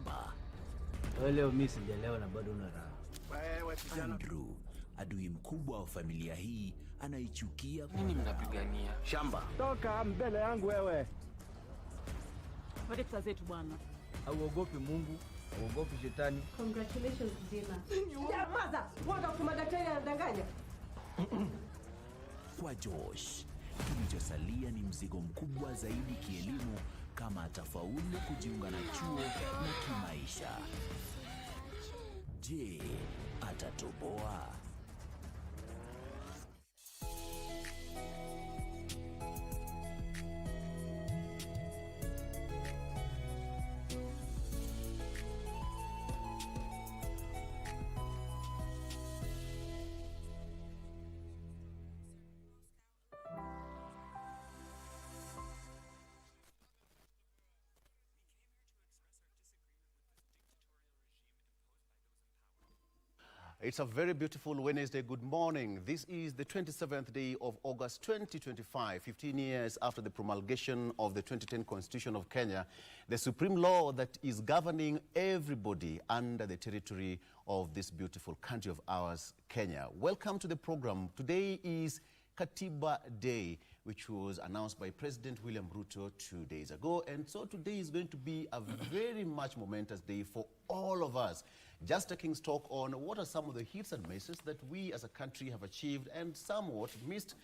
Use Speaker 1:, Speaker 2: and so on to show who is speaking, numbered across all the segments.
Speaker 1: shamba.
Speaker 2: Leo mimi sijalewa na bado una raha.
Speaker 1: Andrew, adui mkubwa wa familia hii, anaichukia.
Speaker 3: Nini mnapigania?
Speaker 2: Shamba. Toka mbele yangu wewe.
Speaker 4: Pesa zetu bwana.
Speaker 2: Hauogopi Mungu, hauogopi shetani.
Speaker 5: Congratulations Dina.
Speaker 6: Maza, wanga kumadaktari anadanganya.
Speaker 1: Kwa Josh, kilichosalia ni mzigo mkubwa zaidi kielimu kama atafaulu kujiunga na chuo na kimaisha. Je, atatoboa?
Speaker 7: It's a very beautiful Wednesday. Good morning. This is the 27th day of August 2025, 15 years after the promulgation of the 2010 Constitution of Kenya, the supreme law that is governing everybody under the territory of this beautiful country of ours, Kenya. Welcome to the program. Today is Katiba Day, which was announced by President William Ruto 2 days ago. And so today is going to be a very much momentous day for all of us. Just taking stock on what are some of the hits and misses that we as a country have achieved and somewhat missed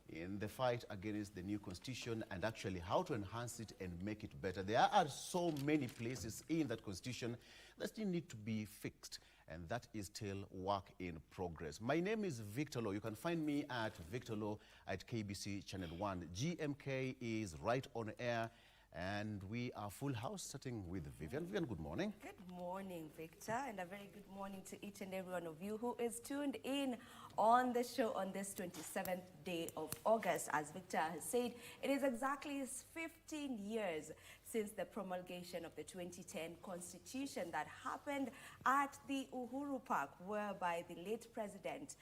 Speaker 7: in the fight against the new constitution, and actually how to enhance it and make it better. There are so many places in that constitution that still need to be fixed, and that is still work in progress. My name is Victor Law. You can find me at Victor Law at KBC Channel 1. GMK is right on air, and we are full house, starting with Vivian. Vivian, good morning.
Speaker 8: Good morning, Victor, and a very good morning to each and every one of you who is tuned in on the show on this 27th day of August. As Victor has said, it is exactly 15 years since the promulgation of the 2010 Constitution that happened at the Uhuru Park, whereby the late President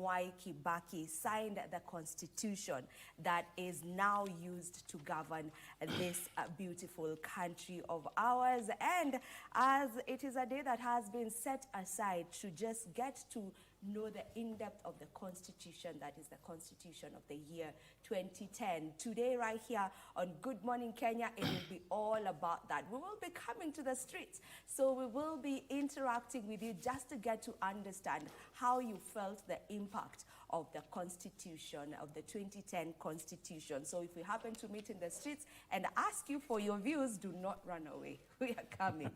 Speaker 8: Mwai Kibaki signed the Constitution that is now used to govern this beautiful country of ours. And as it is a day that has been set aside to just get to know the in-depth of the Constitution, that is the Constitution of the year 2010. Today, right here on Good Morning Kenya, it will be all about that. We will be coming to the streets, so we will be interacting with you just to get to understand how you felt the impact of the Constitution, of the 2010 Constitution. So if we happen to meet in the streets and ask you for your views, do not run away. We are coming.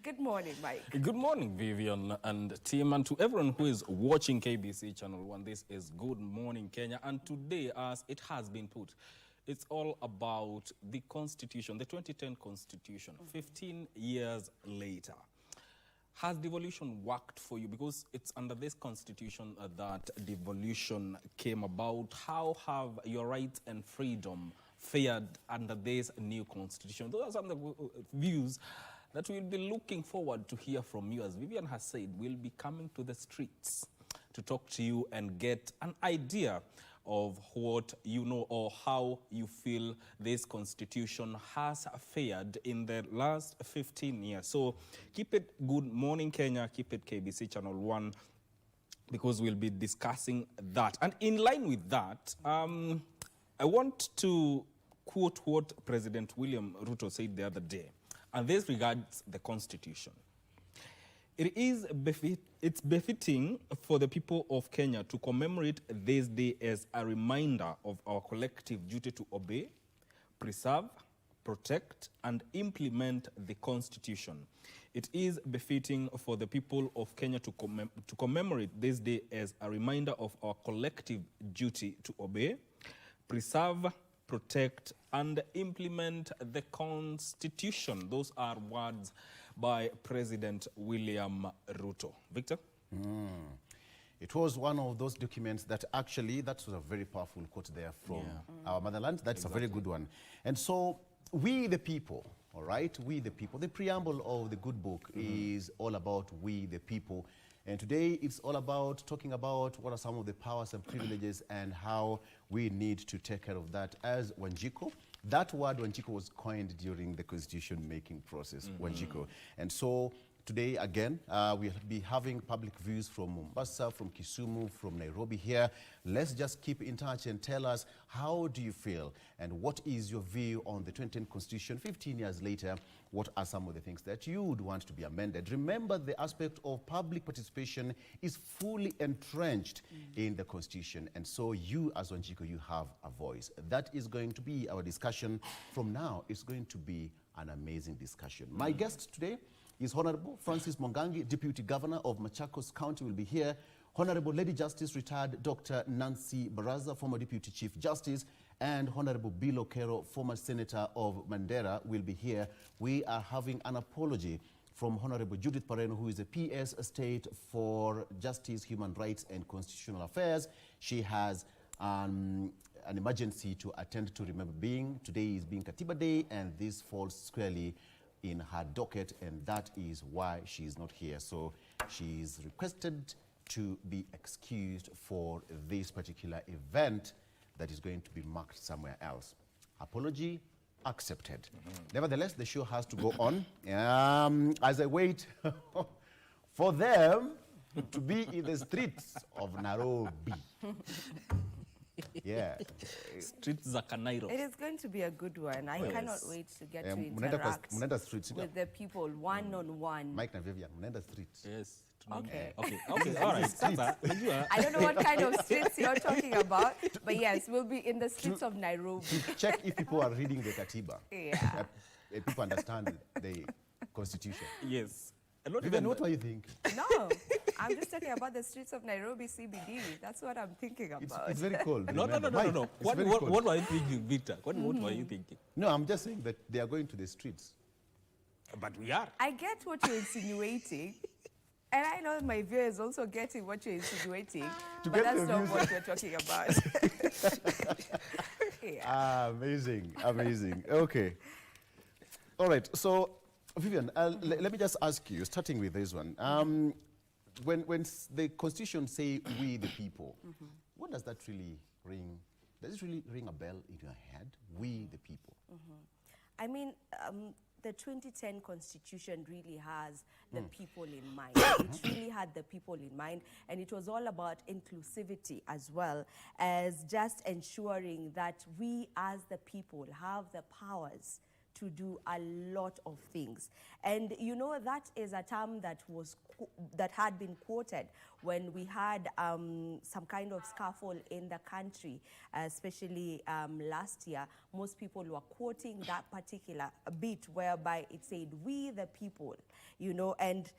Speaker 8: Good morning, Mike.
Speaker 3: Good morning, Vivian and team, and to everyone who is watching KBC Channel 1. This is Good Morning Kenya, and today, as it has been put, it's all about the Constitution, the 2010 Constitution, 15 years later. Has devolution worked for you? Because it's under this Constitution that devolution came about. How have your rights and freedom fared under this new Constitution? Those are some of the views that we'll be looking forward to hear from you. As Vivian has said, we'll be coming to the streets to talk to you and get an idea of what you know or how you feel this Constitution has fared in the last 15 years. So keep it Good Morning Kenya, keep it KBC Channel 1, because we'll be discussing that. And in line with that, I want to quote what President William Ruto said the other day, and this regards the Constitution. It's befitting for the people of Kenya to commemorate this day as a reminder of our collective duty to obey, preserve, protect, and implement the Constitution. It is befitting for the people of Kenya to commemorate this day as a reminder of our collective duty to obey, preserve, protect, and implement the Constitution. Those are words by President William Ruto. Victor?
Speaker 7: It was one of those documents that actually, that was a very powerful quote there from our motherland. That's exactly a very good one. And so, we the people, all right, we the people, the preamble of the good book is all about we the people. And today it's all about talking about what are some of the powers and privileges and how we need to take care of that. As Wanjiko That word Wanjiko was coined during the constitution making process, Wanjiko. And so today, again, we'll be having public views from Mombasa, from Kisumu, from Nairobi here. Let's just keep in touch and tell us, how do you feel? And what is your view on the 2010 Constitution 15 years later? What are some of the things that you would want to be amended? Remember, the aspect of public participation is fully entrenched in the Constitution. And so you, as Wanjiko, you have a voice. That is going to be our discussion. From now, it's going to be an amazing discussion. My guest today is Honorable Francis Mwangangi, Deputy Governor of Machakos County, will be here. Honorable Lady Justice retired Dr. Nancy Baraza, former Deputy Chief Justice, and Honorable Bill Okero, former Senator of Mandera, will be here. We are having an apology from Honorable Judith Pareno, who is the PS State for Justice, Human Rights and Constitutional Affairs. She has an emergency to attend to. Remember, today is being Katiba Day, and this falls squarely in her docket, and that is why she is not here. So she is requested to be excused for this particular event that is going to be marked somewhere else. Apology accepted. Nevertheless, the show has to go on. As I wait for them to be in the streets of Nairobi. Yeah.
Speaker 3: Streets za Kanairo.
Speaker 8: It is going to be a good one. I cannot wait to get to
Speaker 7: Munenda
Speaker 8: interact
Speaker 7: streets.
Speaker 8: with the people one-on-one.
Speaker 7: Mike na Vivian, Munenda streets.
Speaker 3: Yes.
Speaker 8: Okay.
Speaker 3: Okay, all right. Sasa, unajua,
Speaker 8: I don't know what kind of streets you're talking about, but yes, we'll be in the streets of Nairobi.
Speaker 7: Check if people are reading the Katiba.
Speaker 8: Yeah.
Speaker 7: People understand the Constitution.
Speaker 3: yes. And not
Speaker 7: Vivian,
Speaker 3: even
Speaker 7: what do you think?
Speaker 8: No, I'm just talking about the streets of Nairobi CBD. That's what I'm thinking about.
Speaker 7: It's very cold.
Speaker 3: No.
Speaker 7: remember. Mike, it's
Speaker 3: What
Speaker 7: very cold.
Speaker 3: were you thinking, Victor? What were you thinking?
Speaker 7: No, I'm just saying that they are going to the streets.
Speaker 3: But we are.
Speaker 8: I get what you're insinuating. And I know my viewers also getting what you're insinuating, but
Speaker 7: get
Speaker 8: that's
Speaker 7: the
Speaker 8: not
Speaker 7: views.
Speaker 8: what we're talking about. Yeah.
Speaker 7: Amazing, amazing. Okay. All right. So, Vivian, let me just ask you, starting with this one. When the Constitution say "we the people," what does that really ring? Does it really ring a bell in your head? We the people.
Speaker 8: I mean, the 2010 Constitution really has the people in mind. It really had the people in mind, and it was all about inclusivity as well as just ensuring that we as the people have the powers to do a lot of things. And you know, that is a term that had been quoted when we had some kind of scuffle in the country, especially last year. Most people were quoting that particular bit whereby it said, "we the people," you know, and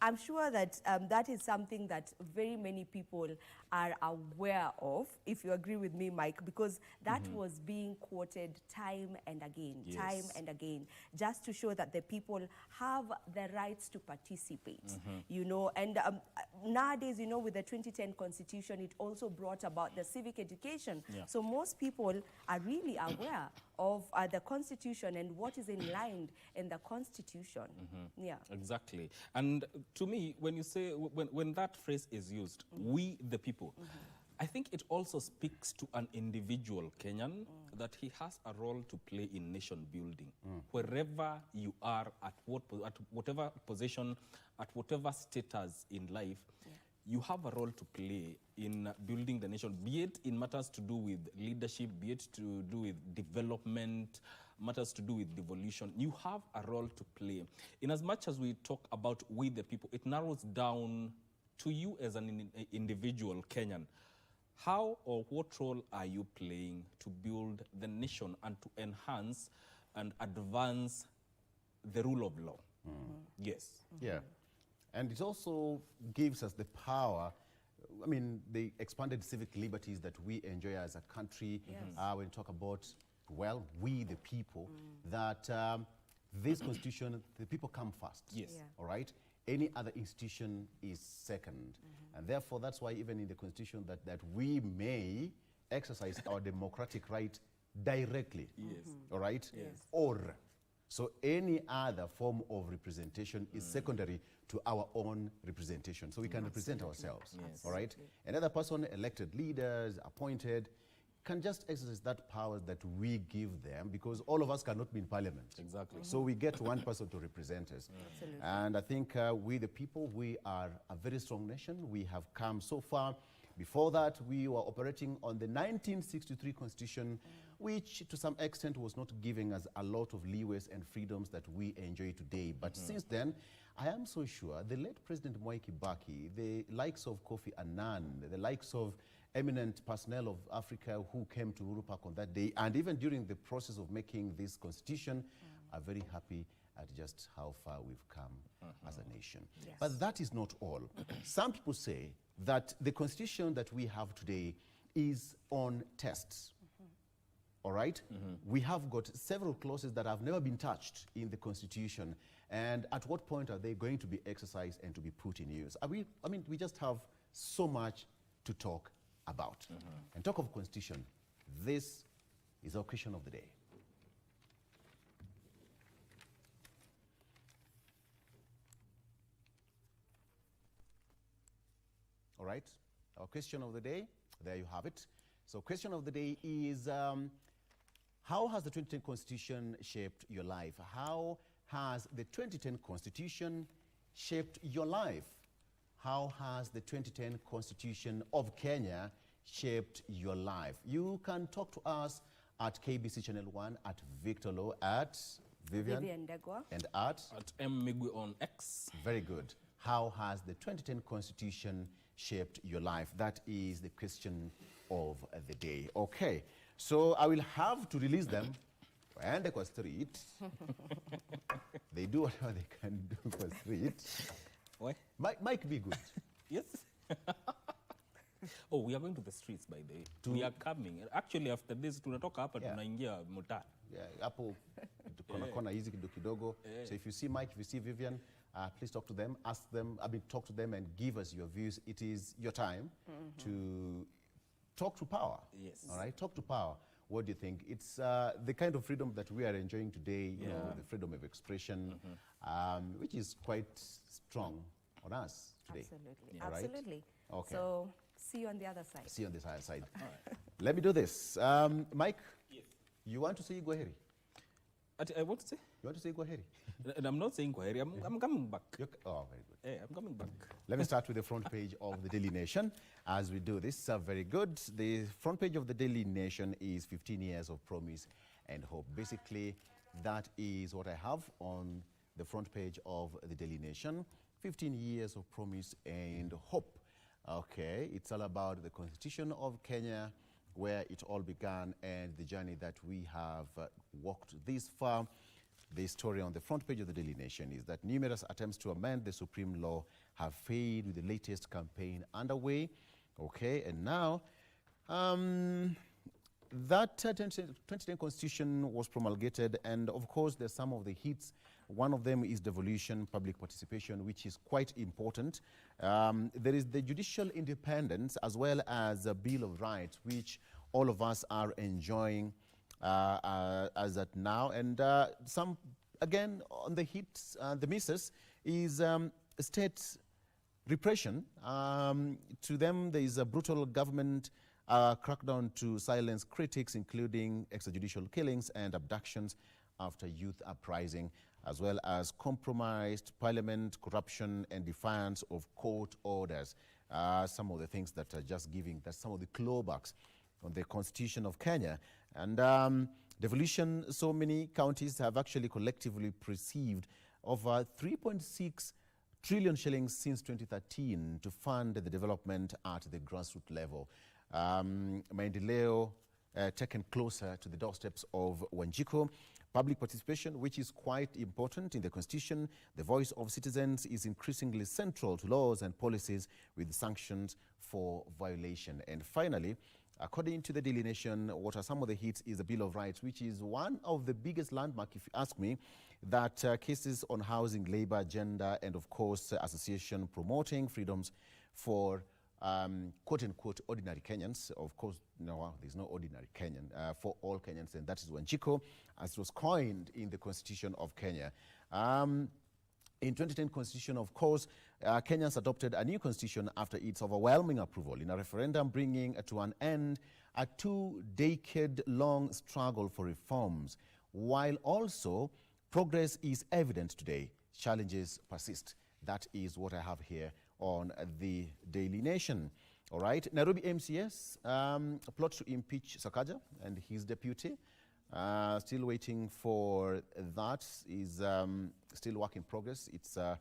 Speaker 8: I'm sure that that is something that very many people are aware of, if you agree with me, Mike, because that was being quoted time and again, just to show that the people have the rights to participate, you know. And nowadays, you know, with the 2010 Constitution, it also brought about the civic education.
Speaker 3: Yeah.
Speaker 8: So most people are really aware of the Constitution and what is in line in the Constitution. Yeah.
Speaker 3: Exactly. And to me, when you say, when that phrase is used, we the people, I think it also speaks to an individual Kenyan that he has a role to play in nation building. Wherever you are, at whatever position, at whatever status in life, you have a role to play in building the nation, be it in matters to do with leadership, be it to do with development, matters to do with devolution. You have a role to play. In as much as we talk about we the people, it narrows down to you as an individual Kenyan. How or what role are you playing to build the nation and to enhance and advance the rule of law? Yes.
Speaker 7: Yeah. And it also gives us the power, I mean, the expanded civic liberties that we enjoy as a country. When we talk about, well, we the people, that this Constitution, the people come first.
Speaker 3: Yes.
Speaker 8: Yeah.
Speaker 7: All right? Any other institution is second. And therefore, that's why even in the Constitution that we may exercise our democratic right directly.
Speaker 3: Yes.
Speaker 7: All right?
Speaker 8: Yes.
Speaker 7: Or, so any other form of representation is secondary to our own representation. So we can represent ourselves.
Speaker 3: Yes.
Speaker 7: All right? Another person, elected leaders, appointed, can just exercise that power that we give them, because all of us cannot be in parliament.
Speaker 3: Exactly.
Speaker 7: So we get one person to represent us.
Speaker 8: Absolutely.
Speaker 7: And I think we the people, we are a very strong nation. We have come so far. Before that, we were operating on the 1963 Constitution, which to some extent was not giving us a lot of leeways and freedoms that we enjoy today. But since then, I am so sure the late President Mwai Kibaki, the likes of Kofi Annan, the likes of eminent personnel of Africa who came to Uhuru Park on that day, and even during the process of making this constitution, are very happy at just how far we've come as a nation.
Speaker 8: Yes.
Speaker 7: But that is not all. Some people say that the constitution that we have today is on tests. All right? We have got several clauses that have never been touched in the constitution. And at what point are they going to be exercised and to be put in use? I mean, we just have so much to talk about. And talk of constitution, this is our question of the day. All right, our question of the day, there you have it. So question of the day is, how has the 2010 Constitution shaped your life? How has the 2010 Constitution shaped your life? How has the 2010 Constitution of Kenya shaped your life? You can talk to us at KBC Channel 1, at Victor Law, at Vivian
Speaker 8: Degwa.
Speaker 7: and at
Speaker 3: M. Migwi on X.
Speaker 7: very good. How has the 2010 Constitution shaped your life? That is the question of the day. Okay, so I will have to release them and they go street. They do whatever they can do for street.
Speaker 3: Why?
Speaker 7: Mike, be good.
Speaker 3: Yes. Oh, we are going to the streets, by the way. We are coming. Actually, after this, tunatoka hapa
Speaker 7: Yeah.
Speaker 3: tunaingia mtaa.
Speaker 7: Yeah, hapo kona hizi kidogo. So if you see Mike, if you see Vivian, please talk to them, ask them, talk to them and give us your views. It is your time to talk to power.
Speaker 3: Yes.
Speaker 7: All right, talk to power. What do you think? It's the kind of freedom that we are enjoying today, you know, the freedom of expression, which is quite strong on us today.
Speaker 8: Absolutely.
Speaker 7: All right?
Speaker 8: Absolutely.
Speaker 7: Okay.
Speaker 8: So see you on the other side.
Speaker 7: See you on this other side. Let me do this. Mike,
Speaker 3: Yes.
Speaker 7: you want to say Gwaheri?
Speaker 3: I want to say?
Speaker 7: You want to say Gwaheri?
Speaker 3: And I'm not saying Kwaheri. I'm coming back.
Speaker 7: Oh, very good.
Speaker 3: Hey, I'm coming back.
Speaker 7: Let me start with the front page of the Daily Nation as we do this. Very good. The front page of the Daily Nation is 15 years of promise and hope. Basically, that is what I have on the front page of the Daily Nation. 15 years of promise and hope. Okay, it's all about the Constitution of Kenya, where it all began, and the journey that we have walked this far. The story on the front page of the Daily Nation is that numerous attempts to amend the Supreme Law have failed, with the latest campaign underway. Okay, and now that 2010 Constitution was promulgated, and of course there's some of the hits. One of them is devolution, public participation, which is quite important. There is the judicial independence as well as a Bill of Rights, which all of us are enjoying as at now. And some, again, on the hits, the misses, is state repression. To them, there is a brutal government crackdown to silence critics, including extrajudicial killings and abductions after youth uprising, as well as compromised parliament, corruption, and defiance of court orders. Some of the things that are just giving, that's some of the clawbacks on the Constitution of Kenya. And devolution, so many counties have actually collectively received over 3.6 trillion shillings since 2013 to fund the development at the grassroots level. Maendeleo taken closer to the doorsteps of Wanjiko. Public participation, which is quite important in the Constitution. The voice of citizens is increasingly central to laws and policies, with sanctions for violation. And finally, according to the Daily Nation, what are some of the hits is the Bill of Rights, which is one of the biggest landmarks, if you ask me, that cases on housing, labor, gender, and of course, association promoting freedoms for quote-unquote ordinary Kenyans. Of course, no, there's no ordinary Kenyan, for all Kenyans, and that is Wanjiko, as it was coined in the Constitution of Kenya. In 2010 constitution, of course, Kenyans adopted a new constitution after its overwhelming approval in a referendum, bringing to an end a 2-decade-long struggle for reforms. While also progress is evident today, challenges persist. That is what I have here on the Daily Nation. All right, Nairobi MCS plot to impeach Sakaja and his deputy. Still waiting for that. Is still work in progress. It's a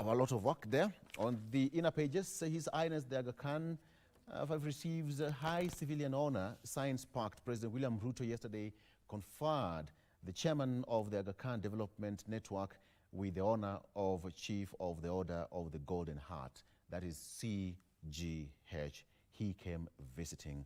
Speaker 7: lot of work there. On the inner pages, His Highness the Aga Khan receives a high civilian honor. Science Pact. President William Ruto yesterday conferred the chairman of the Aga Khan Development Network with the honor of Chief of the Order of the Golden Heart. That is CGH. He came visiting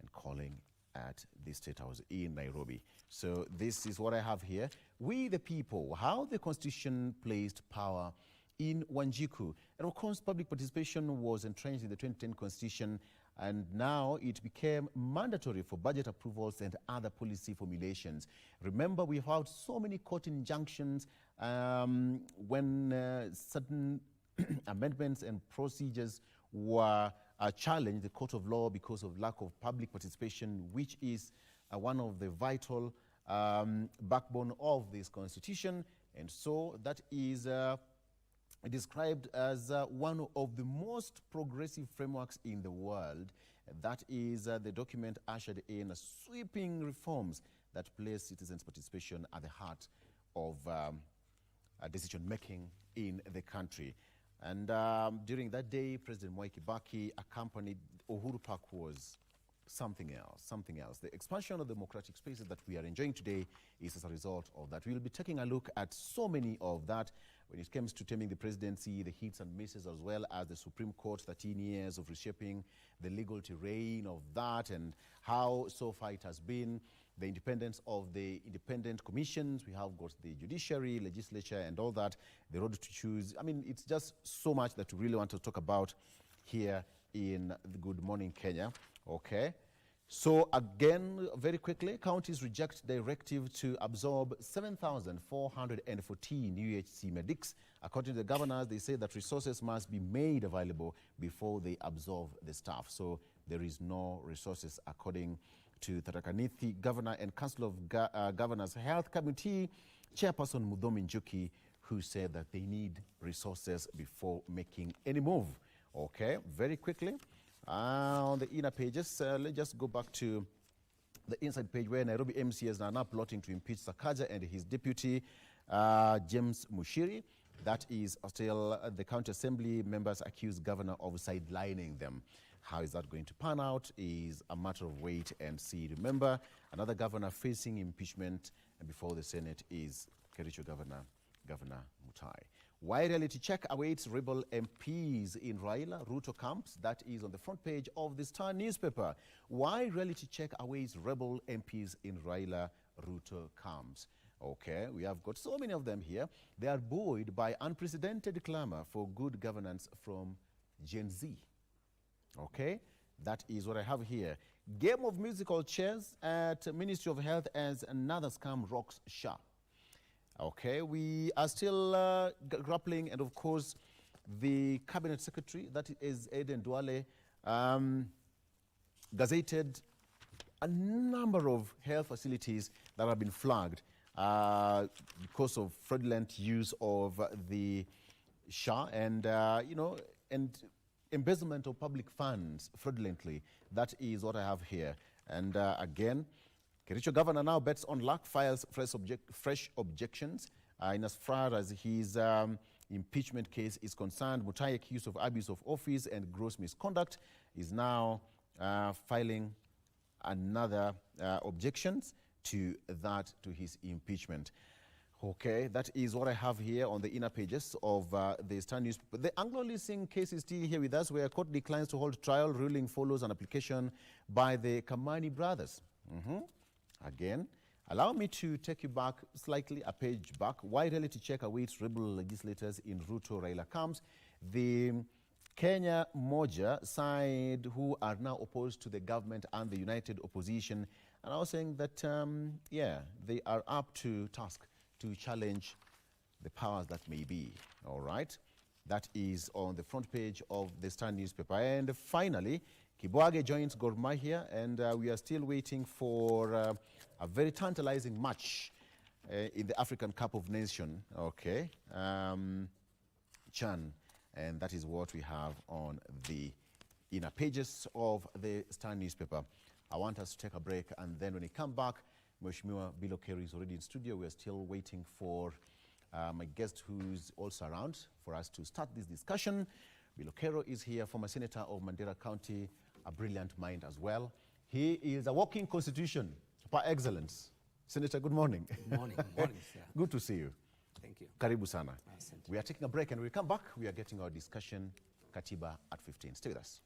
Speaker 7: and calling at the State House in Nairobi. So this is what I have here. We the people, how the Constitution placed power in Wanjiku. And of course, public participation was entrenched in the 2010 Constitution, and now it became mandatory for budget approvals and other policy formulations. Remember, we've had so many court injunctions when certain amendments and procedures were challenged the court of law because of lack of public participation, which is one of the vital backbone of this constitution. And so that is described as one of the most progressive frameworks in the world. That is the document ushered in sweeping reforms that place citizens' participation at the heart of decision-making in the country. And during that day, President Mwai Kibaki accompanied Uhuru Park was something else, something else. The expansion of democratic spaces that we are enjoying today is as a result of that. We will be taking a look at so many of that when it comes to taming the presidency, the hits and misses, as well as the Supreme Court, 13 years of reshaping the legal terrain of that and how so far it has been. The independence of the independent commissions. We have got the judiciary, legislature, and all that. The road to choose. I mean, it's just so much that we really want to talk about here in the Good Morning Kenya. Okay. So again, very quickly, counties reject directive to absorb 7,414 UHC medics. According to the governors, they say that resources must be made available before they absorb the staff. So there is no resources, according to Tharaka Nithi Governor and Council of Governors Health Committee Chairperson Mudhomi Njuki, who said that they need resources before making any move. Okay, very quickly. On the inner pages, let's just go back to the inside page where Nairobi MCs are now plotting to impeach Sakaja and his deputy, James Mushiri. That is still the county assembly members accuse governor of sidelining them. How is that going to pan out is a matter of wait and see. Remember, another governor facing impeachment before the Senate is Kericho Governor Mutai. Why reality check awaits rebel MPs in Raila Ruto camps? That is on the front page of the Star newspaper. Why reality check awaits rebel MPs in Raila Ruto camps? Okay, we have got so many of them here. They are buoyed by unprecedented clamor for good governance from Gen Z. Okay, that is what I have here. Game of musical chairs at Ministry of Health as another scam rocks SHA. Okay, we are still grappling, and of course, the Cabinet Secretary, that is Aden Duale, gazetted a number of health facilities that have been flagged because of fraudulent use of the SHA and, and embezzlement of public funds fraudulently. That is what I have here. And again, Kericho Governor now bets on luck, files fresh objections in as far as his impeachment case is concerned. Mutai, accused of abuse of office and gross misconduct, is now filing another objections to his impeachment. Okay, that is what I have here on the inner pages of the Star newspaper. The Anglo-leasing case is still here with us, where court declines to hold trial. Ruling follows an application by the Kamani brothers. Again, allow me to take you back slightly, a page back. Why reality check awaits rebel legislators in Ruto Raila camps? The Kenya Moja side, who are now opposed to the government and the united opposition, are now saying that, yeah, they are up to task to challenge the powers that may be. All right. That is on the front page of the Star newspaper. And finally, Kibwage joins Gor Mahia, and we are still waiting for a very tantalizing match in the African Cup of Nations. Okay. Chan. And that is what we have on the inner pages of the Star newspaper. I want us to take a break, and then when we come back, Mheshimiwa Bilokeri is already in studio. We are still waiting for my guest, who's also around, for us to start this discussion. Bilokero is here, former senator of Mandera County, a brilliant mind as well. He is a walking constitution par excellence. Senator, good morning.
Speaker 4: Good morning. Good morning, sir.
Speaker 7: Good to see you.
Speaker 4: Thank you.
Speaker 7: Karibu sana.
Speaker 4: Asante.
Speaker 7: We are taking a break, and when we come back, we are getting our discussion, Katiba at 15. Stay with us.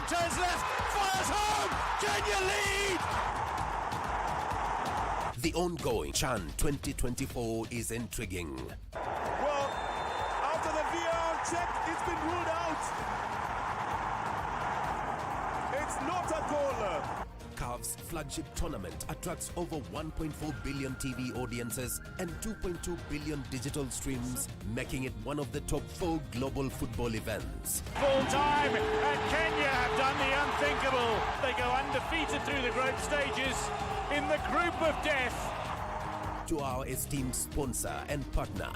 Speaker 1: Turns left, fires home! Kenya lead!
Speaker 5: The ongoing Chan 2024 is intriguing.
Speaker 9: Well, after the VAR check, it's been ruled out. It's not a goal.
Speaker 5: CAF's flagship tournament attracts over 1.4 billion TV audiences and 2.2 billion digital streams, making it one of the top 4 global football events.
Speaker 9: Full time, and Kenya have done the unthinkable. They go undefeated through the group stages in the group of death.
Speaker 5: To our esteemed sponsor and partner,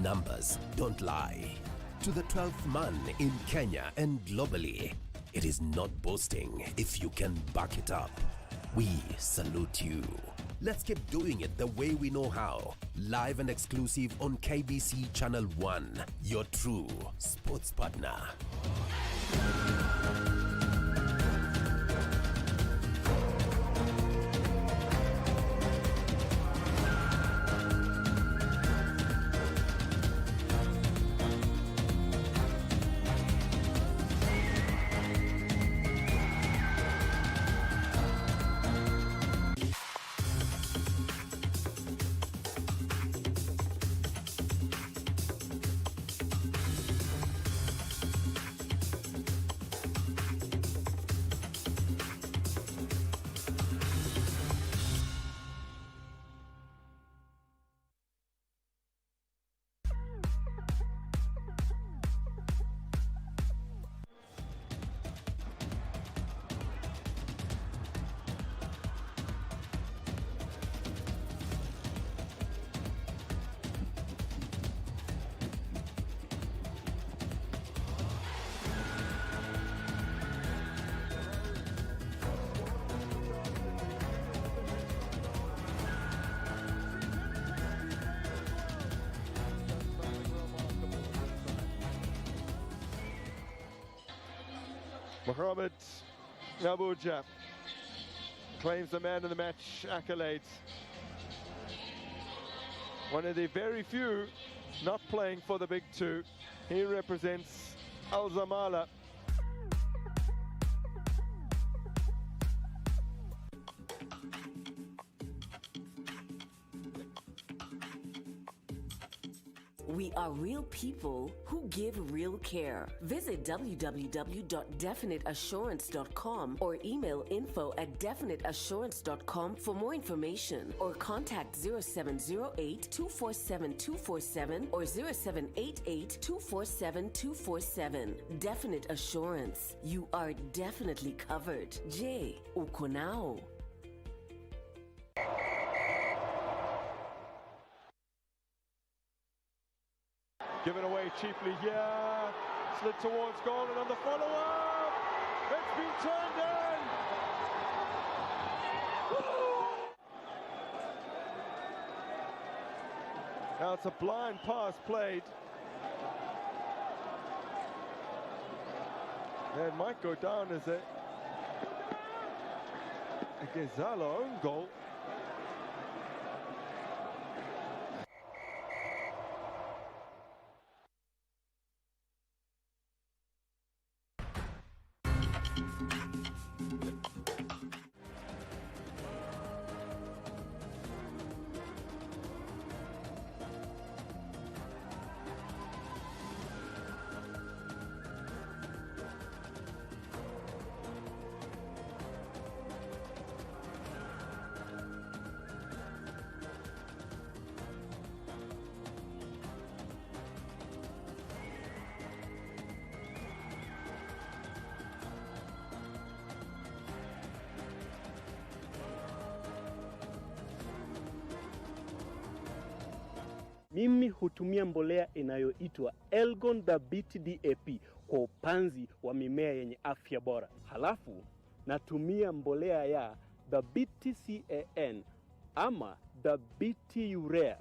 Speaker 5: numbers don't lie. To the 12th man in Kenya and globally, it is not boasting if you can back it up. We salute you. Let's keep doing it the way we know how. Live and exclusive on KBC Channel 1, your true sports partner.
Speaker 9: Mohamed Abuja claims the man of the match accolades. One of the very few not playing for the big two. He represents Al Zamala.
Speaker 10: We are real people who give real care. Visit www.definiteassurance.com or email info@definiteassurance.com for more information, or contact 0708-247-247 or 0788-247-247. Definite Assurance. You are definitely covered. J. Ukonao.
Speaker 9: Given away cheaply here, slid towards goal, and on the follow-up, it's been turned in. Now it's a blind pass played. It might go down as a Gezala own goal.
Speaker 11: Mimi hutumia mbolea inayoitwa Elgon Dhabiti DAP kwa upanzi wa mimea yenye afya bora. Halafu natumia mbolea ya Dhabiti CAN ama Dhabiti Urea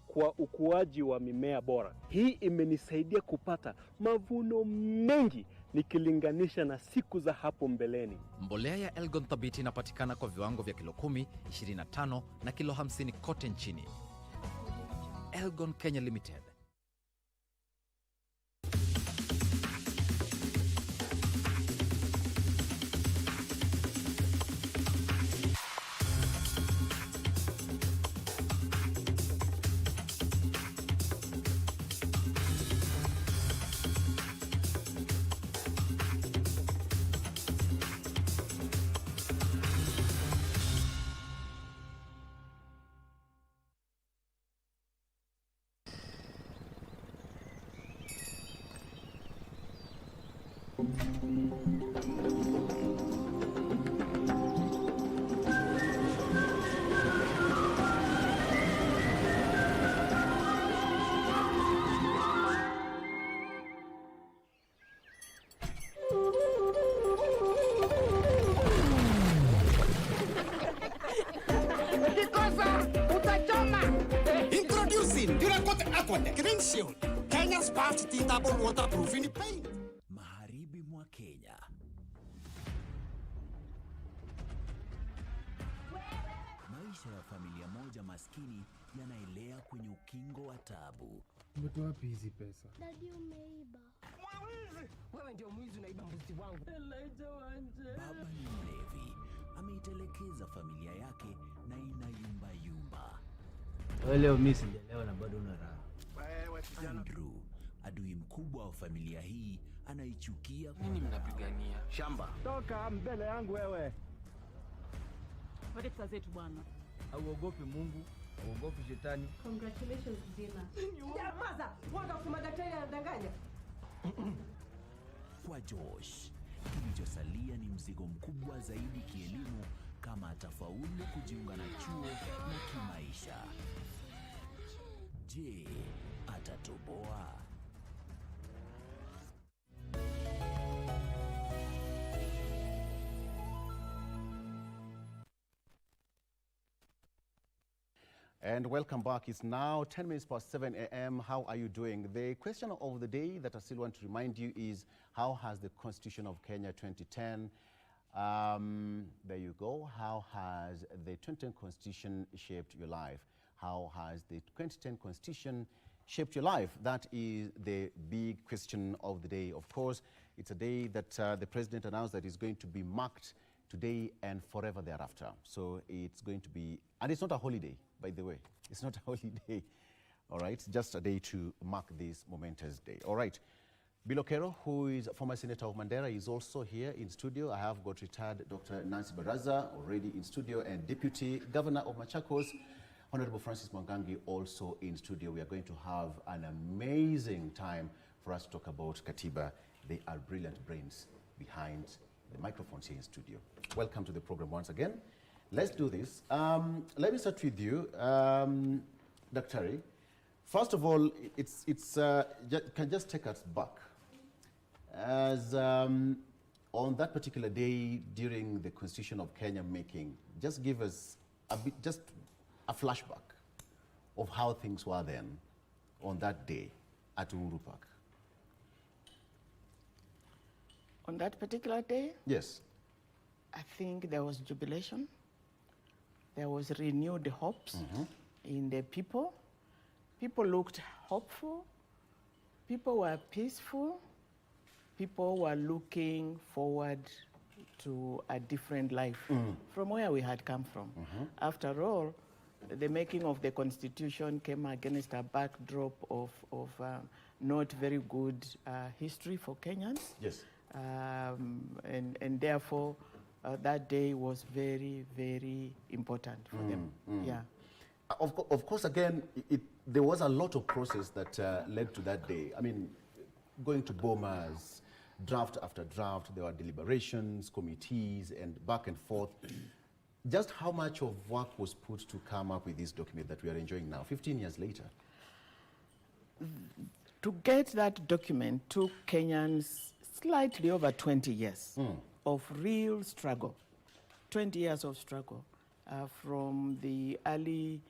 Speaker 11: kwa ukuaji wa mimea bora. Hii imenisaidia kupata mavuno mengi nikilinganisha na siku za hapo mbeleni.
Speaker 12: Mbolea ya Elgon Dhabiti inapatikana kwa viwango vya kilo 10, 25 na kilo 50 kote nchini. Elgon Kenya Limited.
Speaker 13: Introducing Duracoat Aqua Declension, Kenya's first teethable waterproofing paint.
Speaker 1: Magharibi mwa Kenya. Maisha ya familia moja maskini yanaelea kwenye ukingo wa taabu.
Speaker 14: Umetoa wapi hizi pesa?
Speaker 15: Dadi, umeiba.
Speaker 6: Wewe ndio mwizi, unaiba mbuzi wangu.
Speaker 1: Baba ni mlevi, ameitelekeza familia yake na inayumbayumba.
Speaker 2: Leo mimi sijalewa na bado una raha.
Speaker 1: Andrew, adui mkubwa wa familia hii, anaichukia.
Speaker 2: Nini mnapigania? Shamba. Toka mbele yangu wewe.
Speaker 16: Wale pesa zetu bwana.
Speaker 2: Hauogopi Mungu, hauogopi shetani.
Speaker 6: Congratulations Dina. Nyamaza, wanga kusema daktari anadanganya.
Speaker 1: Kwa Josh, kilichosalia ni mzigo mkubwa zaidi kielimu kama atafaulu kujiunga na chuo na kimaisha. Je, atatoboa?
Speaker 7: And welcome back. It's now 10 minutes past 7 a.m. How are you doing? The question of the day that I still want to remind you is, how has the Constitution of Kenya 2010, there you go, how has the 2010 Constitution shaped your life? How has the 2010 Constitution shaped your life? That is the big question of the day. Of course, it's a day that the President announced that is going to be marked today and forever thereafter. So it's going to be, and it's not a holiday, by the way. It's not a holiday, all right? Just a day to mark this momentous day, all right? Bilokero, who is a former senator of Mandera, is also here in studio. I have got retired Dr. Nancy Baraza already in studio, and Deputy Governor of Machakos, Honorable Francis Mwangangi, also in studio. We are going to have an amazing time for us to talk about Katiba. They are brilliant brains behind the microphones here in studio. Welcome to the program once again. Let's do this. Let me start with you, Dr. First of all, can just take us back. As on that particular day during the Constitution of Kenya making, just give us a bit, just a flashback of how things were then on that day at Uhuru Park.
Speaker 17: On that particular day?
Speaker 7: Yes.
Speaker 17: I think there was jubilation. There was renewed hopes in the people. People looked hopeful. People were peaceful. People were looking forward to a different life from where we had come from. After all, the making of the Constitution came against a backdrop of not very good history for Kenyans.
Speaker 7: Yes.
Speaker 17: And therefore, that day was very, very important for them. Yeah.
Speaker 7: Of course, again, there was a lot of process that led to that day. I mean, going to bomas, draft after draft, there were deliberations, committees, and back and forth. Just how much of work was put to come up with this document that we are enjoying now, 15 years later?
Speaker 17: to get that document took Kenyans slightly over 20 years of real struggle. 20 years of struggle from the early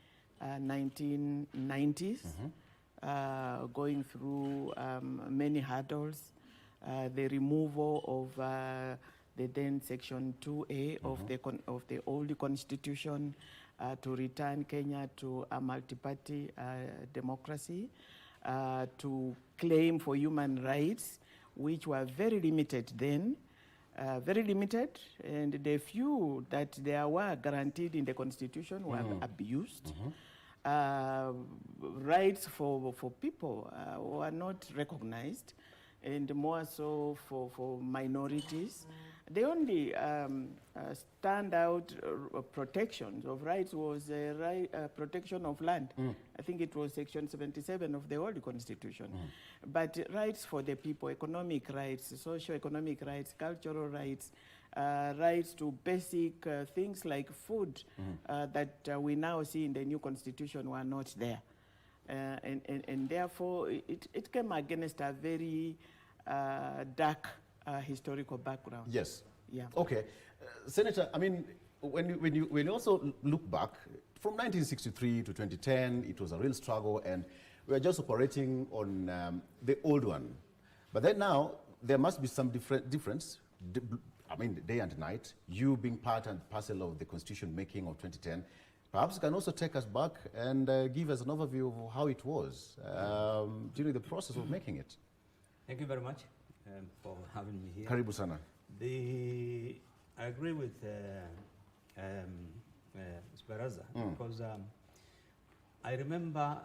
Speaker 17: 1990s, going through many hurdles, the removal of the then Section 2A of the old constitution to return Kenya to a multi-party democracy, to claim for human rights, which were very limited then, very limited, and the few that there were guaranteed in the constitution were abused. Rights for people were not recognized, and more so for minorities. The only standout protections of rights was protection of land. I think it was Section 77 of the old constitution. But rights for the people, economic rights, socio-economic rights, cultural rights, rights to basic things like food that we now see in the new constitution were not there. And therefore, it came against a very dark historical background.
Speaker 7: Yes.
Speaker 17: Yeah.
Speaker 7: Okay. Senator, I mean, when you also look back, from 1963 to 2010, it was a real struggle, and we are just operating on the old one. But then now, there must be some difference, I mean, day and night, you being part and parcel of the constitution making of 2010. Perhaps you can also take us back and give us an overview of how it was during the process of making it.
Speaker 4: Thank you very much for having me here.
Speaker 7: Karibu sana.
Speaker 4: I agree with Speraza because I remember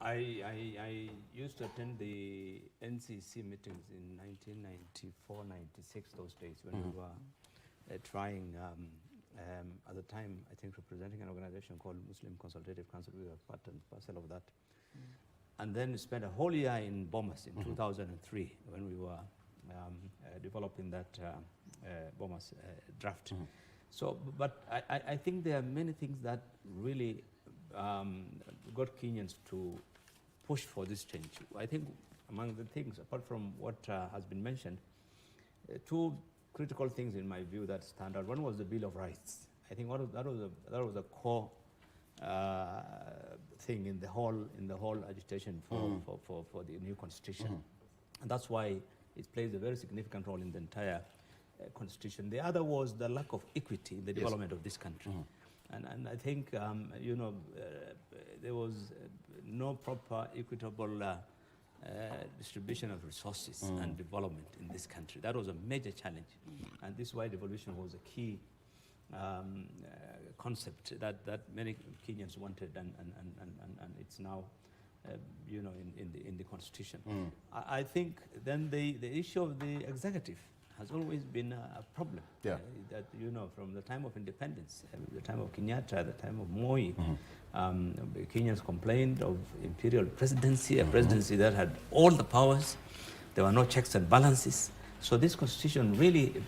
Speaker 4: I used to attend the NCC meetings in 1994, 96, those days when we were trying, at the time, I think representing an organization called Muslim Consultative Council. We were part and parcel of that. And then spent a whole year in Bomas in 2003 when we were developing that Bomas draft. So, but I think there are many things that really got Kenyans to push for this change. I think among the things, apart from what has been mentioned, two critical things in my view that stand out. One was the Bill of Rights. I think that was a core thing in the whole agitation for the new constitution, and that's why it plays a very significant role in the entire constitution. The other was the lack of equity in the development of this country, and I think there was no proper equitable distribution of resources and development in this country. That was a major challenge, and this is why devolution was a key concept that many Kenyans wanted, and it's now in the constitution. I think then the issue of the executive has always been a problem.
Speaker 7: Yeah.
Speaker 4: That from the time of independence, the time of Kenyatta, the time of Moi, Kenyans complained of imperial presidency, a presidency that had all the powers. There were no checks and balances. So this constitution really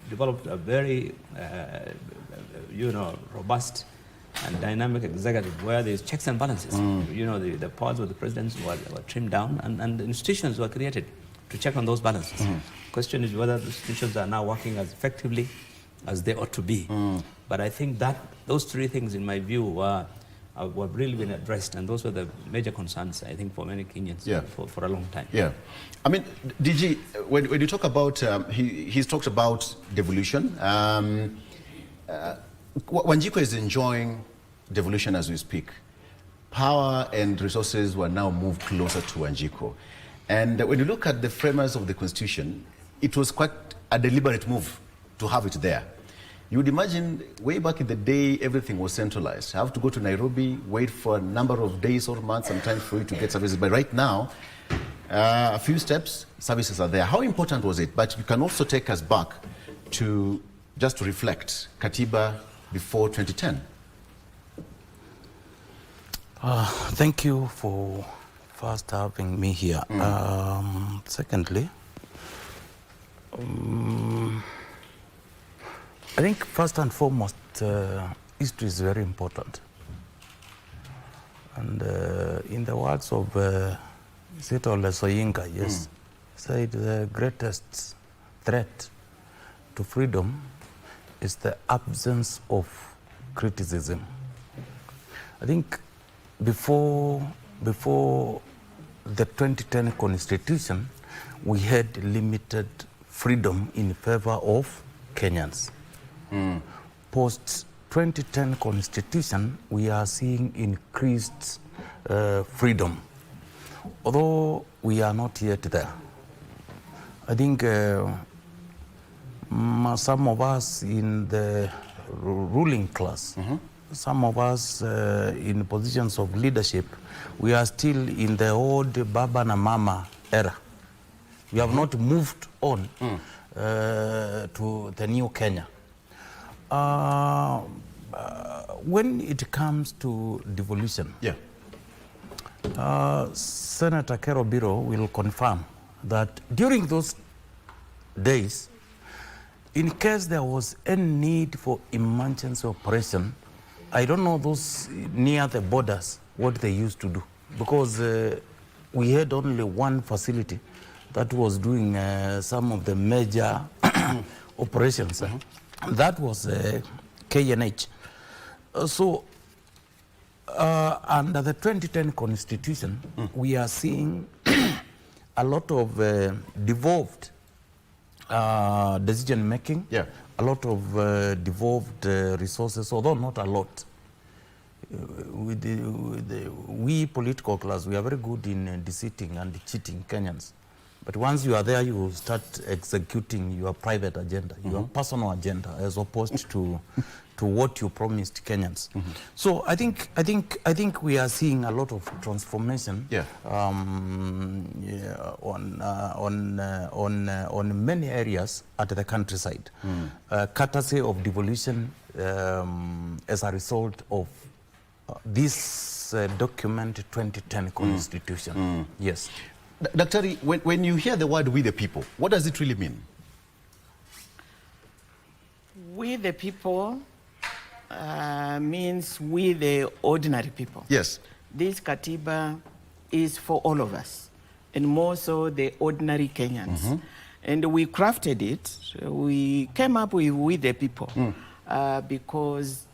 Speaker 4: developed a very, robust and dynamic executive where there's checks and balances. The powers of the presidents were trimmed down, and the institutions were created to check on those balances. The question is whether the institutions are now working as effectively as they ought to be. But I think that those three things, in my view, were really been addressed, and those were the major concerns, I think, for many Kenyans for a long time.
Speaker 7: Yeah. I mean, DG, when you talk about, he's talked about devolution. Wanjiku is enjoying devolution as we speak. Power and resources were now moved closer to Wanjiku. And when you look at the framers of the Constitution, it was quite a deliberate move to have it there. You would imagine way back in the day, everything was centralized. You have to go to Nairobi, wait for a number of days or months sometimes for you to get services. But right now, a few steps, services are there. How important was it? But you can also take us back to just to reflect Katiba before 2010.
Speaker 15: Thank you for first having me here. Secondly, I think first and foremost, history is very important. And in the words of Sitole Soyinka, yes, said the greatest threat to freedom is the absence of criticism. I think before the 2010 Constitution, we had limited freedom in favor of Kenyans. Post 2010 Constitution, we are seeing increased freedom, although we are not yet there. I think some of us in the ruling class, some of us in positions of leadership, we are still in the old Baba na Mama era. We have not moved on to the new Kenya. When it comes to devolution, Senator Kerobiro will confirm that during those days, in case there was any need for emergency operation, I don't know those near the borders what they used to do, because we had only one facility that was doing some of the major operations. That was KNH. So under the 2010 Constitution, we are seeing a lot of devolved decision making, a lot of devolved resources, although not a lot. We political class, we are very good in deceiving and cheating Kenyans. But once you are there, you start executing your private agenda, your personal agenda, as opposed to what you promised Kenyans. So I think we are seeing a lot of transformation on many areas at the countryside, courtesy of devolution as a result of this document 2010 Constitution. Yes.
Speaker 7: Daktari, when you hear the word "we the people," what does it really mean?
Speaker 17: We the people means we the ordinary people.
Speaker 7: Yes.
Speaker 17: This Katiba is for all of us, and more so the ordinary Kenyans. And we crafted it, we came up with "we the people" because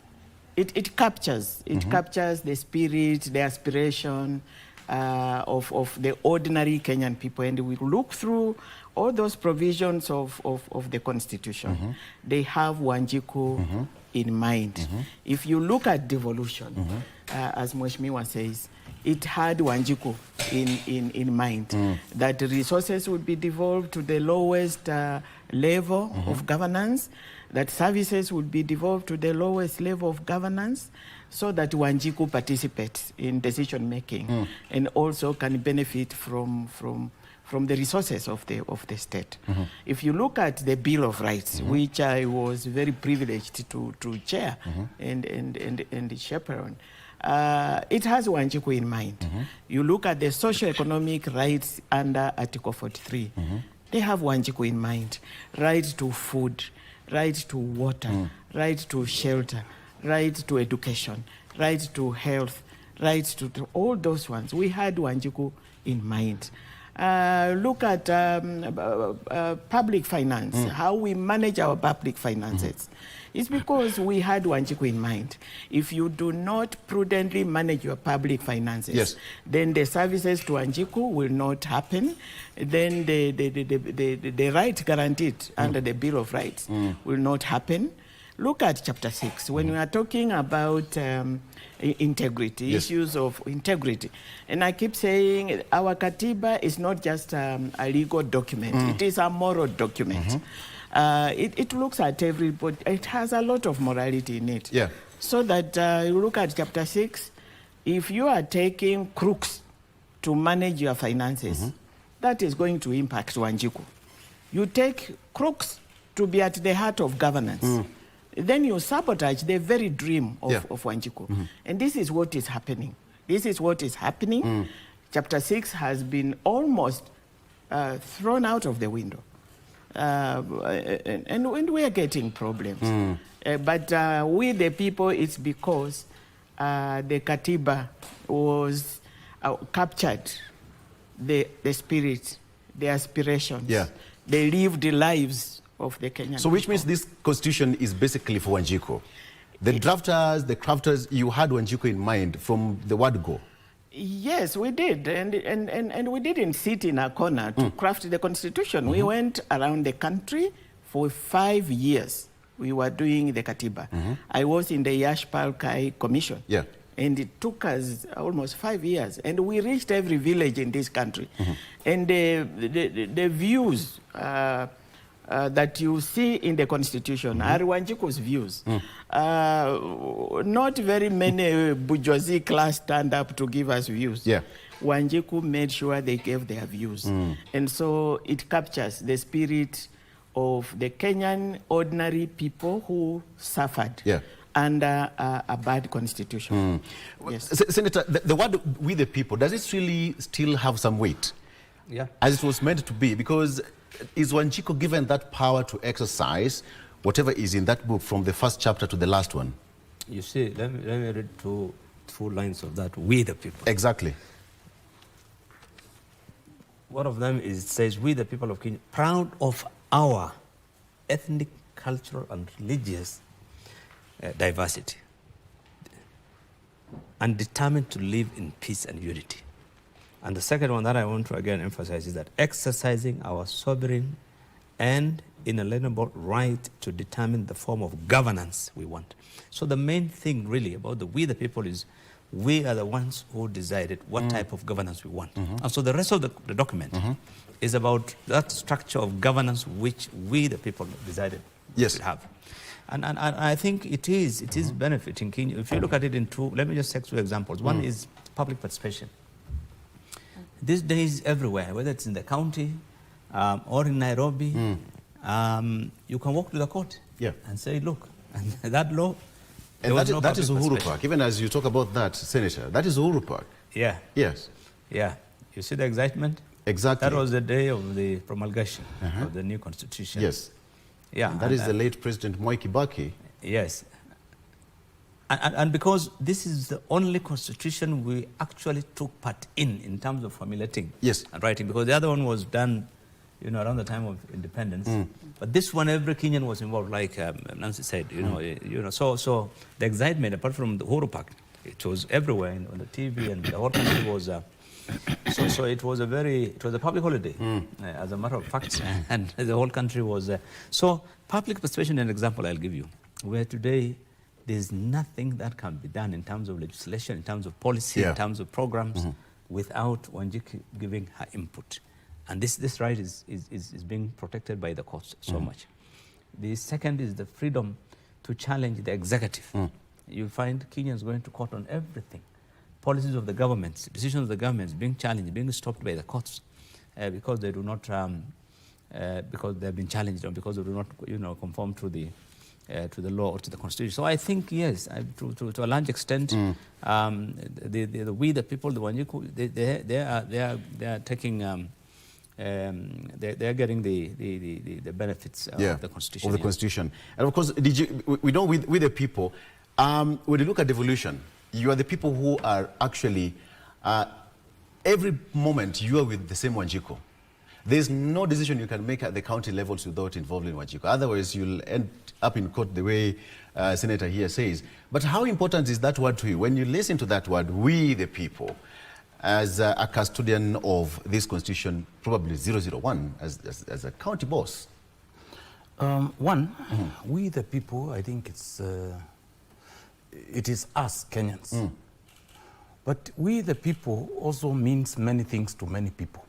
Speaker 17: it captures the spirit, the aspiration of the ordinary Kenyan people. And we look through all those provisions of the Constitution. They have Wanjiku in mind. If you look at devolution, as Mheshimiwa says, it had Wanjiku in mind, that the resources would be devolved to the lowest level of governance, that services would be devolved to the lowest level of governance, so that Wanjiku participates in decision making and also can benefit from the resources of the state. If you look at the Bill of Rights, which I was very privileged to chair and chaperone, it has Wanjiku in mind. You look at the socio-economic rights under Article 43, they have Wanjiku in mind. Right to food, right to water, right to shelter, right to education, right to health, right to all those ones. We had Wanjiku in mind. Look at public finance, how we manage our public finances. It's because we had Wanjiku in mind. If you do not prudently manage your public finances, then the services to Wanjiku will not happen. Then the right guaranteed under the Bill of Rights will not happen. Look at Chapter 6. When we are talking about integrity, issues of integrity, and I keep saying our Katiba is not just a legal document. It is a moral document. It looks at everybody. It has a lot of morality in it. So that you look at Chapter 6, if you are taking crooks to manage your finances, that is going to impact Wanjiku. You take crooks to be at the heart of governance, then you sabotage the very dream of Wanjiku. And this is what is happening. This is what is happening. Chapter 6 has been almost thrown out of the window. And we are getting problems. But we the people, it's because the Katiba was captured the spirit, the aspirations.
Speaker 7: Yeah.
Speaker 17: They lived the lives of the Kenyan
Speaker 7: So which
Speaker 17: people.
Speaker 7: means this constitution is basically for Wanjiku. The drafters, the crafters, you had Wanjiku in mind from the word go.
Speaker 17: Yes, we did. And we didn't sit in a corner to craft the constitution. We went around the country for 5 years. We were doing the Katiba. I was in the Yashpal Kai Commission.
Speaker 7: Yeah.
Speaker 17: And it took us almost 5 years. And we reached every village in this country. And the views that you see in the constitution are Wanjiku's views. Not very many bourgeoisie class stand up to give us views.
Speaker 7: Yeah.
Speaker 17: Wanjiku made sure they gave their views. And so it captures the spirit of the Kenyan ordinary people who suffered under a bad constitution. Yes.
Speaker 7: Senator, the word "we the people," does it really still have some weight?
Speaker 4: Yeah.
Speaker 7: As it was meant to be? Because is Wanjiku given that power to exercise whatever is in that book from the first chapter to the last one?
Speaker 4: You see, let me read two lines of that, "we the people."
Speaker 7: Exactly.
Speaker 4: One of them is, it says, "We the people of Kenya, proud of our ethnic, cultural, and religious diversity, and determined to live in peace and unity." And the second one that I want to again emphasize is that exercising our sovereign and inalienable right to determine the form of governance we want. So the main thing really about the "we the people" is we are the ones who decided what type of governance we want. And so the rest of the document is about that structure of governance which we the people decided to have. And I think it is benefiting Kenya. If you look at it in two, let me just take two examples. One is public participation. These days everywhere, whether it's in the county or in Nairobi, you can walk to the court and say, look, and that law.
Speaker 7: And that is Uhuru Park. Even as you talk about that, Senator, that is Uhuru Park.
Speaker 4: Yeah.
Speaker 7: Yes.
Speaker 4: Yeah. You see the excitement?
Speaker 7: Exactly.
Speaker 4: That was the day of the promulgation of the new constitution.
Speaker 7: Yes.
Speaker 4: Yeah.
Speaker 7: And that is the late President Mwai Kibaki.
Speaker 4: Yes. And because this is the only constitution we actually took part in terms of formulating and writing, because the other one was done, around the time of independence. But this one, every Kenyan was involved, like Nancy said. So the excitement, apart from the Uhuru Park, it was everywhere on the TV, and the whole country was. So it was a public holiday, as a matter of fact, and the whole country was. So public participation, an example I'll give you, where today there's nothing that can be done in terms of legislation, in terms of policy, in terms of programs, without Wanjiku giving her input. And this right is being protected by the courts so much. The second is the freedom to challenge the executive. You find Kenyans going to court on everything. Policies of the governments, decisions of the governments being challenged, being stopped by the courts because they do not, because they have been challenged or because they do not, conform to the law or to the constitution. So I think yes, to a large extent, we the people, the Wanjiku, they are taking. They're getting the benefits of the constitution.
Speaker 7: Of the constitution. And of course, we know with the people, when you look at devolution, you are the people who are actually, every moment you are with the same Wanjiku. There's no decision you can make at the county levels without involving Wanjiku. Otherwise, you'll end up in court the way Senator here says. But how important is that word to you? When you listen to that word, we the people, as a custodian of this constitution, probably 001, as a county boss?
Speaker 15: We the people, I think it is us Kenyans. But we the people also means many things to many people.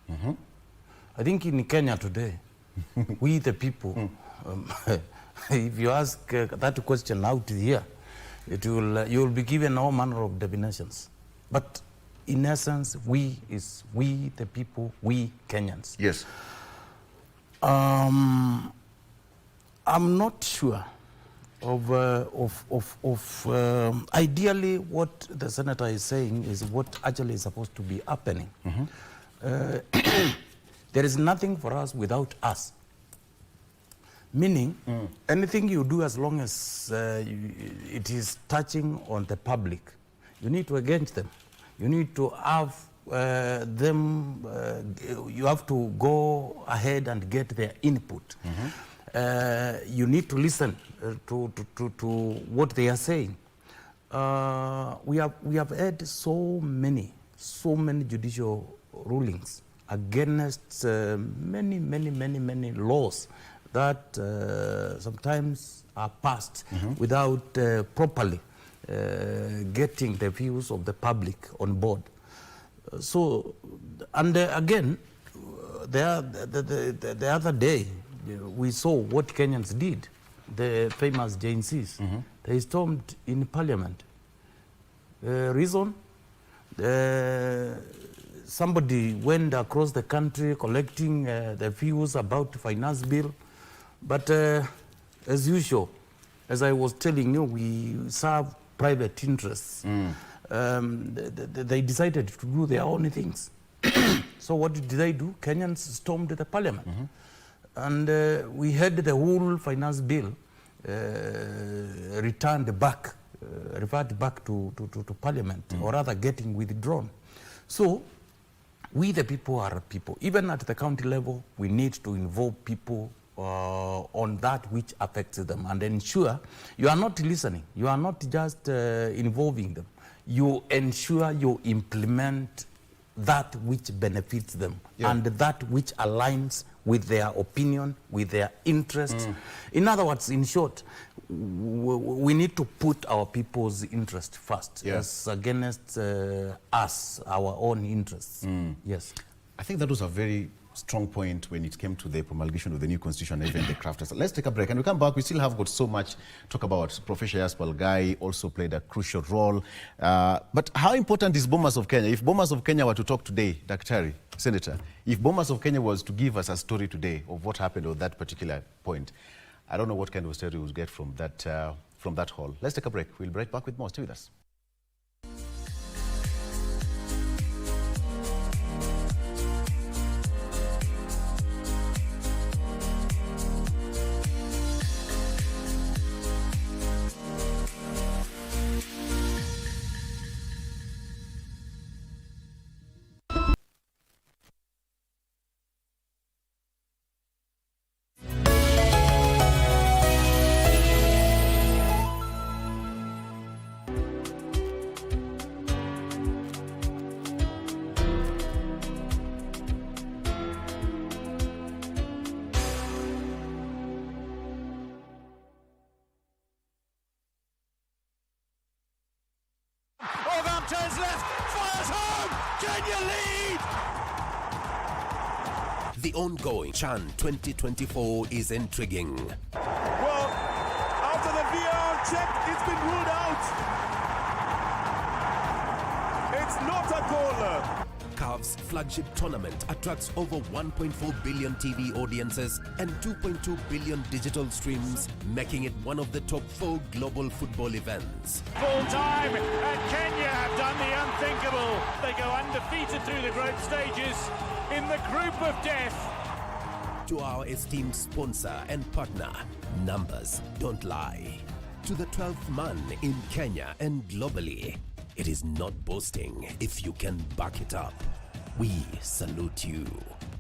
Speaker 15: I think in Kenya today, we the people, if you ask that question out here, you will be given all manner of definitions. But in essence, we the people, we Kenyans.
Speaker 7: Yes.
Speaker 15: I'm not sure of ideally what the senator is saying is what actually is supposed to be happening. There is nothing for us without us. Meaning, anything you do as long as it is touching on the public, you need to engage them. You need to have you have to go ahead and get their input. You need to listen to what they are saying. We have had so many judicial rulings against many laws that sometimes are passed without properly getting the views of the public on board. So, and again, the other day, we saw what Kenyans did, the famous JNCs. They stormed in parliament. Reason? Somebody went across the country collecting the views about the finance bill. But as usual, as I was telling you, we serve private interests. They decided to do their own things. So what did they do? Kenyans stormed the parliament. And we had the whole finance bill reverted back to parliament, or rather getting withdrawn. So we the people are people. Even at the county level, we need to involve people on that which affects them and ensure you are not listening. You are not just involving them. You ensure you implement that which benefits them and that which aligns with their opinion, with their interests. In other words, in short, we need to put our people's interest first as against us, our own interests. Yes.
Speaker 7: I think that was a very strong point when it came to the promulgation of the new constitution and even the crafters. Let's take a break and we come back. We still have got so much to talk about. Professor Yaspal Gai also played a crucial role. But how important is Bomas of Kenya? If Bomas of Kenya were to talk today, Daktari, Senator, if Bomas of Kenya was to give us a story today of what happened on that particular point, I don't know what kind of story we'll get from that hall. Let's take a break. We'll be right back with more. Stay with us.
Speaker 9: Turns left, fires home! Kenya lead!
Speaker 5: The ongoing CHAN 2024 is intriguing.
Speaker 9: Well, after the VAR check, it's been ruled out. It's not a goal.
Speaker 5: CAF's flagship tournament attracts over 1.4 billion TV audiences and 2.2 billion digital streams, making it one of the top 4 global football events.
Speaker 9: Full time, and Kenya have done the unthinkable. They go undefeated through the group stages in the group of death.
Speaker 5: To our esteemed sponsor and partner, numbers don't lie. To the 12th man in Kenya and globally, it is not boasting if you can back it up. We salute you.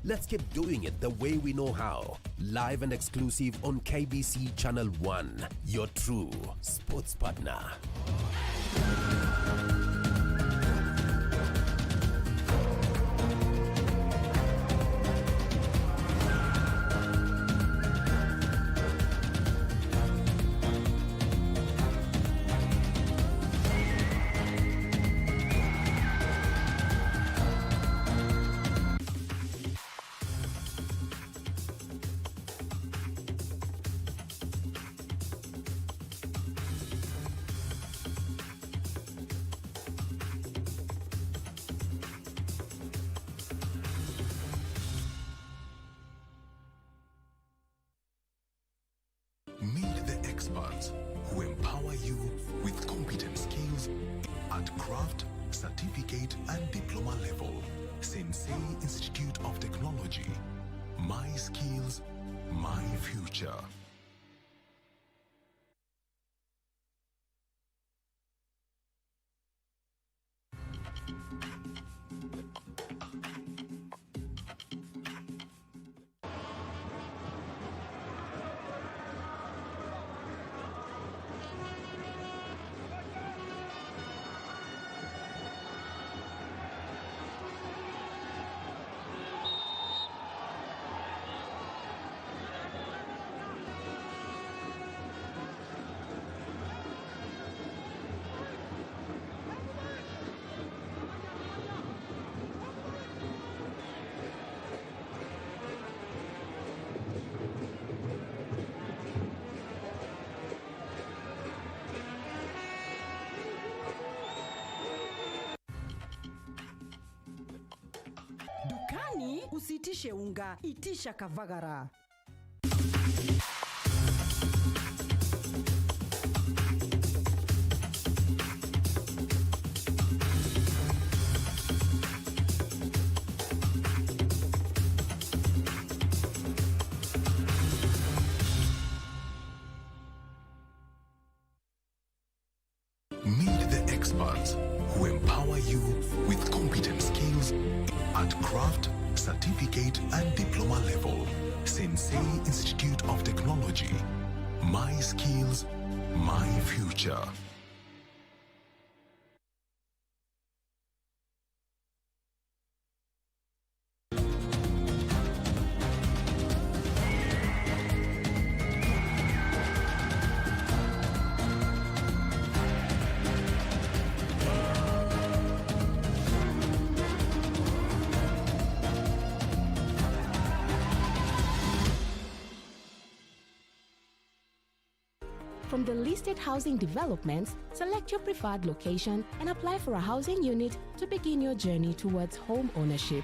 Speaker 5: Let's keep doing it the way we know how. Live and exclusive on KBC Channel 1, your true sports partner.
Speaker 18: Meet the experts who empower you with competent skills at craft, certificate, and diploma level. Sensei Institute of Technology. My skills, my future.
Speaker 6: Usiitishe unga, itisha kavagara.
Speaker 18: Meet the experts who empower you with competent skills at craft, certificate, and diploma level. Sensei Institute of Technology. My skills, my future.
Speaker 19: From the listed housing developments, select your preferred location and apply for a housing unit to begin your journey towards home ownership.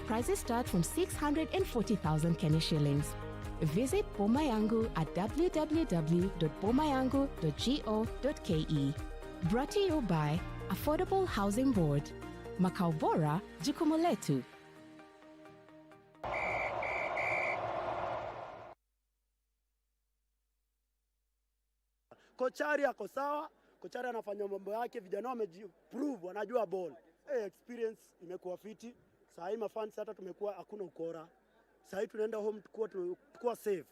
Speaker 19: Prices start from 640,000 Kenya shillings. Visit Boma Yangu at www.bomayangu.go.ke. Brought to you by Affordable Housing Board. Makao Bora, Jukumu Letu.
Speaker 20: Kochari ako sawa, kochari anafanya mambo yake, vijana wamejiprove, wanajua ball. Experience imekuwa fiti. Sasa hii mafans hata tumekuwa hakuna ukora. Sasa hii tunaenda home tukua safe.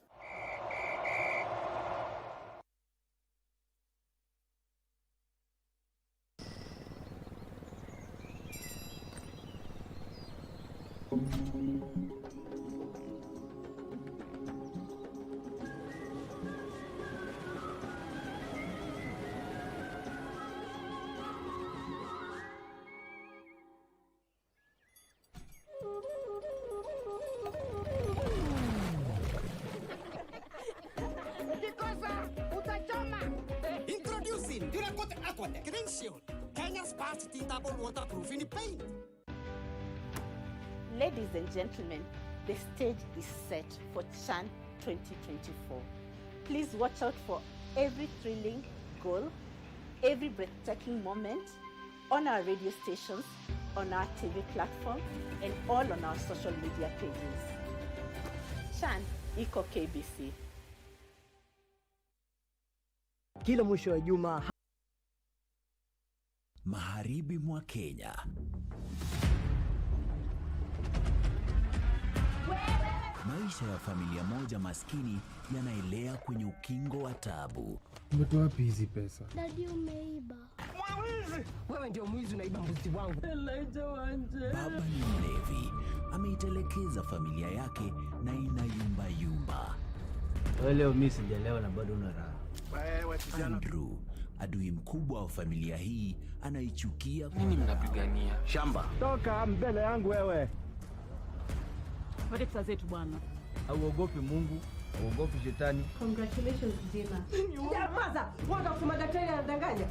Speaker 13: Introducing Duracoat Aquatec Credential, Kenya's first tintable waterproofing paint.
Speaker 17: Ladies and gentlemen, the stage is set for Chan 2024. Please watch out for every thrilling goal, every breathtaking moment on our radio stations, on our TV platform, and all on our social media pages. Chan iko KBC.
Speaker 2: Kila mwisho wa juma
Speaker 1: magharibi mwa Kenya. Maisha ya familia moja maskini yanaelea kwenye ukingo wa taabu.
Speaker 14: Umetoa wapi hizi pesa?
Speaker 21: Dadi umeiba.
Speaker 6: Mwizi! Wewe ndio mwizi, unaiba mbuzi wangu.
Speaker 1: Baba ni mlevi, ameitelekeza familia yake na inayumba.
Speaker 2: leo mimi sijalewa na bado una raha.
Speaker 1: Andrew, adui mkubwa wa familia hii, anaichukia.
Speaker 2: Nini mnapigania? Shamba. Toka mbele yangu wewe.
Speaker 16: Pesa zetu bwana.
Speaker 2: Hauogopi Mungu, hauogopi shetani.
Speaker 6: Congratulations Dina. Nyamaza, wanga kusema daktari anadanganya.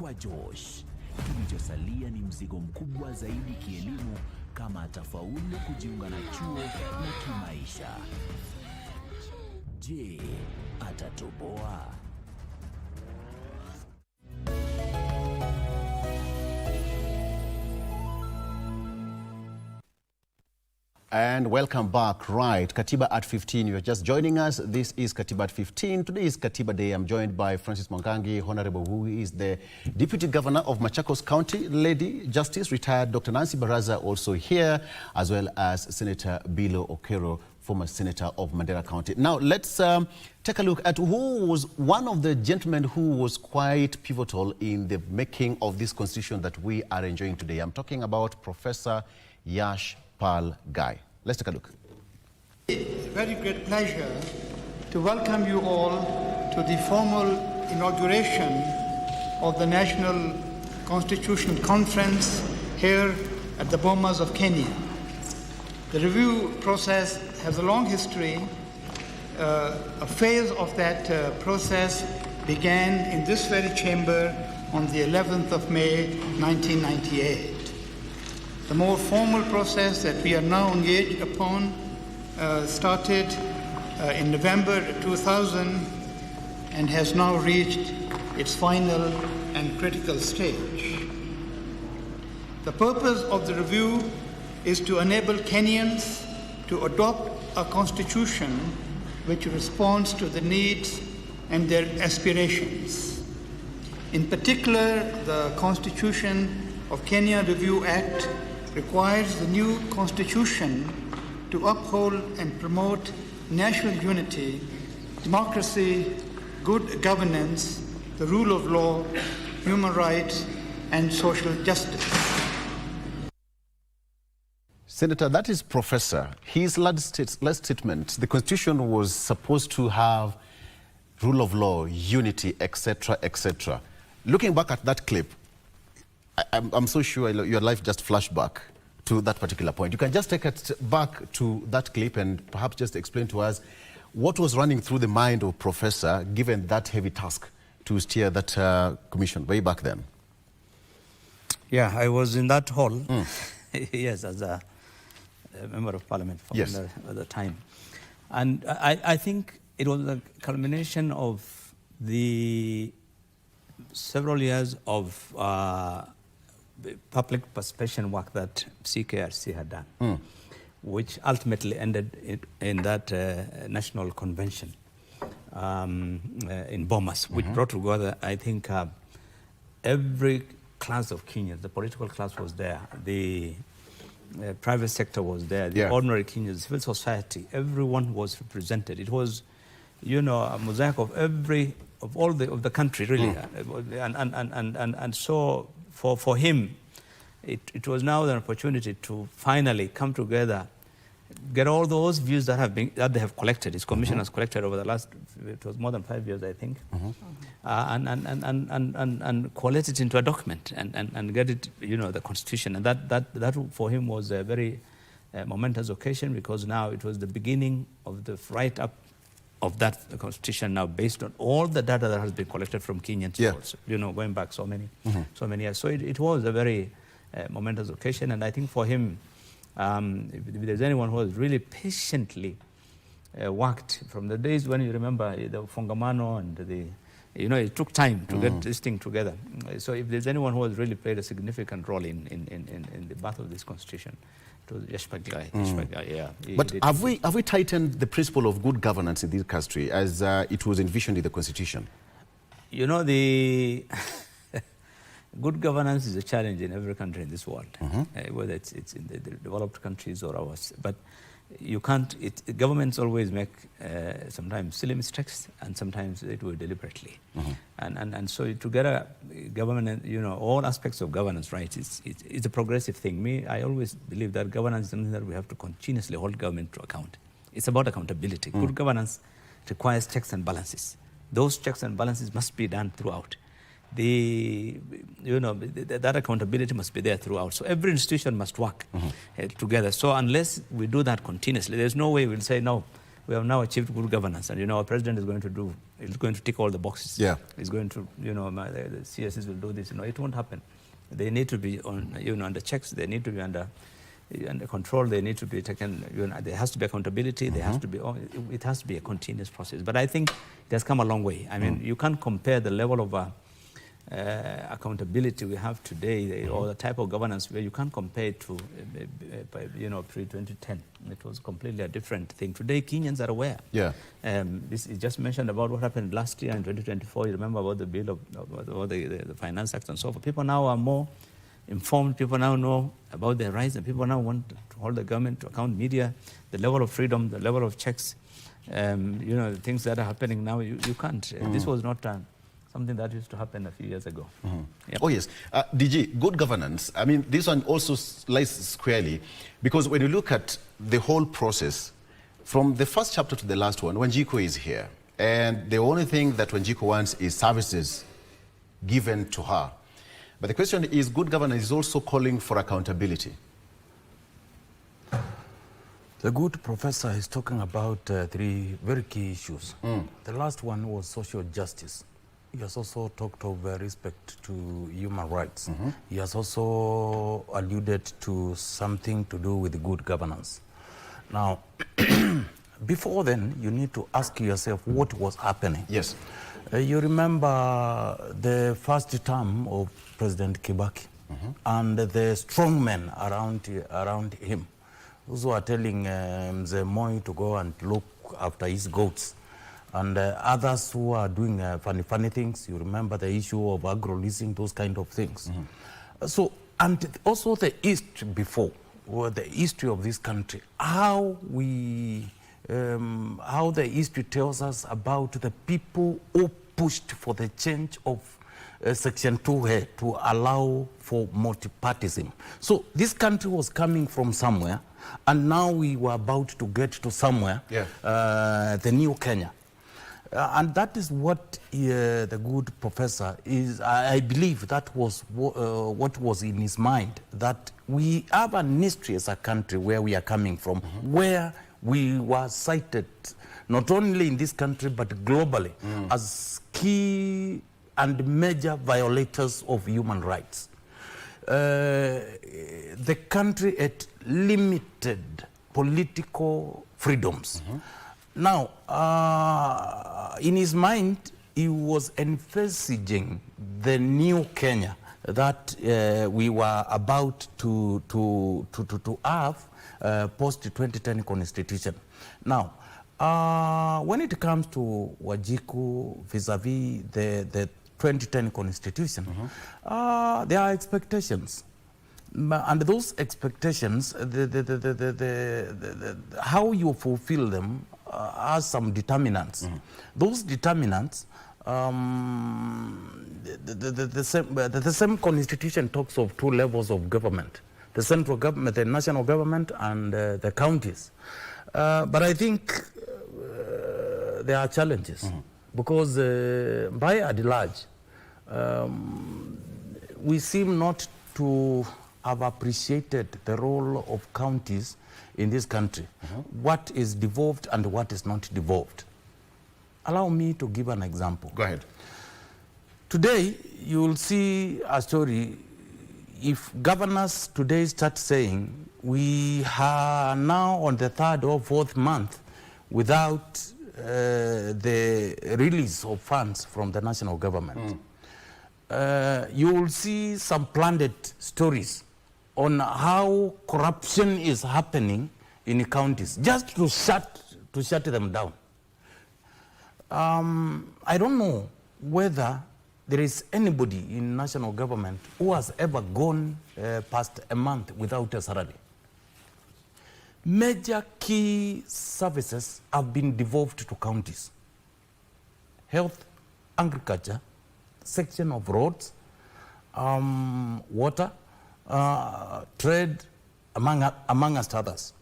Speaker 1: Kwa Josh, kilichosalia ni mzigo mkubwa zaidi kielimu kama atafaulu kujiunga na chuo na kimaisha. Je, atatoboa?
Speaker 7: And welcome back. Right, Katiba at 15. You're just joining us. This is Katiba at 15. Today is Katiba Day. I'm joined by Francis Mwangangi, Honorable, who is the Deputy Governor of Machakos County, Lady Justice, retired Dr. Nancy Baraza, also here, as well as Senator Bilo Okero, former Senator of Mandera County. Now, let's take a look at who was one of the gentlemen who was quite pivotal in the making of this constitution that we are enjoying today. I'm talking about Professor Yash Pal Gai. Let's take a look.
Speaker 22: It's a very great pleasure to welcome you all to the formal inauguration of the National Constitution Conference here at the Bomas of Kenya. The review process has a long history. A phase of that process began in this very chamber on the 11th of May, 1998. The more formal process that we are now engaged upon started in November 2000 and has now reached its final and critical stage. The purpose of the review is to enable Kenyans to adopt a constitution which responds to the needs and their aspirations. In particular, the Constitution of Kenya Review Act requires the new constitution to uphold and promote national unity, democracy, good governance, the rule of law, human rights, and social justice.
Speaker 7: Senator, that is Professor. His last statement, the Constitution was supposed to have rule of law, unity, etc., etc. Looking back at that clip, I'm so sure your life just flashed back to that particular point. You can just take it back to that clip and perhaps just explain to us what was running through the mind of Professor given that heavy task to steer that commission way back then.
Speaker 4: Yeah, I was in that hall, yes, as a member of parliament at the time. And I think it was a culmination of the several years of public participation work that CKRC had done, which ultimately ended in that national convention in Bomas, which brought together, I think, every class of Kenyans. The political class was there, the private sector was there, the ordinary Kenyans, civil society, everyone was represented. It was, you know, a mosaic of all the country, really. And so for him, it was now an opportunity to finally come together, get all those views that they have collected. His commission has collected over the last, it was more than 5 years, I think, and collect it into a document and get it, you know, the constitution. And that for him was a very momentous occasion, because now it was the beginning of the write-up of that constitution, now based on all the data that has been collected from Kenyans, you know, going back so many years. So it was a very momentous occasion, and I think for him, if there's anyone who has really patiently worked from the days when, you remember, the Fongamano and you know, it took time to get this thing together. So if there's anyone who has really played a significant role in the birth of this constitution, it was Yashpagai.
Speaker 7: But have we tightened the principle of good governance in this country as it was envisioned in the constitution?
Speaker 4: You know, the good governance is a challenge in every country in this world, whether it's in the developed countries or ours. But you can't, governments always make sometimes silly mistakes, and sometimes they do it deliberately. And so to get a government, you know, all aspects of governance right, it's a progressive thing. I always believe that governance is something that we have to continuously hold government to account. It's about accountability. Good governance requires checks and balances. Those checks and balances must be done throughout. That accountability must be there throughout. So every institution must work together. So unless we do that continuously, there's no way we'll say, no, we have now achieved good governance, and, you know, our president is going to tick all the boxes. He's going to, you know, the CSs will do this. You know, it won't happen. They need to be under checks. They need to be under control. They need to be taken. You know, there has to be accountability. There has to be. It has to be a continuous process. But I think it has come a long way. I mean, you can't compare the level of accountability we have today, or the type of governance, where you can't compare it to, you know, pre-2010. It was completely a different thing. Today, Kenyans are aware. This is just mentioned about what happened last year in 2024. You remember about the bill of the Finance Act and so forth. People now are more informed. People now know about their rights, and people now want to hold the government to account. Media, the level of freedom, the level of checks, you know, the things that are happening now, you can't. This was not something that used to happen a few years ago.
Speaker 7: Oh yes, DG, good governance. I mean, this one also lies squarely, because when you look at the whole process, from the first chapter to the last one, Wanjiku is here, and the only thing that Wanjiku wants is services given to her. But the question is, good governance is also calling for accountability.
Speaker 15: The good professor is talking about three very key issues. The last one was social justice. He has also talked of respect to human rights. He has also alluded to something to do with good governance. Now, before then, you need to ask yourself what was happening.
Speaker 7: Yes.
Speaker 15: You remember the first term of President Kibaki and the strong men around him, those who are telling Mzee Moi to go and look after his goats, and others who are doing funny things. You remember the issue of agro-leasing, those kind of things. So, and also the East before, or the history of this country, how the history tells us about the people who pushed for the change of Section 2 to allow for multipartyism. So this country was coming from somewhere, and now we were about to get to somewhere, the new Kenya. And that is what the good professor is, I believe that was what was in his mind, that we have an history as a country where we are coming from, where we were cited, not only in this country, but globally, as key and major violators of human rights. The country had limited political freedoms. Now, in his mind, he was envisaging the new Kenya that we were about to have post-2010 constitution. Now, when it comes to Wajiku vis-a-vis the 2010 constitution, there are expectations. And those expectations, how you fulfill them has some determinants. Those determinants, the same constitution talks of 2 levels of government: the central government, the national government, and the counties. But I think there are challenges because by and large, we seem not to have appreciated the role of counties in this country, what is devolved and what is not devolved. Allow me to give an example.
Speaker 7: Go ahead.
Speaker 15: Today, you will see a story. If governors today start saying, we are now on the 3rd or 4th month without the release of funds from the national government, you will see some planned stories on how corruption is happening in the counties, just to shut them down. I don't know whether there is anybody in national government who has ever gone past a month without a salary. Major key services have been devolved to counties: health, agriculture, section of roads, water, trade, amongst others.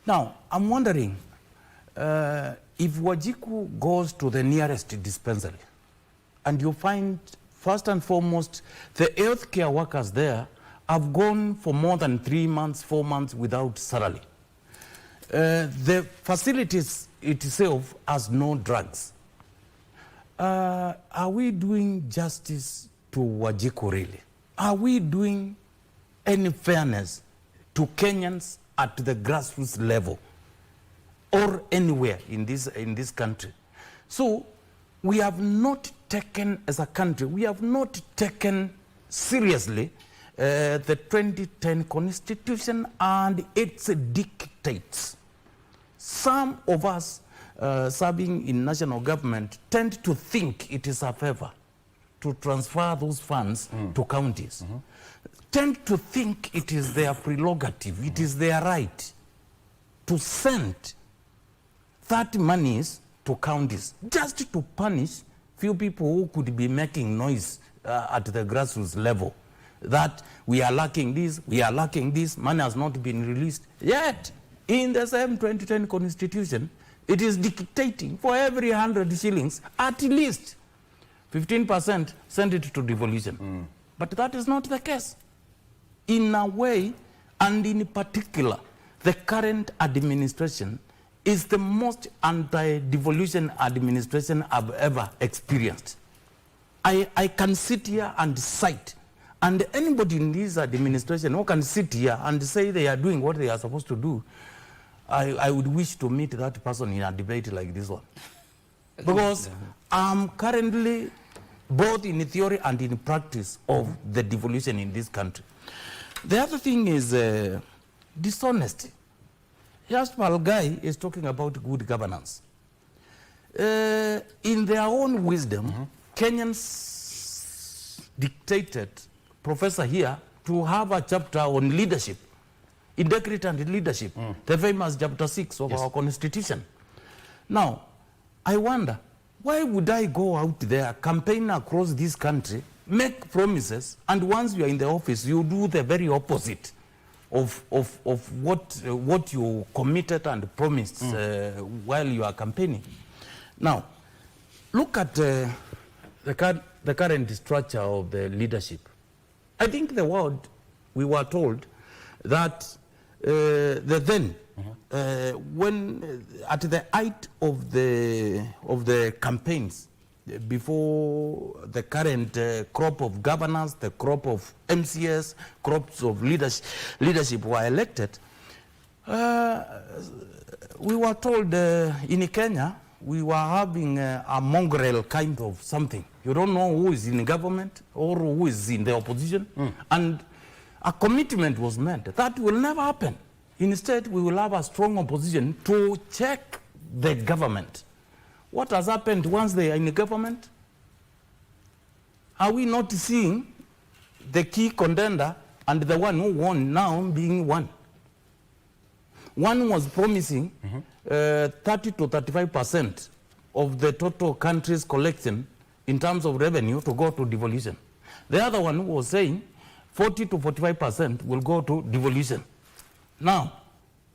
Speaker 15: Now, I'm wondering if Wajiku goes to the nearest dispensary and you find, first and foremost, the healthcare workers there have gone for more than 3 months, 4 months without salary. The facilities itself has no drugs. Are we doing justice to Wajiku really? Are we doing any fairness to Kenyans at the grassroots level or anywhere in this country? So we have not taken, as a country, we have not taken seriously the 2010 constitution and its dictates. Some of us serving in national government tend to think it is a favor to transfer those funds to counties. Tend to think it is their prerogative, it is their right to send that monies to counties just to punish few people who could be making noise at the grassroots level, that we are lacking this, money has not been released. Yet, in the same 2010 constitution, it is dictating for every 100 shillings, at least 15% send it to devolution. But that is not the case. In a way, and in particular, the current administration is the most anti-devolution administration I've ever experienced. I can sit here and cite, and anybody in this administration who can sit here and say they are doing what they are supposed to do, I would wish to meet that person in a debate like this one. Because I'm currently both in theory and in practice of the devolution in this country. The other thing is dishonesty. Yashpal guy is talking about good governance. In their own wisdom, Kenyans dictated professor here to have a chapter on leadership, integrity and leadership, the famous chapter 6 of our constitution. Now, I wonder, why would I go out there, campaign across this country, make promises, and once you are in the office, you do the very opposite of what you committed and promised while you are campaigning? Now, look at the current structure of the leadership. I think the word we were told that when at the height of the campaigns, before the current crop of governors, the crop of MCS, crops of leadership were elected, we were told in Kenya, we were having a mongrel kind of something. You don't know who is in government or who is in the opposition. And a commitment was made. That will never happen. Instead, we will have a strong opposition to check the government. What has happened once they are in the government? Are we not seeing the key contender and the one who won now being one? One was promising 30 to 35% of the total country's collection in terms of revenue to go to devolution. The other one was saying 40 to 45% will go to devolution. Now,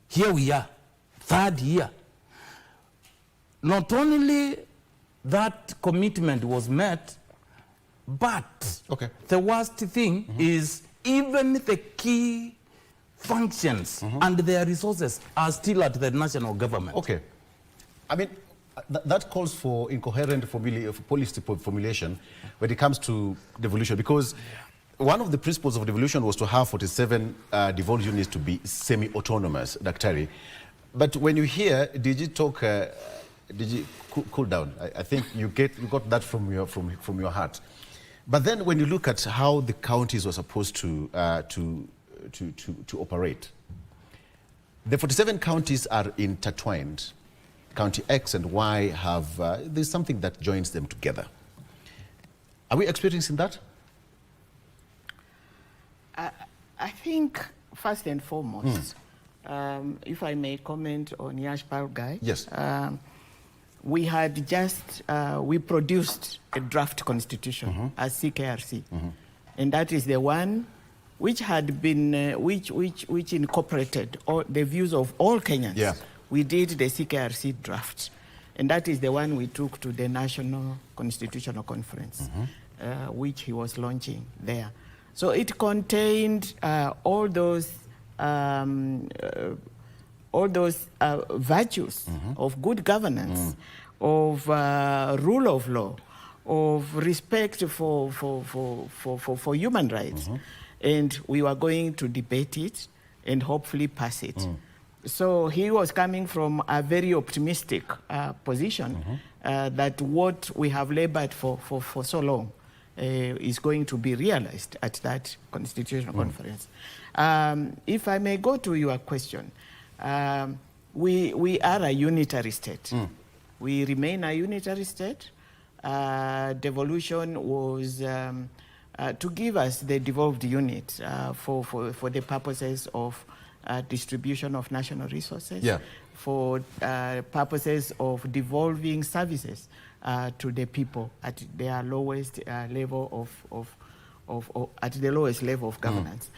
Speaker 15: here we are, third year. Not only that commitment was met, but the worst thing is even the key functions and their resources are still at the national government.
Speaker 7: Okay. I mean, that calls for incoherent policy formulation when it comes to devolution, because one of the principles of devolution was to have 47 devolved units to be semi-autonomous, Daktari. But when you hear, did you cool down? I think you got that from your heart. But then when you look at how the counties were supposed to operate, the 47 counties are intertwined. County X and Y have, there's something that joins them together. Are we experiencing that?
Speaker 17: I think, first and foremost, if I may comment on Yashpal Guy.
Speaker 7: Yes.
Speaker 17: We had just, we produced a draft constitution as CKRC. And that is the one which had been, which incorporated all the views of all Kenyans.
Speaker 7: Yeah.
Speaker 17: We did the CKRC draft. And that is the one we took to the National Constitutional Conference, which he was launching there. So it contained all those virtues of good governance, of rule of law, of respect for human rights. And we were going to debate it and hopefully pass it. So he was coming from a very optimistic position that what we have labored for so long is going to be realized at that constitutional conference. If I may go to your question, we are a unitary state. We remain a unitary state. Devolution was to give us the devolved unit for the purposes of distribution of national resources, for purposes of devolving services to the people at their lowest level at the lowest level of governance.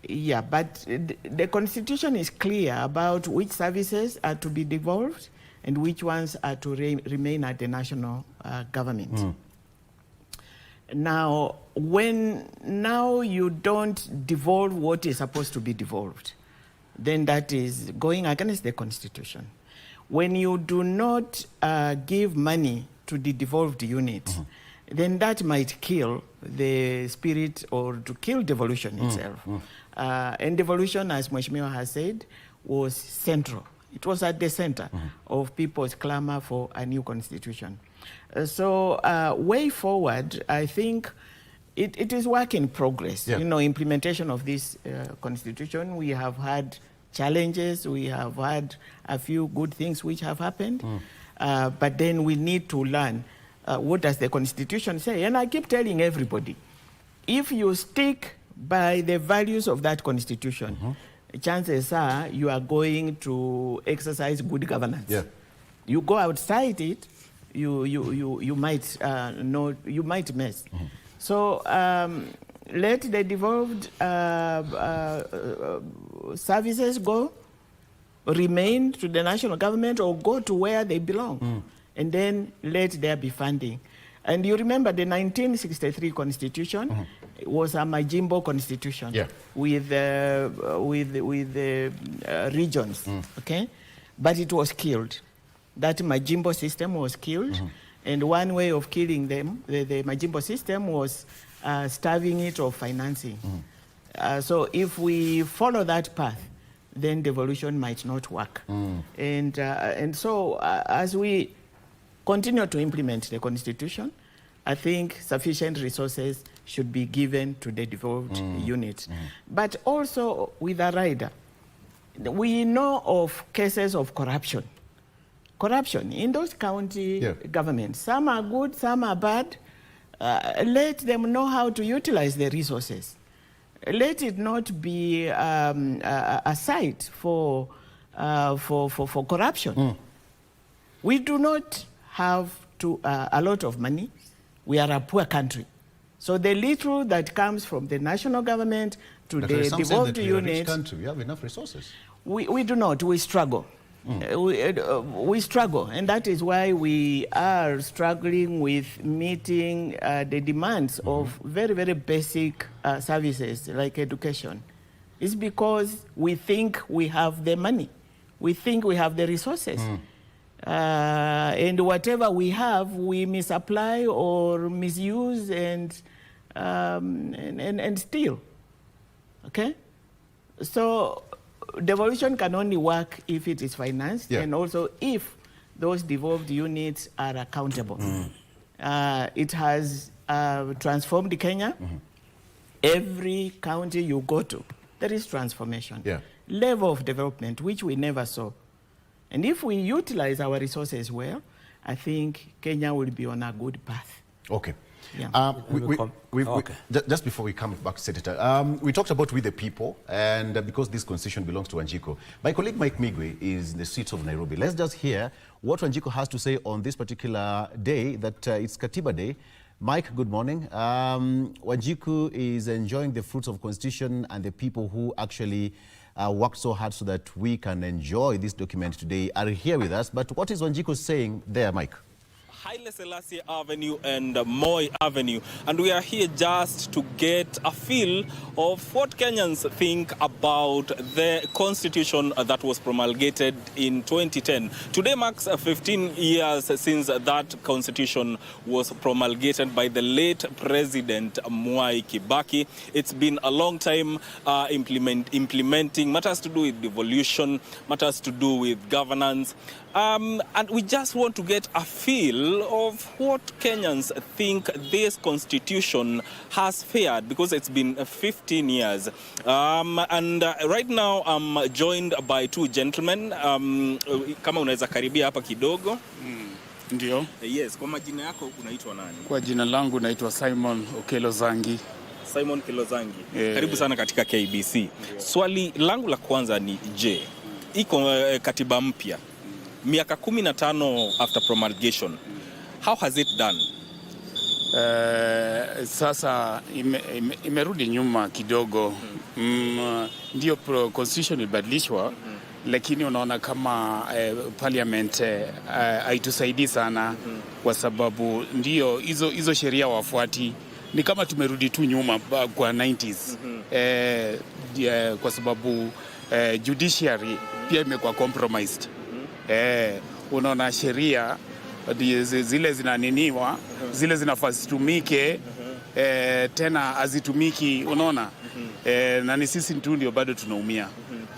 Speaker 17: Yeah, but the Constitution is clear about which services are to be devolved and which ones are to remain at the national government. Now, when you don't devolve what is supposed to be devolved, then that is going against the Constitution. When you do not give money to the devolved unit, then that might kill the spirit or to kill devolution itself. And devolution, as Mheshimiwa has said, was central. It was at the center of people's clamor for a new constitution. So way forward, I think it is work in progress. You know, implementation of this constitution, we have had challenges, we have had a few good things which have happened, but then we need to learn what does the constitution say. And I keep telling everybody, if you stick by the values of that constitution, chances are you are going to exercise good governance. You go outside it, you might you might mess. So let the devolved services go, remain to the national government, or go to where they belong, and then let there be funding. And you remember the 1963 constitution was a Majimbo constitution with regions, okay? But it was killed. That Majimbo system was killed, and one way of killing them, the Majimbo system, was starving it of financing. So if we follow that path, then devolution might not work. And so as we continue to implement the constitution, I think sufficient resources should be given to the devolved units. But also with a rider, we know of cases of corruption. Corruption in those county governments. Some are good, some are bad. Let them know how to utilize the resources. Let it not be a site for corruption. We do not have a lot of money. We are a poor country. So the little that comes from the national government to the devolved units,
Speaker 7: we have enough resources.
Speaker 17: We do not. We struggle. We struggle, and that is why we are struggling with meeting the demands of very, very basic services like education. It's because we think we have the money. We think we have the resources. And whatever we have, we misapply or misuse and steal. Okay? So devolution can only work if it is financed, and also if those devolved units are accountable. It has transformed Kenya. Every county you go to, there is transformation. Level of development, which we never saw. And if we utilize our resources well, I think Kenya will be on a good path.
Speaker 7: Okay.
Speaker 17: Yeah.
Speaker 7: Just before we come back, Senator, we talked about we the people, and because this constitution belongs to Wanjiku. My colleague Mike Migwe is in the streets of Nairobi. Let's just hear what Wanjiku has to say on this particular day, that it's Katiba Day. Mike, good morning. Wanjiku is enjoying the fruits of constitution and the people who actually worked so hard so that we can enjoy this document today are here with us. But what is Wanjiku saying there, Mike?
Speaker 3: Haile Selassie Avenue and Moi Avenue, and we are here just to get a feel of what Kenyans think about the constitution that was promulgated in 2010. Today marks 15 years since that constitution was promulgated by the late President Mwai Kibaki. It's been a long time implementing matters to do with devolution, matters to do with governance. And we just want to get a feel of what Kenyans think this constitution has fared, because it's been 15 years. Right now I'm joined by two gentlemen. Kama unaweza karibia hapa kidogo.
Speaker 8: Ndio.
Speaker 3: Yes, kwa majina yako unaitwa nani?
Speaker 8: Kwa jina langu naitwa Simon Okelozangi.
Speaker 3: Simon Kilozangi. Karibu sana katika KBC. Swali langu la kwanza ni je, iko katiba mpya miaka 15 after promulgation, how has it done?
Speaker 8: Sasa imerudi nyuma kidogo. Ndio constitution ilibadilishwa, lakini unaona kama parliament haitusaidii sana, kwa sababu ndio hizo sheria wafuati. Ni kama tumerudi tu nyuma kwa 90s. Kwa sababu judiciary pia imekuwa compromised. Unaona sheria zile zinaniniwa, zile zinafaa zitumike, tena azitumiki, unaona. Na ni sisi tu ndio bado tunaumia.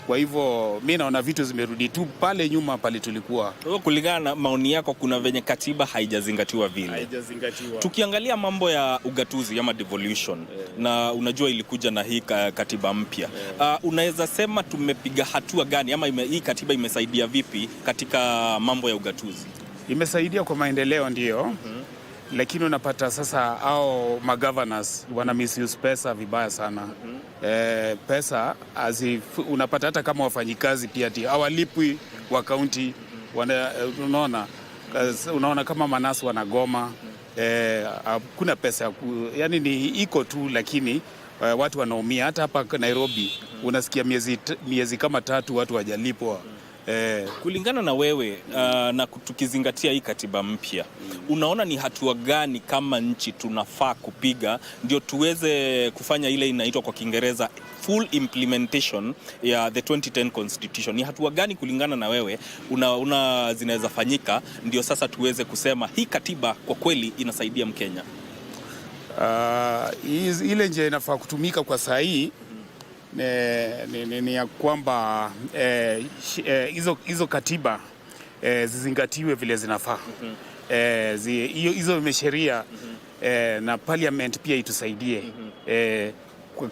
Speaker 8: Kwa hivyo mimi naona vitu zimerudi tu pale nyuma pale tulikuwa.
Speaker 3: Kulingana na maoni yako, kuna venye katiba haijazingatiwa vile.
Speaker 8: Haijazingatiwa.
Speaker 3: Tukiangalia mambo ya ugatuzi ama devolution, na unajua ilikuja na hii katiba mpya. Unaweza sema tumepiga hatua gani ama hii katiba imesaidia vipi katika mambo ya ugatuzi?
Speaker 8: Imesaidia kwa maendeleo ndio. Lakini unapata sasa au magovernors wana misuse pesa vibaya sana. Pesa unapata hata kama wafanyikazi pia hawalipwi wa county, unaona kama manasi wanagoma, kuna pesa yani ni iko tu, lakini watu wanaumia. Hata hapa Nairobi unasikia miezi kama 3 watu hawajalipwa.
Speaker 3: Kulingana na wewe na tukizingatia hii katiba mpya, unaona ni hatua gani kama nchi tunafaa kupiga ndio tuweze kufanya ile inaitwa kwa Kiingereza full implementation ya the 2010 constitution? Ni hatua gani kulingana na wewe una zinaweza fanyika ndio sasa tuweze kusema hii katiba kwa kweli inasaidia Mkenya?
Speaker 8: Ile nje inafaa kutumika kwa saa hii ni ya kwamba hizo katiba zizingatiwe vile zinafaa. Hizo sheria na parliament pia itusaidie.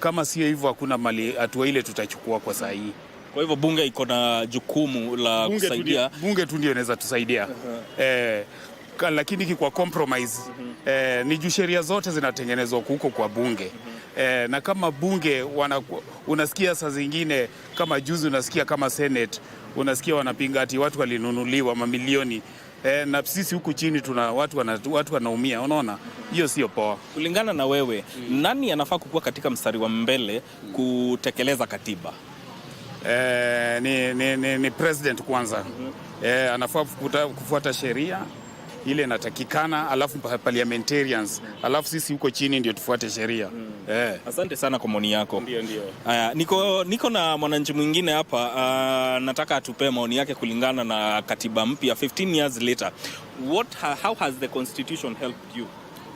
Speaker 8: Kama sio hivyo hakuna mali hatua ile tutachukua kwa saa hii.
Speaker 3: Kwa hivyo bunge iko na jukumu la kusaidia.
Speaker 8: Bunge tu ndio inaweza tusaidia. Lakini kwa compromise ni juu sheria zote zinatengenezwa huko kwa bunge. Na kama bunge unasikia saa zingine kama juzi unasikia kama Senate unasikia wanapinga ati watu walinunuliwa mamilioni, na sisi huku chini tuna watu wanaumia, unaona. Hiyo sio poa.
Speaker 3: Kulingana na wewe, nani anafaa kukuwa katika mstari wa mbele kutekeleza katiba?
Speaker 8: Ni president kwanza. Anafaa kufuata sheria ile inatakikana, alafu parliamentarians, alafu sisi huko chini ndio tufuate sheria.
Speaker 3: Asante sana kwa maoni yako.
Speaker 8: Ndio.
Speaker 3: Niko na mwananchi mwingine hapa, nataka atupe maoni yake kulingana na katiba mpya 15 years later. How has the constitution helped you?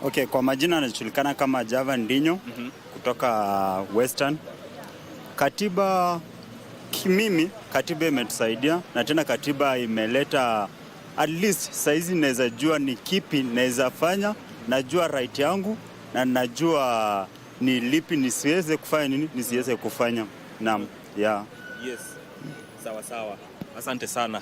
Speaker 10: Okay, kwa majina anajulikana kama Java Ndinyo kutoka Western. Katiba kimimi, katiba imetusaidia, na tena katiba imeleta at least saizi naweza jua ni kipi naweza fanya, najua right yangu na najua ni lipi nisiweze kufanya, nini nisiweze kufanya. Naam, yeah.
Speaker 3: Yes. Sawa. Asante sana.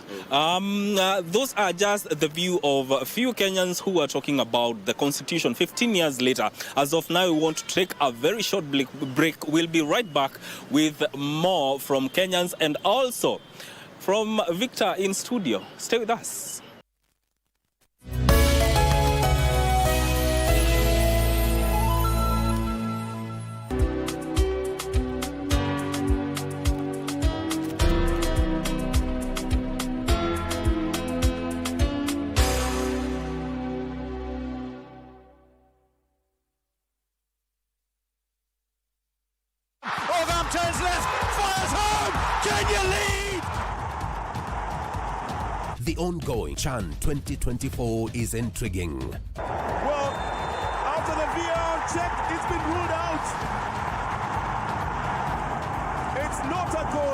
Speaker 3: Those are just the view of a few Kenyans who are talking about the constitution 15 years later. As of now, we want to take a very short break. We'll be right back with more from Kenyans and also from Victor in studio. Stay with us.
Speaker 9: Turns left, fires home, Kenya lead!
Speaker 5: The ongoing CHAN 2024 is intriguing.
Speaker 9: Well, after the VAR check, it's been ruled out. It's not a goal.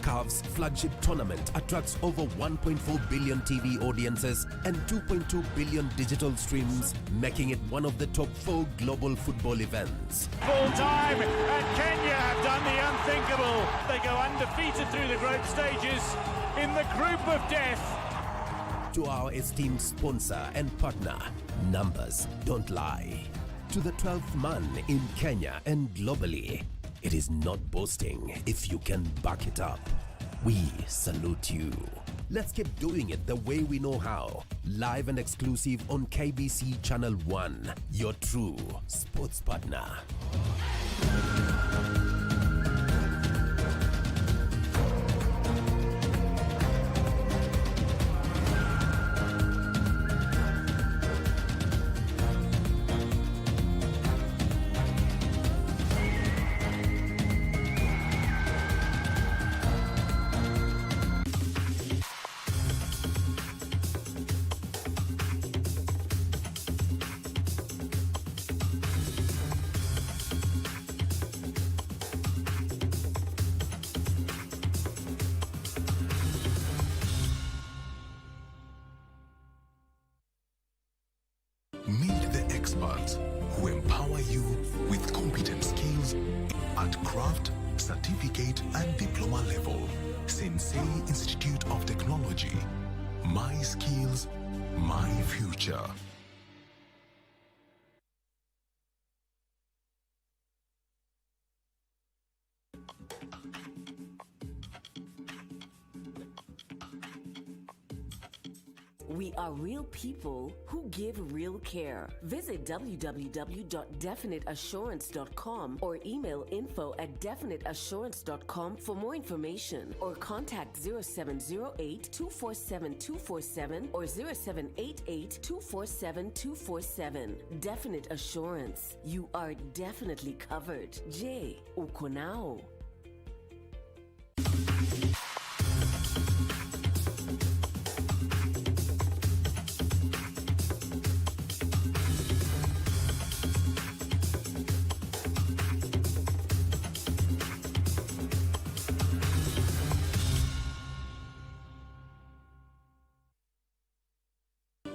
Speaker 5: CAF's flagship tournament attracts over 1.4 billion TV audiences and 2.2 billion digital streams, making it one of the top 4 global football events.
Speaker 9: Full time, and Kenya have done the unthinkable. They go undefeated through the group stages in the group of death.
Speaker 5: To our esteemed sponsor and partner, numbers don't lie. To the 12th man in Kenya and globally, it is not boasting if you can back it up. We salute you. Let's keep doing it the way we know how. Live and exclusive on KBC Channel 1, your true sports partner.
Speaker 18: at craft, certificate and diploma level. Sensei Institute of Technology. My skills, my future.
Speaker 11: We are real people who give real care. Visit www.definiteassurance.com or email info@definiteassurance.com for more information, or contact 0708-247-247 or 0788-247-247. Definite Assurance. You are definitely covered. Je, uko nao?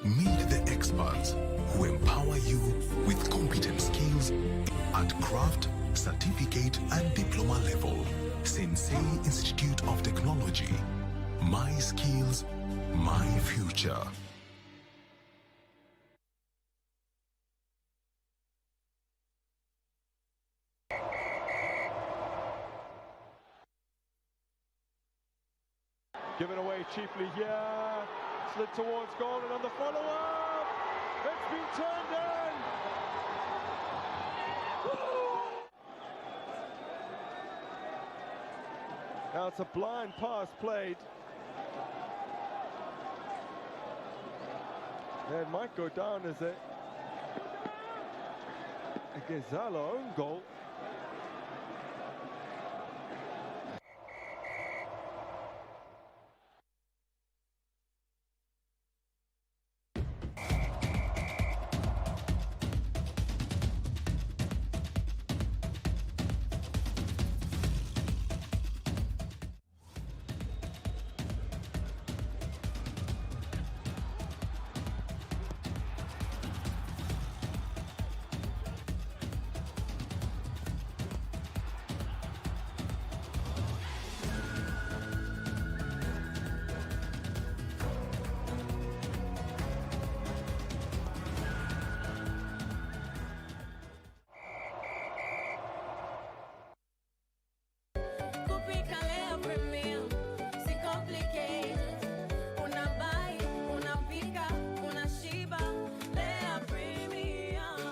Speaker 18: Meet the experts who empower you with competent skills at craft, certificate and diploma level. Sensei Institute of Technology. My skills, my future.
Speaker 9: Given away cheaply here. Slid towards goal and on the follow-up. It's been turned in. Now it's a blind pass played. It might go down as a Ghazala own goal.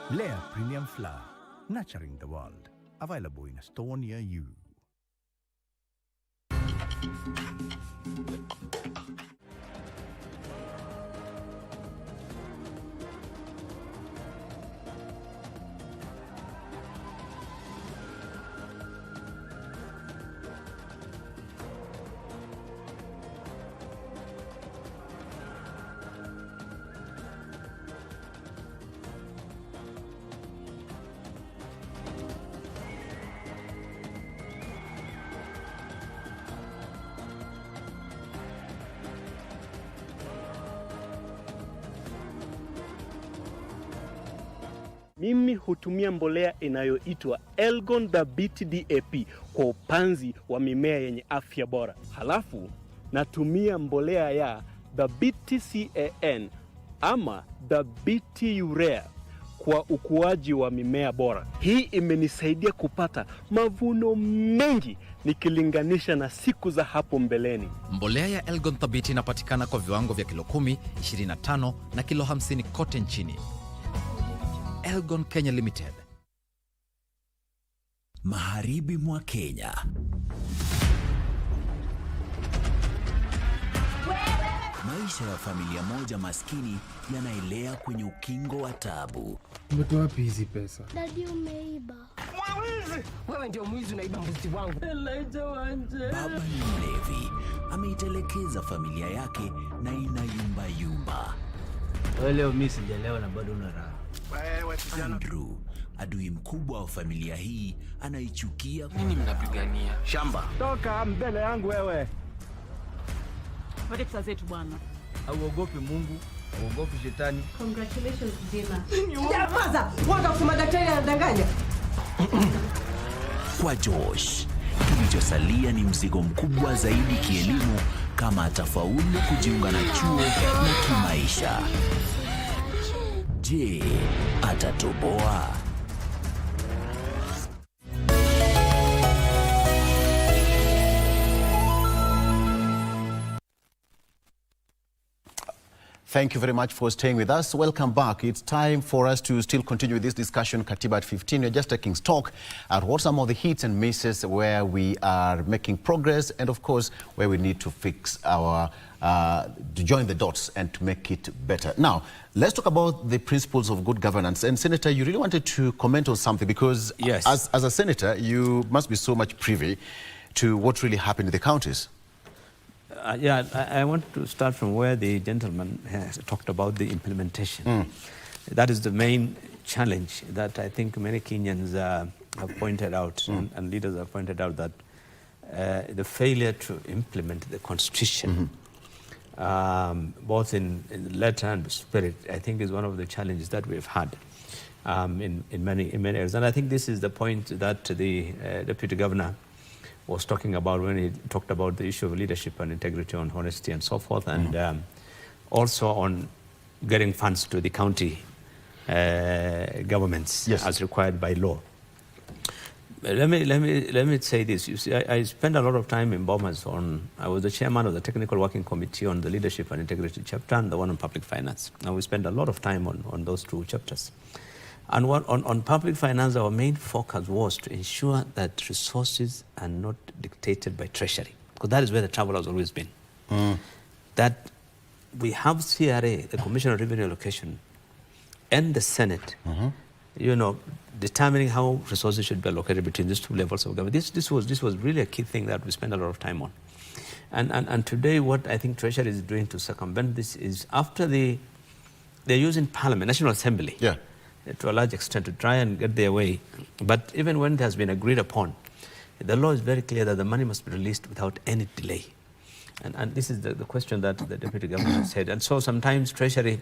Speaker 21: Lea Premium Flour, nurturing the world. Available in a store near you.
Speaker 23: Mimi hutumia mbolea inayoitwa Elgon Dhabiti DAP kwa upanzi wa mimea yenye afya bora. Halafu natumia mbolea ya Dhabiti CAN ama Dhabiti Urea kwa ukuaji wa mimea bora. Hii imenisaidia kupata mavuno mengi nikilinganisha na siku za hapo mbeleni.
Speaker 12: Mbolea ya Elgon Dhabiti inapatikana kwa viwango vya kilo 10, 25 na kilo 50 kote nchini. Elgon Kenya Limited.
Speaker 1: Magharibi mwa Kenya. Maisha ya familia moja maskini yanaelea kwenye ukingo wa taabu.
Speaker 14: Umetoa wapi hizi pesa?
Speaker 6: Dadi, umeiba. Mwizi! Wewe ndio mwizi, unaiba mbuzi wangu.
Speaker 1: Baba ni mlevi, ameitelekeza familia yake na inayumba.
Speaker 2: Leo mimi sijalewa na bado una raha.
Speaker 1: Andrew, adui mkubwa wa familia hii, anaichukia.
Speaker 2: Nini mnapigania? Shamba.
Speaker 20: Toka mbele yangu wewe.
Speaker 16: Pate pesa zetu bwana.
Speaker 2: Hauogopi Mungu, hauogopi shetani.
Speaker 6: Congratulations Dima. Nyamaza! Wanda kusema daktari anadanganya.
Speaker 1: kwa Josh. Kilichosalia ni mzigo mkubwa zaidi kielimu, kama atafaulu kujiunga na chuo na kimaisha. Je, atatoboa?
Speaker 7: Thank you very much for staying with us. Welcome back. It's time for us to still continue this discussion. Katiba at 15. We're just taking stock at what some of the hits and misses where we are making progress, and of course where we need to fix our to join the dots and to make it better. Now, let's talk about the principles of good governance. And Senator, you really wanted to comment on something because
Speaker 4: yes,
Speaker 7: as a senator, you must be so much privy to what really happened in the counties.
Speaker 4: Yeah, I want to start from where the gentleman has talked about the implementation. That is the main challenge that I think many Kenyans have pointed out, and leaders have pointed out, that the failure to implement the constitution, both in letter and spirit, I think is one of the challenges that we've had in many areas. And I think this is the point that the Deputy Governor was talking about when he talked about the issue of leadership and integrity, on honesty and so forth, and also on getting funds to the county governments as required by law. Let me say this. You see, I spent a lot of time in Bomas I was the chairman of the technical working committee on the leadership and integrity chapter and the one on public finance. Now we spent a lot of time on those two chapters. And on public finance, our main focus was to ensure that resources are not dictated by Treasury, because that is where the trouble has always been. That we have CRA, the Commission on Revenue Allocation, and the Senate, you know, determining how resources should be allocated between these two levels of government. This was really a key thing that we spent a lot of time on. And today, what I think Treasury is doing to circumvent this is, after they're using Parliament, National Assembly, to a large extent, to try and get their way. But even when it has been agreed upon, the law is very clear that the money must be released without any delay. And this is the question that the Deputy Governor said. And so sometimes Treasury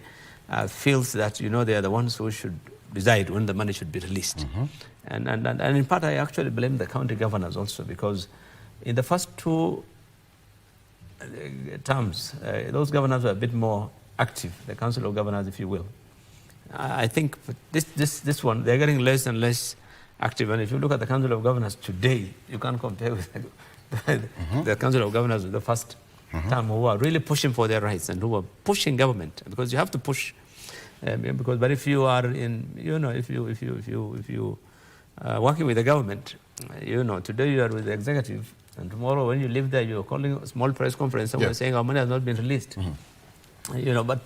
Speaker 4: feels that, you know, they are the ones who should decide when the money should be released. And in part, I actually blame the county governors also, because in the first two terms, those governors were a bit more active, the Council of Governors, if you will. I think this one, they're getting less and less active. And if you look at the Council of Governors today, you can't compare with the Council of Governors of the first term, who are really pushing for their rights and who are pushing government, because you have to push. But if you are in, you know, if you are working with the government, you know, today you are with the executive, and tomorrow when you leave there, you're calling a small press conference somewhere saying our money has not been released. You know, but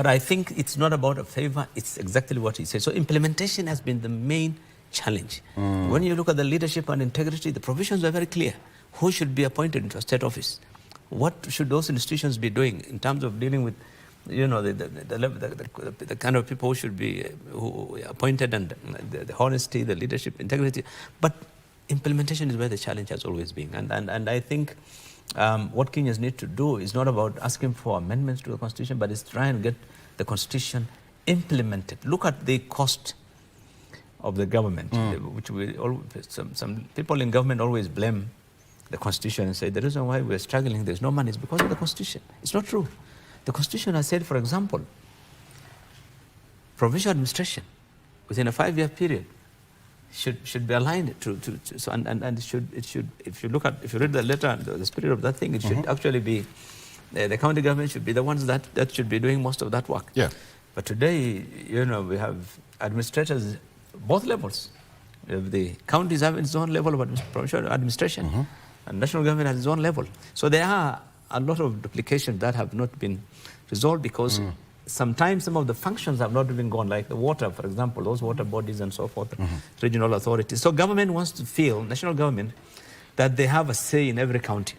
Speaker 4: I think it's not about a favor, it's exactly what he said. So implementation has been the main challenge. When you look at the leadership and integrity, the provisions are very clear. Who should be appointed into a state office? What should those institutions be doing in terms of dealing with, you know, the kind of people who should be appointed, and the honesty, the leadership, integrity. But implementation is where the challenge has always been. And I think what Kenyans need to do is not about asking for amendments to the Constitution, but is try and get the Constitution implemented. Look at the cost of the government, which some people in government always blame the Constitution and say the reason why we're struggling, there's no money, is because of the Constitution. It's not true. The Constitution has said, for example, provincial administration within a 5-year period should be aligned so it should if you read the letter and the spirit of that thing, it should actually be the county government should be the ones that should be doing most of that work. But today, you know, we have administrators both levels. The counties have its own level of provincial administration, and national government has its own level. So there are a lot of duplications that have not been resolved, because sometimes some of the functions have not even gone, like the water, for example, those water bodies and so forth, regional authorities. So government wants to feel, national government, that they have a say in every county.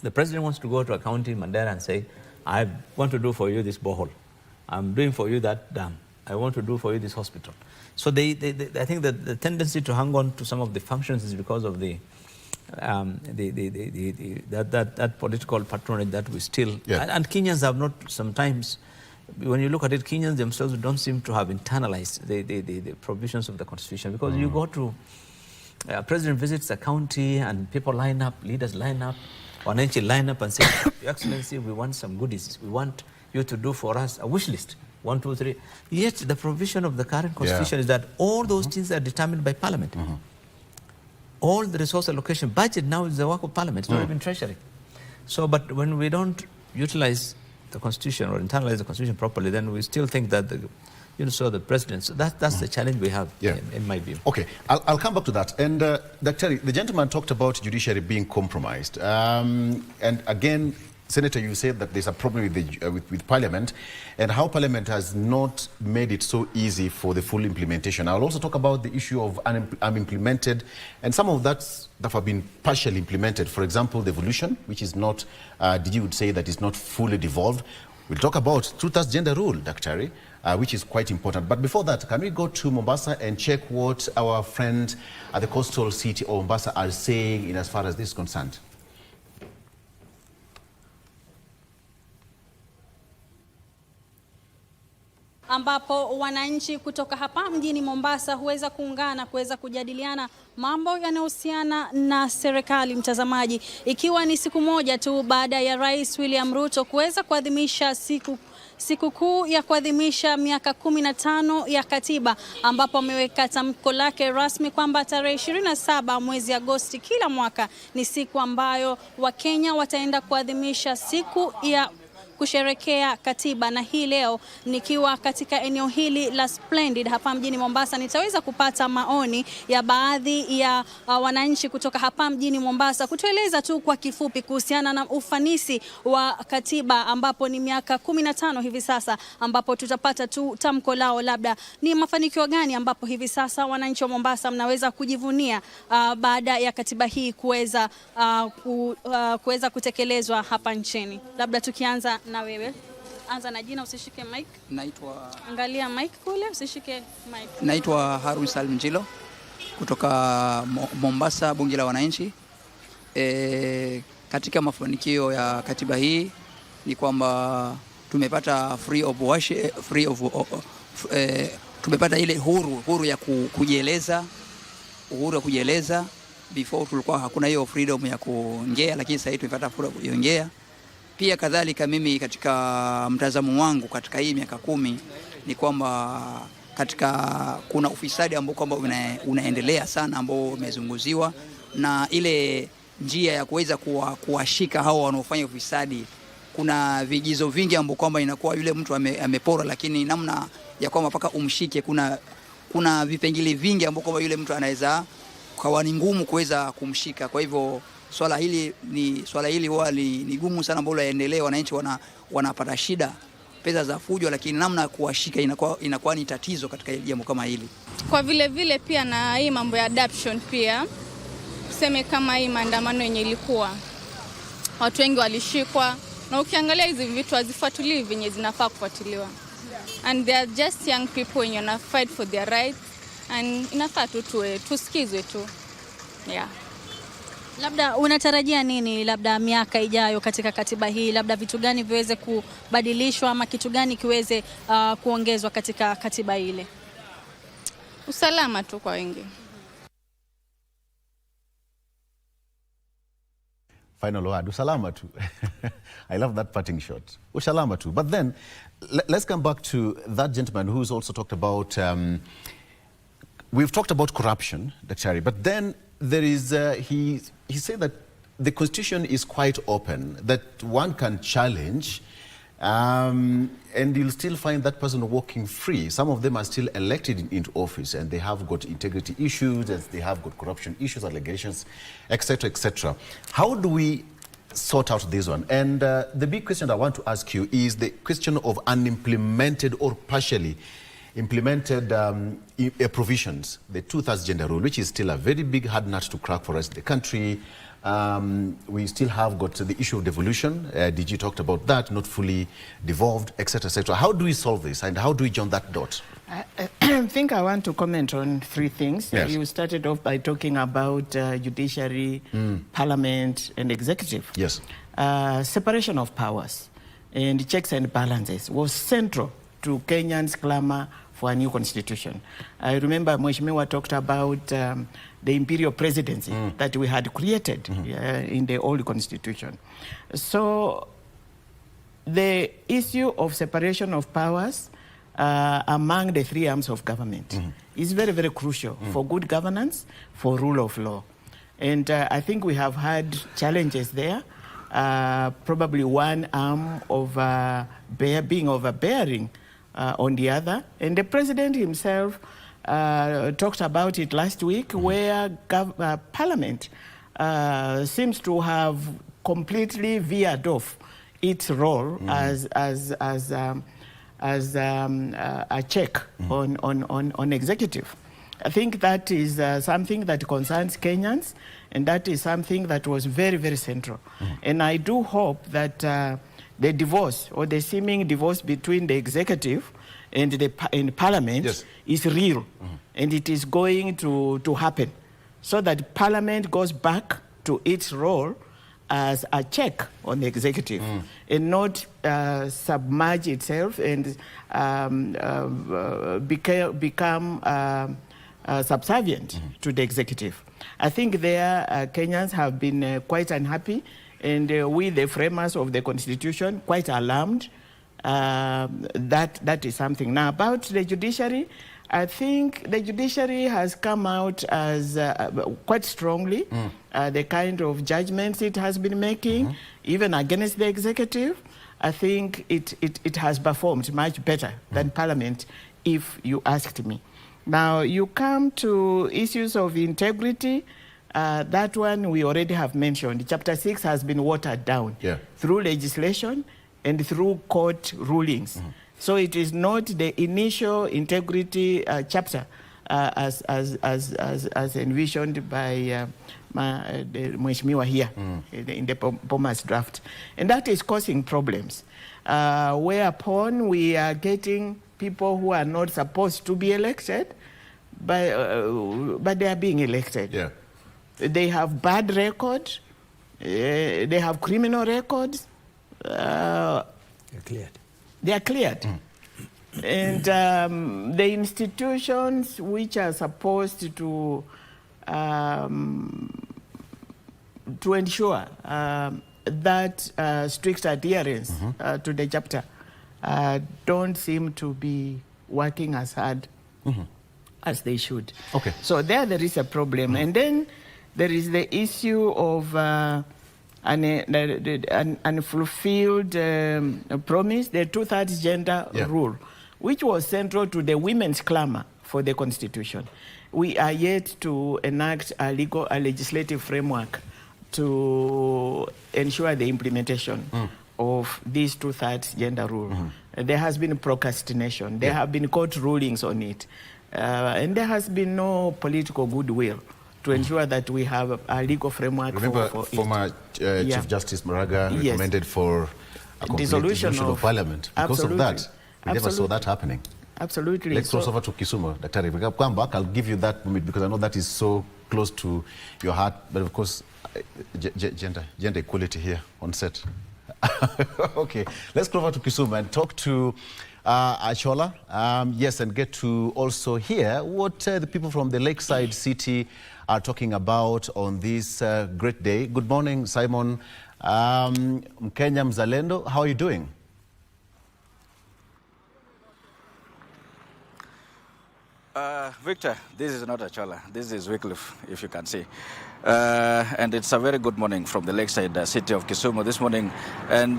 Speaker 4: The president wants to go to a county in Mandera and say, I want to do for you this borehole. I'm doing for you that dam. I want to do for you this hospital. So I think that the tendency to hang on to some of the functions is because of that political patronage that we still... And Kenyans have not sometimes... When you look at it, Kenyans themselves don't seem to have internalized the provisions of the Constitution, because you go to
Speaker 13: president visits a county and people line up, leaders line up, wananchi line up and say, Your Excellency, we want some goodies. We want you to do for us a wish list. 1, 2, 3. Yet the provision of the current constitution is that all those things are determined by parliament. All the resource allocation budget now is the work of parliament, it's not even treasury. So, but when we don't utilize the constitution or internalize the constitution properly, then we still think that the president. So that's the challenge we have, in my view.
Speaker 7: Okay, I'll come back to that. And Dr. the gentleman talked about judiciary being compromised. And again, Senator, you said that there's a problem with Parliament and how Parliament has not made it so easy for the full implementation. I'll also talk about the issue of unimplemented and some of that have been partially implemented. For example, devolution, which is not, DG would say that is not fully devolved. We'll talk about two-thirds gender rule, Dr. Which is quite important. But before that, can we go to Mombasa and check what our friends at the coastal city of Mombasa are saying in as far as this is concerned?
Speaker 19: Ambapo wananchi kutoka hapa mjini Mombasa huweza kuungana kuweza kujadiliana mambo yanayohusiana na serikali, mtazamaji, ikiwa ni siku moja tu baada ya Rais William Ruto kuweza kuadhimisha siku kuu ya kuadhimisha miaka 15 ya katiba, ambapo ameweka tamko lake rasmi kwamba tarehe 27 mwezi Agosti kila mwaka ni siku ambayo Wakenya wataenda kuadhimisha siku ya kusherekea katiba. Na hii leo nikiwa katika eneo hili la Splendid hapa mjini Mombasa, nitaweza kupata maoni ya baadhi ya wananchi kutoka hapa mjini Mombasa kutueleza tu kwa kifupi kuhusiana na ufanisi wa katiba, ambapo ni miaka 15 hivi sasa, ambapo tutapata tu tamko lao, labda ni mafanikio gani ambapo hivi sasa wananchi wa Mombasa mnaweza kujivunia baada ya katiba hii kuweza kutekelezwa hapa nchini. Labda tukianza na wewe. Anza na jina, usishike mic. Angalia mic kule, usishike mic.
Speaker 22: Naitwa Harun Salim Jilo kutoka Mombasa, bunge la wananchi. Katika mafanikio ya katiba hii ni kwamba tumepata tumepata ile huru ya kujieleza, uhuru wa kujieleza. Before tulikuwa hakuna hiyo freedom ya kuongea, lakini sasa tumepata freedom ya kuongea. Pia kadhalika mimi katika mtazamo wangu katika hii miaka 10 ni kwamba kuna ufisadi ambao kwamba unaendelea sana, ambao umezunguziwa, na ile njia ya kuweza kuwashika hao wanaofanya ufisadi, kuna vigizo vingi ambao kwamba inakuwa yule mtu amepora, lakini namna ya kwamba mpaka umshike kuna vipengele vingi ambao kwamba yule mtu anaweza kwa ni ngumu kuweza kumshika. Kwa hivyo swala hili huwa ni gumu sana, ambalo yaendelee, wananchi wanapata shida, pesa za fujo, lakini namna ya kuwashika inakuwa ni tatizo katika jambo kama hili.
Speaker 24: Kwa vile pia na hii mambo ya adoption pia, tuseme kama hii maandamano yenye ilikuwa, watu wengi walishikwa, na ukiangalia hizi vitu hazifuatiliwi venye zinafaa kufuatiliwa, and they are just young people when you fight for their rights, and inafaa tusikizwe tu. Yeah.
Speaker 19: Labda unatarajia nini labda miaka ijayo katika katiba hii? Labda vitu gani viweze kubadilishwa ama kitu gani kiweze kuongezwa katika katiba ile?
Speaker 24: Usalama tu kwa wengi.
Speaker 7: Final word, usalama tu. I love that parting shot. Usalama tu. But then, let's come back to that gentleman who's also talked about, we've talked about corruption, Dr. But then there is, he said that the constitution is quite open, that one can challenge, and you'll still find that person walking free. Some of them are still elected into office, and they have got integrity issues, and they have got corruption issues, allegations, etc., etc. How do we sort out this one? And the big question I want to ask you is the question of unimplemented or partially implemented provisions, the two-thirds gender rule, which is still a very big hard nut to crack for us in the country. We still have got the issue of devolution. DG talked about that, not fully devolved, etc., etc. How do we solve this, and how do we join that dot?
Speaker 17: I think I want to comment on 3 things.
Speaker 7: Yes.
Speaker 17: You started off by talking about judiciary, parliament, and executive.
Speaker 7: Yes.
Speaker 17: Separation of powers and checks and balances was central to Kenyans' clamor for a new constitution. I remember Mheshimiwa talked about the imperial presidency that we had created in the old constitution. So the issue of separation of powers among the three arms of government is very, very crucial for good governance, for rule of law. And I think we have had challenges there. Probably one arm of being overbearing on the other. And the president himself talked about it last week, where Parliament seems to have completely veered off its role as a check on executive. I think that is something that concerns Kenyans, and that is something that was very, very central. And I do hope that the divorce, or the seeming divorce between the executive and Parliament is real, and it is going to happen, so that Parliament goes back to its role as a check on the executive, and not submerge itself and become subservient to the executive. I think there Kenyans have been quite unhappy, and we, the framers of the Constitution, quite alarmed. That is something. Now, about the judiciary, I think the judiciary has come out as quite strongly, the kind of judgments it has been making, even against the executive. I think it has performed much better than Parliament, if you asked me. Now, you come to issues of integrity. That one we already have mentioned. Chapter 6 has been watered down through legislation and through court rulings. So it is not the initial integrity chapter as envisioned by the Mheshimiwa here in the Bomas draft. And that is causing problems, whereupon we are getting people who are not supposed to be elected, but they are being elected. They have bad records, they have criminal records.
Speaker 13: They're cleared.
Speaker 17: They are cleared. And the institutions which are supposed to ensure that strict adherence to the chapter don't seem to be working as hard as they should. So there is a problem. And then there is the issue of an unfulfilled promise, the 2/3 gender rule, which was central to the women's clamor for the Constitution. We are yet to enact a legislative framework to ensure the implementation of this 2/3 gender rule. There has been procrastination. There have been court rulings on it. And there has been no political goodwill to ensure that we have a legal framework for
Speaker 7: former Chief Justice Maraga recommended for a complete dissolution of Parliament. Because of that, we never saw that happening.
Speaker 17: Absolutely.
Speaker 7: Let's cross over to Kisumu, Daktari. We'll come back. I'll give you that moment because I know that is so close to your heart. But of course, gender equality here on set. Okay, let's go over to Kisumu and talk to Achola. Yes, and get to also hear what the people from the lakeside city are talking about on this great day. Good morning, Simon Mkenya Mzalendo. How are you doing?
Speaker 3: Victor, this is not Achola. This is Wycliffe, if you can see. And it's a very good morning from the lakeside city of Kisumu this morning. And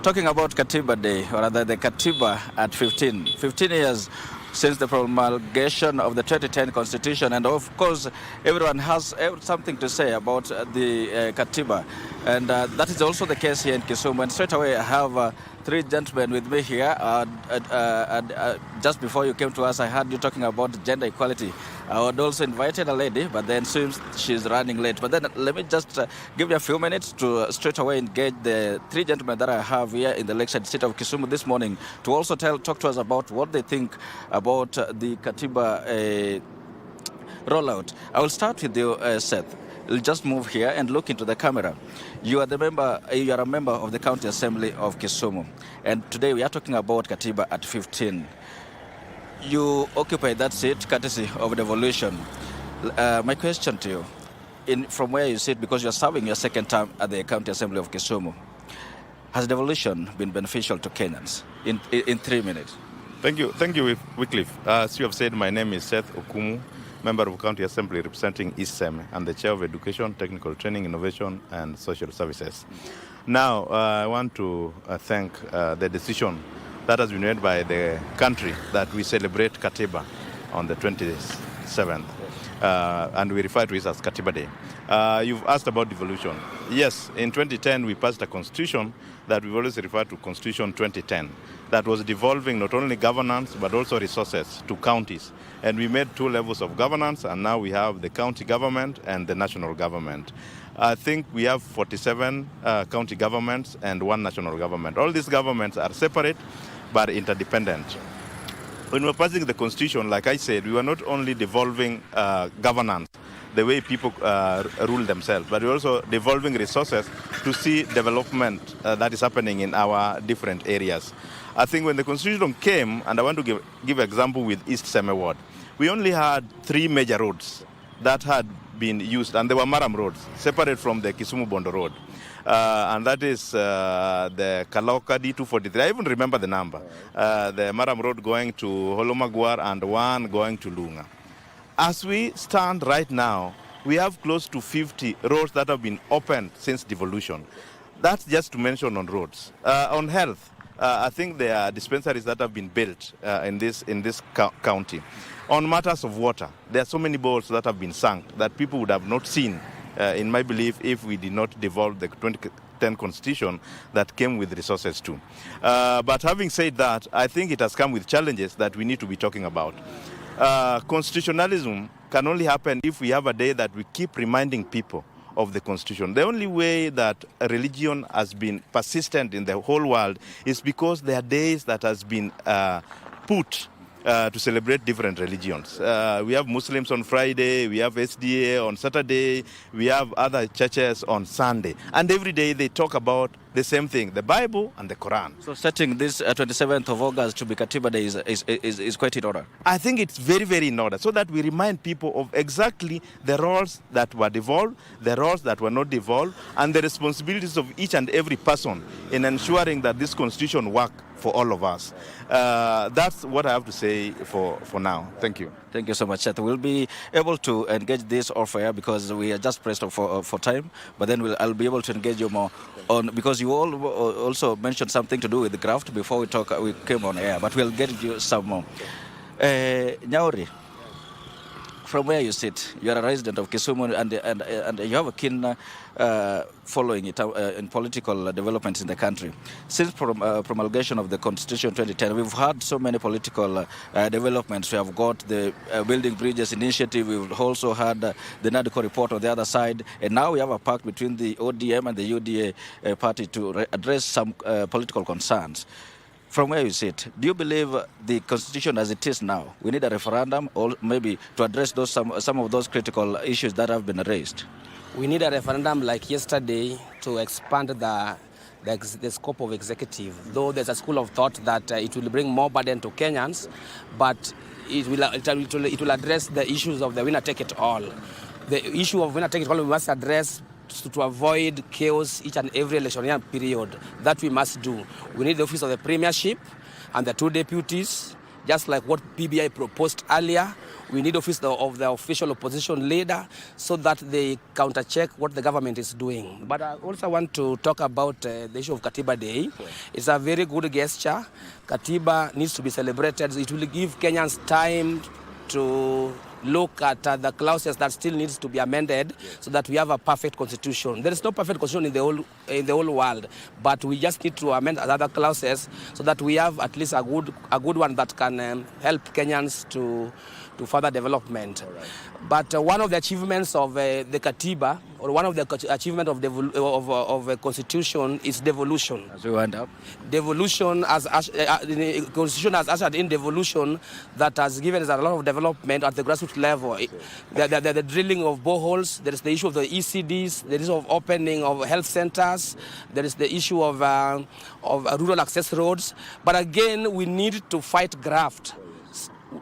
Speaker 3: talking about Katiba Day, or rather the Katiba at 15 years since the promulgation of the 2010 Constitution. And of course, everyone has something to say about the Katiba. And that is also the case here in Kisumu. And straight away, I have three gentlemen with me here. Just before you came to us, I heard you talking about gender equality. I would also invited a lady, but then seems she's running late. But then let me just give you a few minutes to straight away engage the three gentlemen that I have here in the lakeside city of Kisumu this morning to also talk to us about what they think about the Katiba rollout. I will start with you, Seth. We'll just move here and look into the camera. You are a member of the County Assembly of Kisumu, and today we are talking about Katiba at 15. you occupy that seat courtesy of Devolution. My question to you, from where you sit, because you're serving your second term at the County Assembly of Kisumu, has Devolution been beneficial to Kenyans? In 3 minutes.
Speaker 5: Thank you, Wycliffe. As you have said, my name is Seth Okumu, member of County Assembly representing East Seme, and the Chair of Education, Technical Training, Innovation, and Social Services. Now, I want to thank the decision that has been made by the country that we celebrate Katiba on the 27th, and we refer to it as Katiba Day. You've asked about devolution. Yes, in 2010 we passed a constitution that we've always referred to Constitution 2010 that was devolving not only governance but also resources to counties. And we made 2 levels of governance, and now we have the county government and the national government. I think we have 47 county governments and 1 national government. All these governments are separate but interdependent. When we were passing the constitution, like I said, we were not only devolving governance, the way people rule themselves, but we're also devolving resources to see development that is happening in our different areas. I think when the constitution came, and I want to give an example with East Seme Ward, we only had 3 major roads that had been used, and they were Maram roads, separate from the Kisumu Bondo Road. And that is the Kaloka D243. I even remember the number. The Maram Road going to Holomagwar and 1 going to Lunga. As we stand right now, we have close to 50 roads that have been opened since devolution. That's just to mention on roads. On health, I think there are dispensaries that have been built in this county. On matters of water, there are so many boreholes that have been sunk that people would have not seen, in my belief, if we did not devolve the 2010 constitution that came with resources too. But having said that, I think it has come with challenges that we need to be talking about. Constitutionalism can only happen if we have a day that we keep reminding people of the constitution. The only way that a religion has been persistent in the whole world is because there are days that has been put to celebrate different religions. We have Muslims on Friday, we have SDA on Saturday, we have other churches on Sunday. And every day they talk about the same thing, the Bible and the Quran.
Speaker 3: So setting this 27th of August to be Katiba Day is quite in order?
Speaker 5: I think it's very, very in order, so that we remind people of exactly the roles that were devolved, the roles that were not devolved, and the responsibilities of each and every person in ensuring that this constitution works for all of us. That's what I have to say for now. Thank you.
Speaker 3: Thank you so much, Seth. We'll be able to engage this off air because we are just pressed for time, but then I'll be able to engage you more on, because you all also mentioned something to do with the graft before we came on air, but we'll get you some more. Nyauri, from where you sit, you are a resident of Kisumu and you have a keen following it in political developments in the country. Since promulgation of the Constitution 2010, we've had so many political developments. We have got the Building Bridges initiative, we've also had the NADCO report on the other side, and now we have a pact between the ODM and the UDA party to address some political concerns. From where you sit, do you believe the constitution as it is now, we need a referendum or maybe to address some of those critical issues that have been raised?
Speaker 8: We need a referendum like yesterday to expand the scope of executive, though there's a school of thought that it will bring more burden to Kenyans, but it will address the issues of the winner-take-it-all. The issue of winner-take-it-all we must address to avoid chaos each and every electioneering period. That we must do. We need the office of the premiership and the 2 deputies, just like what PBI proposed earlier. We need office of the official opposition leader so that they counter-check what the government is doing. But I also want to talk about the issue of Katiba Day. It's a very good gesture. Katiba needs to be celebrated. It will give Kenyans time to look at the clauses that still needs to be amended so that we have a perfect constitution. There is no perfect constitution in the whole world, but we just need to amend other clauses so that we have at least a good one that can help Kenyans to further development. But one of the achievements of the Katiba, or one of the achievements of a constitution is devolution.
Speaker 3: As we wind up,
Speaker 8: devolution the constitution has ushered in devolution that has given us a lot of development at the grassroots level. The drilling of boreholes, there is the issue of the ECDs, there is of opening of health centers, there is the issue of rural access roads. But again, we need to fight graft.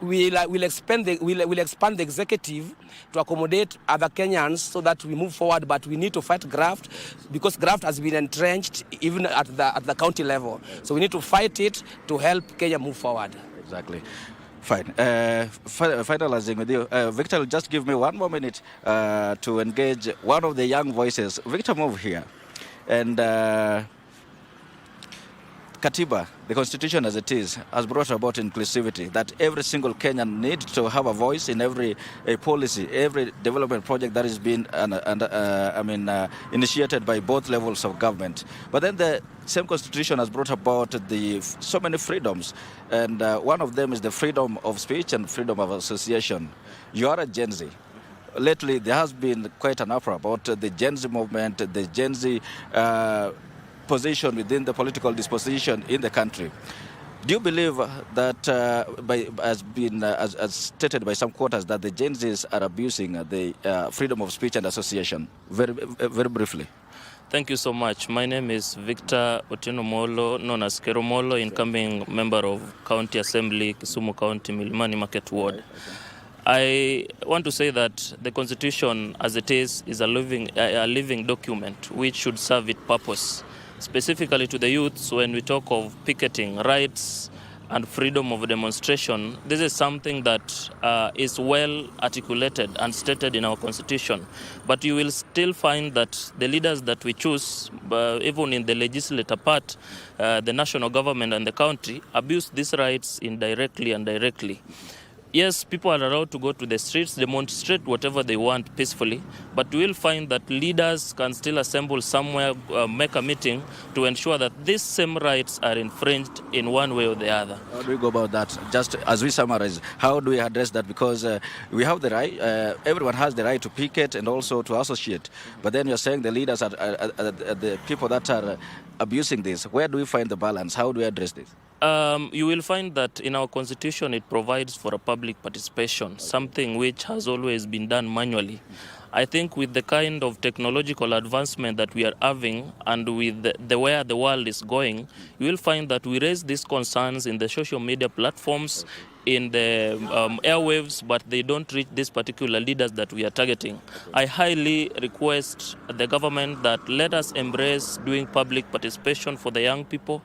Speaker 8: we'll expand the executive to accommodate other Kenyans so that we move forward. But we need to fight graft because graft has been entrenched even at the county level. So we need to fight it to help Kenya move forward.
Speaker 3: Exactly. Fine. Finalizing with you, Victor, just give me 1 more minute to engage one of the young voices. Victor, move here. And Katiba, the constitution as it is, has brought about inclusivity, that every single Kenyan needs to have a voice in every policy, every development project that is being initiated by both levels of government. But then the same constitution has brought about so many freedoms, and one of them is the freedom of speech and freedom of association. You are a Gen Z. Lately, there has been quite an uproar about the Gen Z movement, the Gen Z position within the political disposition in the country. Do you believe that, as stated by some quarters, that the Gen Zs are abusing the freedom of speech and association? Very briefly.
Speaker 10: Thank you so much. My name is Victor Otieno Molo, known as Kero Molo, incoming member of County Assembly, Kisumu County, Milimani Market Ward. I want to say that the Constitution, as it is a living document which should serve its purpose. Specifically to the youths, when we talk of picketing, rights and freedom of demonstration, this is something that is well articulated and stated in our Constitution. But you will still find that the leaders that we choose, even in the legislative part, the national government and the country, abuse these rights indirectly and directly. Yes, people are allowed to go to the streets, demonstrate whatever they want peacefully, but we will find that leaders can still assemble somewhere, make a meeting to ensure that these same rights are infringed in one way or the other.
Speaker 3: How do we go about that? Just as we summarize, how do we address that? Because we have the right, everyone has the right to picket and also to associate. But then you're saying the leaders are the people that are abusing this. Where do we find the balance? How do we address this?
Speaker 10: You will find that in our Constitution it provides for a public participation, something which has always been done manually. I think with the kind of technological advancement that we are having and with the where the world is going, you will find that we raise these concerns in the social media platforms, in the airwaves, but they don't reach these particular leaders that we are targeting. I highly request the government that let us embrace doing public participation for the young people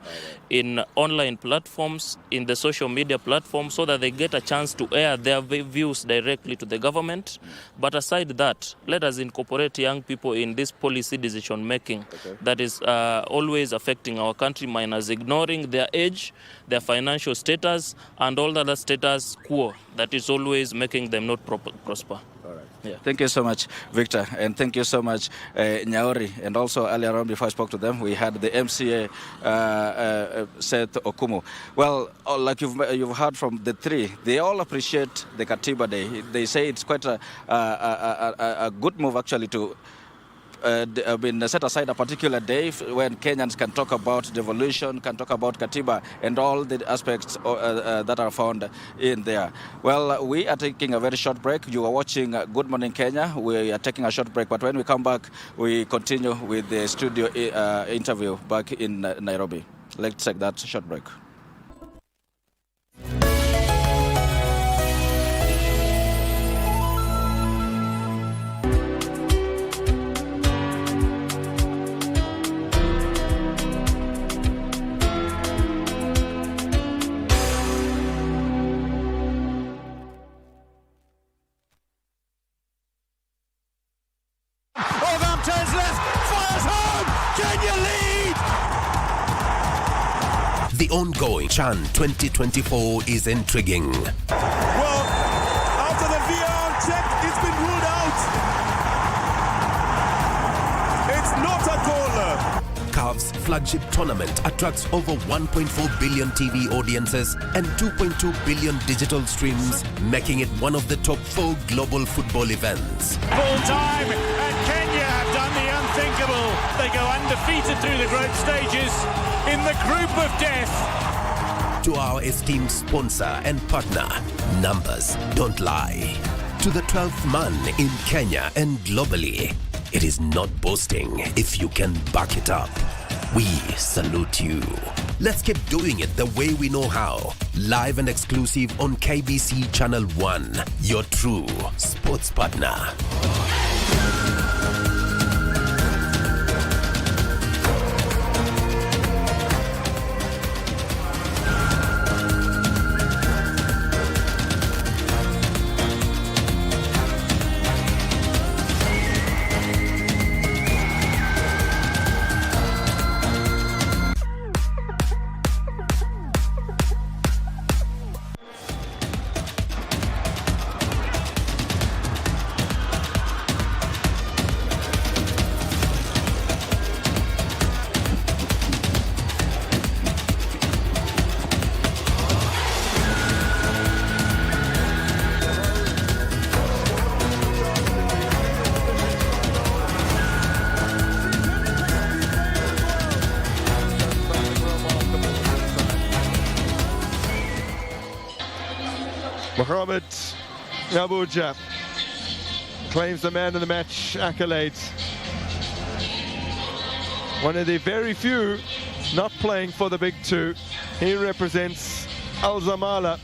Speaker 10: in online platforms, in the social media platforms, so that they get a chance to air their views directly to the government. But aside that, let us incorporate young people in this policy decision making that is always affecting our country, minus ignoring their age, their financial status, and all the other status quo that is always making them not prosper.
Speaker 3: All right.
Speaker 10: Yeah.
Speaker 3: Thank you so much, Victor, and thank you so much, Nyaori. And also earlier on, before I spoke to them, we had the MCA, Seth Okumu. Well, like you've heard from the three, they all appreciate the Katiba Day. They say it's quite a good move actually to set aside a particular day when Kenyans can talk about devolution, can talk about Katiba, and all the aspects that are found in there. Well, we are taking a very short break. You are watching Good Morning Kenya. We are taking a short break, but when we come back, we continue with the studio interview back in Nairobi. Let's take that short break.
Speaker 9: Turns left, fires home. Kenya lead.
Speaker 11: The ongoing CHAN 2024 is intriguing.
Speaker 9: Well, after the VAR check, it's been ruled out. It's not a goal.
Speaker 11: CAF's flagship tournament attracts over 1.4 billion TV audiences and 2.2 billion digital streams, making it one of the top 4 global football events.
Speaker 9: Full time, and Kenya have done the unthinkable. They go undefeated through the group stages in the group of death.
Speaker 11: To our esteemed sponsor and partner, numbers don't lie. To the 12th man in Kenya and globally, it is not boasting if you can back it up. we salute you. Let's keep doing it the way we know how. Live and exclusive on KBC Channel 1, your true sports partner.
Speaker 15: Mohamed Abuja claims the man of the match accolades. One of the very few not playing for the big two. He represents Al Zamala.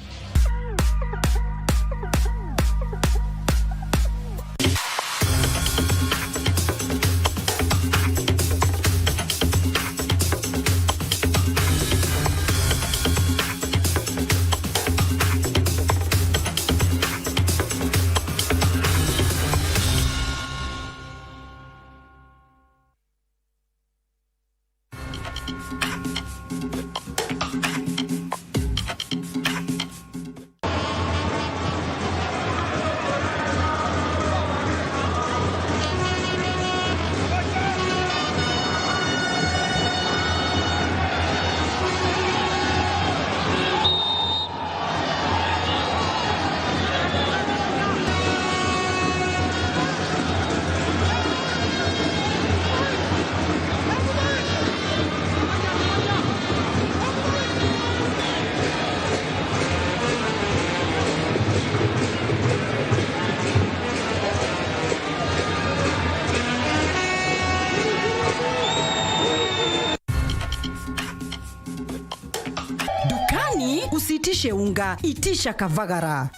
Speaker 6: Usitishe unga, itisha Kavagara.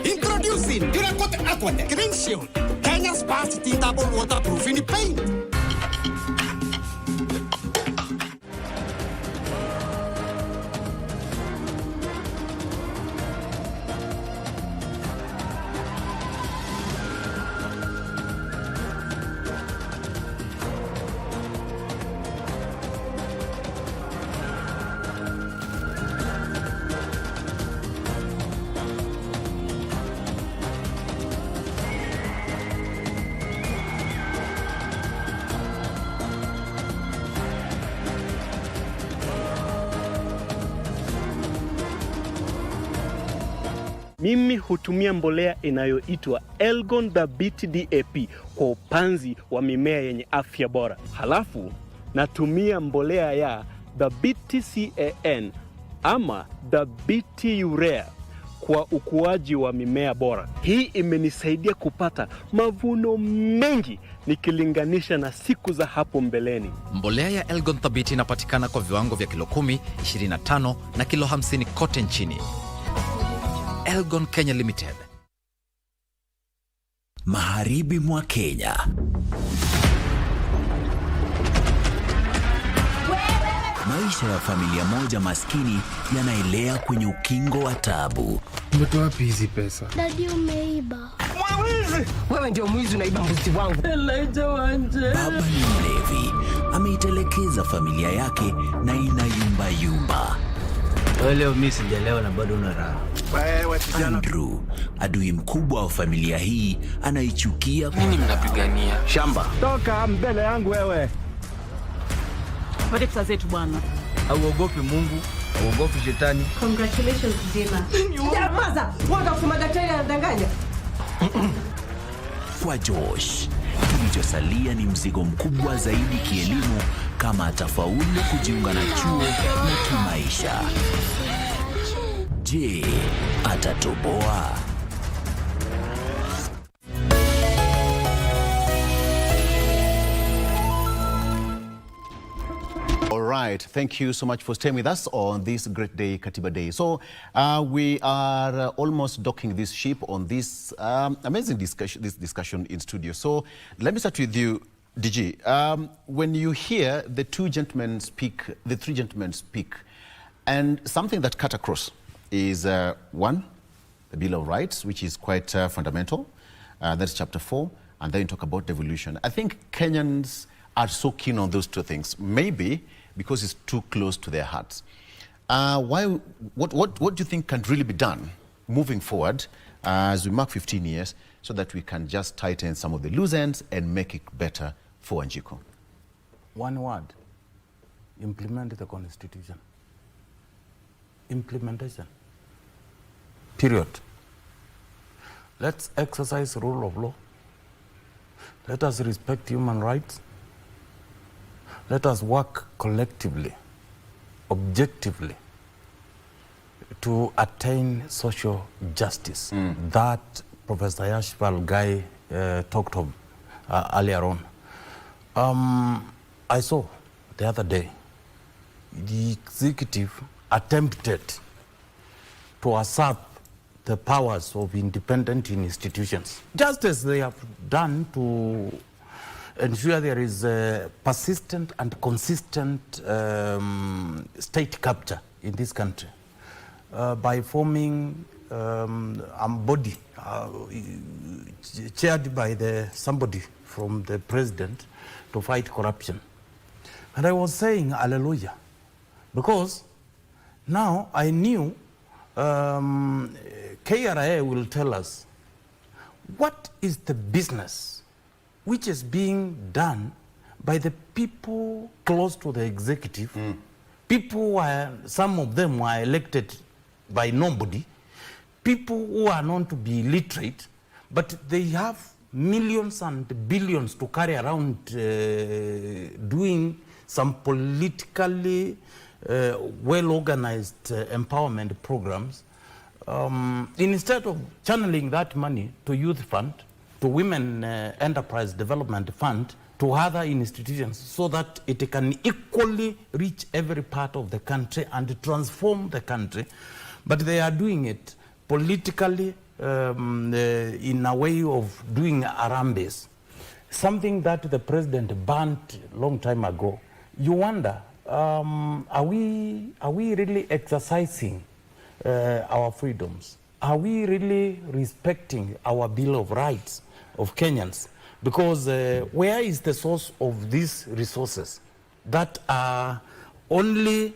Speaker 18: Introducing Duracoat Aquatec Clean Shield, Kenya's fast tintable waterproofing paint.
Speaker 21: Mimi hutumia mbolea inayoitwa Elgon Thabiti DAP kwa upanzi wa mimea yenye afya bora. Halafu natumia mbolea ya Thabiti CAN ama Thabiti Urea kwa ukuaji wa mimea bora. Hii imenisaidia kupata mavuno mengi nikilinganisha na siku za hapo mbeleni.
Speaker 12: Mbolea ya Elgon Thabiti inapatikana kwa viwango vya kilo 10, 25 na kilo 50 kote nchini. Elgon Kenya Limited.
Speaker 1: Magharibi mwa Kenya. maisha ya familia moja maskini yanaelea kwenye ukingo wa taabu.
Speaker 14: Umetoa wapi hizi pesa?
Speaker 16: Dadi, umeiba.
Speaker 6: Mwizi! Wewe ndio mwizi, unaiba mbuzi wangu.
Speaker 1: Baba ni mlevi, ameitelekeza familia yake na inayumbayumba.
Speaker 13: Leo mimi sijalewa na bado una raha.
Speaker 1: Andrew, adui mkubwa wa familia hii, anaichukia.
Speaker 2: Nini mnapigania? Shamba. Toka mbele yangu wewe.
Speaker 6: Pate pesa zetu bwana.
Speaker 13: Hauogopi Mungu, hauogopi shetani.
Speaker 6: Congratulations Dima. Nyamaza! Wanga kusema daktari anadanganya.
Speaker 1: Kwa Josh, kilichosalia ni mzigo mkubwa zaidi kielimu kama atafaulu kujiunga na chuo na kimaisha. Je, atatoboa?
Speaker 7: All right, thank you so much for staying with us on this great day, Katiba Day. So we are almost docking this ship on this amazing discussion in studio. So let me start with you, DG. When you hear the three gentlemen speak, and something that cut across is one, the Bill of Rights, which is quite fundamental. That's chapter 4, and then you talk about devolution. I think Kenyans are so keen on those two things, maybe because it's too close to their hearts. What do you think can really be done moving forward as we mark 15 years so that we can just tighten some of the loose ends and make it better for Wanjiku?
Speaker 20: One word: implement the Constitution. Implementation. Period. Let's exercise rule of law. Let us respect human rights. Let us work collectively, objectively, to attain social justice that Professor Yashpal Guy talked of earlier on. I saw the other day the executive attempted to usurp the powers of independent institutions, just as they have done to ensure there is a persistent and consistent state capture in this country by forming a body chaired by somebody from the president to fight corruption. And I was saying hallelujah, because now I knew KRA will tell us what is the business which is being done by the people close to the executive, people some of them were elected by nobody, people who are known to be illiterate, but they have millions and billions to carry around doing some politically well-organized empowerment programs. Instead of channeling that money to youth fund, to Women Enterprise Development Fund, to other institutions, so that it can equally reach every part of the country and transform the country. But they are doing it politically in a way of doing arambes, something that the president banned a long time ago. You wonder, are we really exercising our freedoms? Are we really respecting our Bill of Rights of Kenyans? Because where is the source of these resources that are only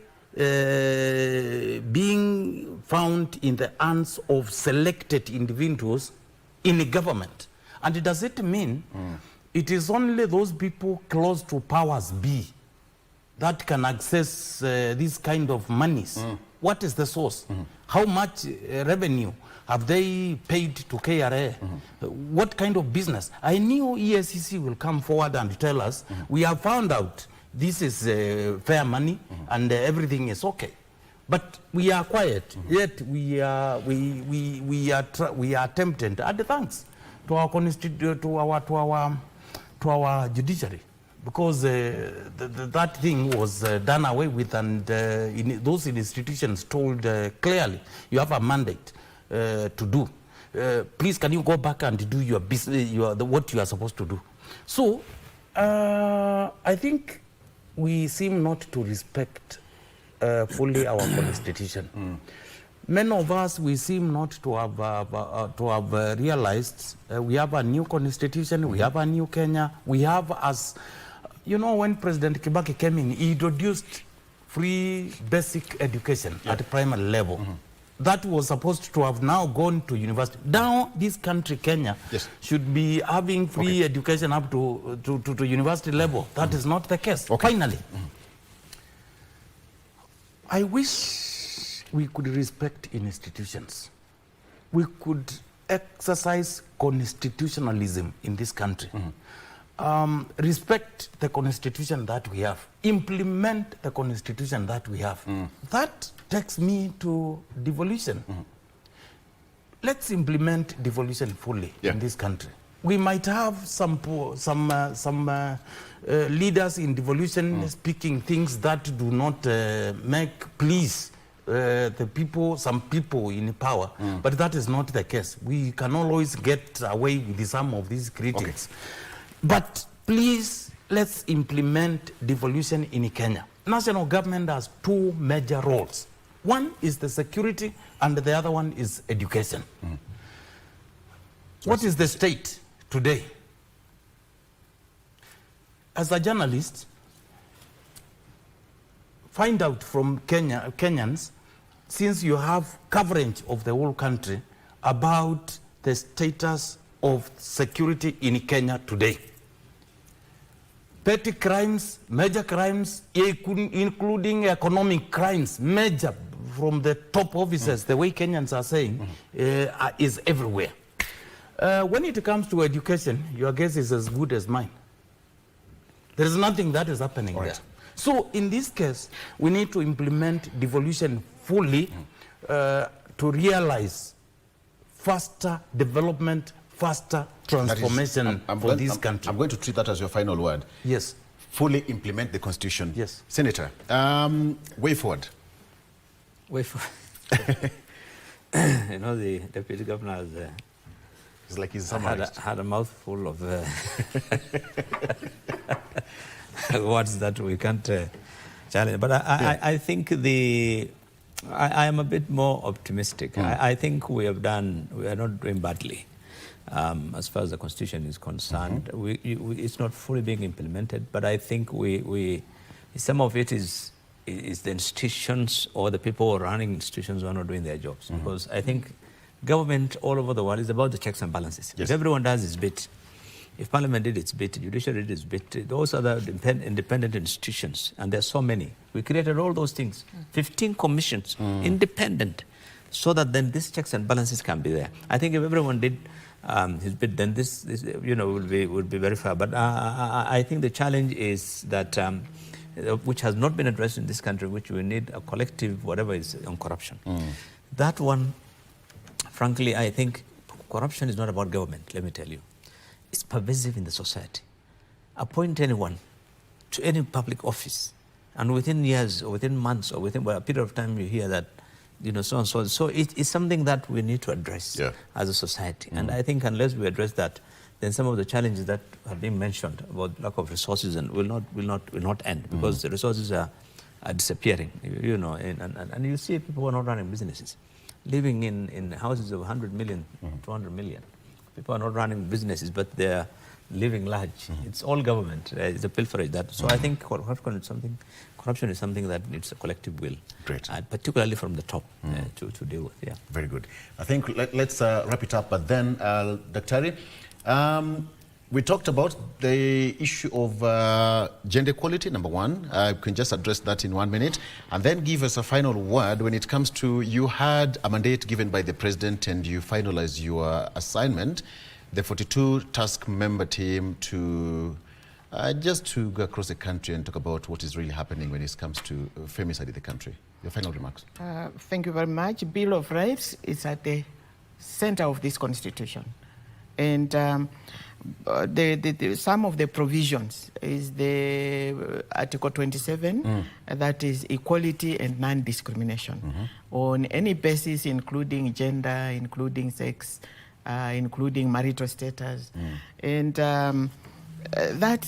Speaker 20: being found in the hands of selected individuals in the government? And does it mean it is only those people close to powers B that can access these kind of monies? What is the source? How much revenue have they paid to KRA? What kind of business? I knew ESCC will come forward and tell us, we have found out this is fair money and everything is okay. But we are quiet, yet we are tempted. And thanks to our judiciary, because that thing was done away with, and those institutions told clearly, you have a mandate to do. Please, can you go back and do your business, what you are supposed to do? So I think we seem not to respect fully our constitution. Many of us, we seem not to have realized we have a new constitution, we have a new Kenya, we have, as you know, when President Kibaki came in, he introduced free basic education at the primary level. That was supposed to have now gone to university. Now, this country, Kenya, should be having free education up to university level. That is not the case. Finally, I wish we could respect institutions. We could exercise constitutionalism in this country. Respect the constitution that we have. Implement the constitution that we have. That takes me to devolution. Let's implement devolution fully in this country. We might have some leaders in devolution speaking things that do not please the people, some people in power, but that is not the case. We can always get away with some of these critics. But please, let's implement devolution in Kenya. National government has two major roles. One is the security, and the other one is education. What is the state today? As a journalist, find out from Kenyans, since you have coverage of the whole country, about the status of security in Kenya today. Petty crimes, major crimes, including economic crimes, major from the top officers, the way Kenyans are saying, is everywhere. When it comes to education, your guess is as good as mine. There is nothing that is happening there. So in this case, we need to implement devolution fully to realize faster development, faster transformation for this country.
Speaker 7: I'm going to treat that as your final word.
Speaker 20: Yes.
Speaker 7: Fully implement the constitution.
Speaker 20: Yes.
Speaker 7: Senator, way forward.
Speaker 13: Way forward. You know, the deputy governor has
Speaker 7: it's like he's
Speaker 13: had a mouthful of words that we can't challenge. But I think I am a bit more optimistic. I think we are not doing badly. As far as the constitution is concerned, it's not fully being implemented, but I think some of it is the institutions or the people running institutions who are not doing their jobs. Because I think government all over the world is about the checks and balances. If everyone does its bit, if Parliament did its bit, Judiciary did its bit, those are the independent institutions, and there are so many. We created all those things, 15 commissions, independent, so that then these checks and balances can be there. I think if everyone did his bit, then this would be very fair. But I think the challenge is that which has not been addressed in this country, which we need a collective whatever is on corruption. That one, frankly, I think corruption is not about government, let me tell you. It's pervasive in the society. Appoint anyone to any public office, and within years or within months or within a period of time you hear that, so and so. So it's something that we need to address as a society. And I think unless we address that, then some of the challenges that have been mentioned about lack of resources and will not end, because the resources are disappearing. And you see people who are not running businesses, living in houses of 100 million, 200 million. People are not running businesses, but they're living large. It's all government. It's a pilferage. So I think corruption is something that needs a collective will, particularly from the top, to deal with. Yeah.
Speaker 7: Very good. I think let's wrap it up. But then, Daktari, we talked about the issue of gender equality, number one. You can just address that in 1 minute. And then give us a final word when it comes to, you had a mandate given by the president and you finalized your assignment, the 42 task member team, to just to go across the country and talk about what is really happening when it comes to femicide in the country. Your final remarks.
Speaker 17: Thank you very much. Bill of Rights is at the center of this constitution. And some of the provisions is the Article 27, that is equality and non-discrimination on any basis, including gender, including sex, including marital status. And that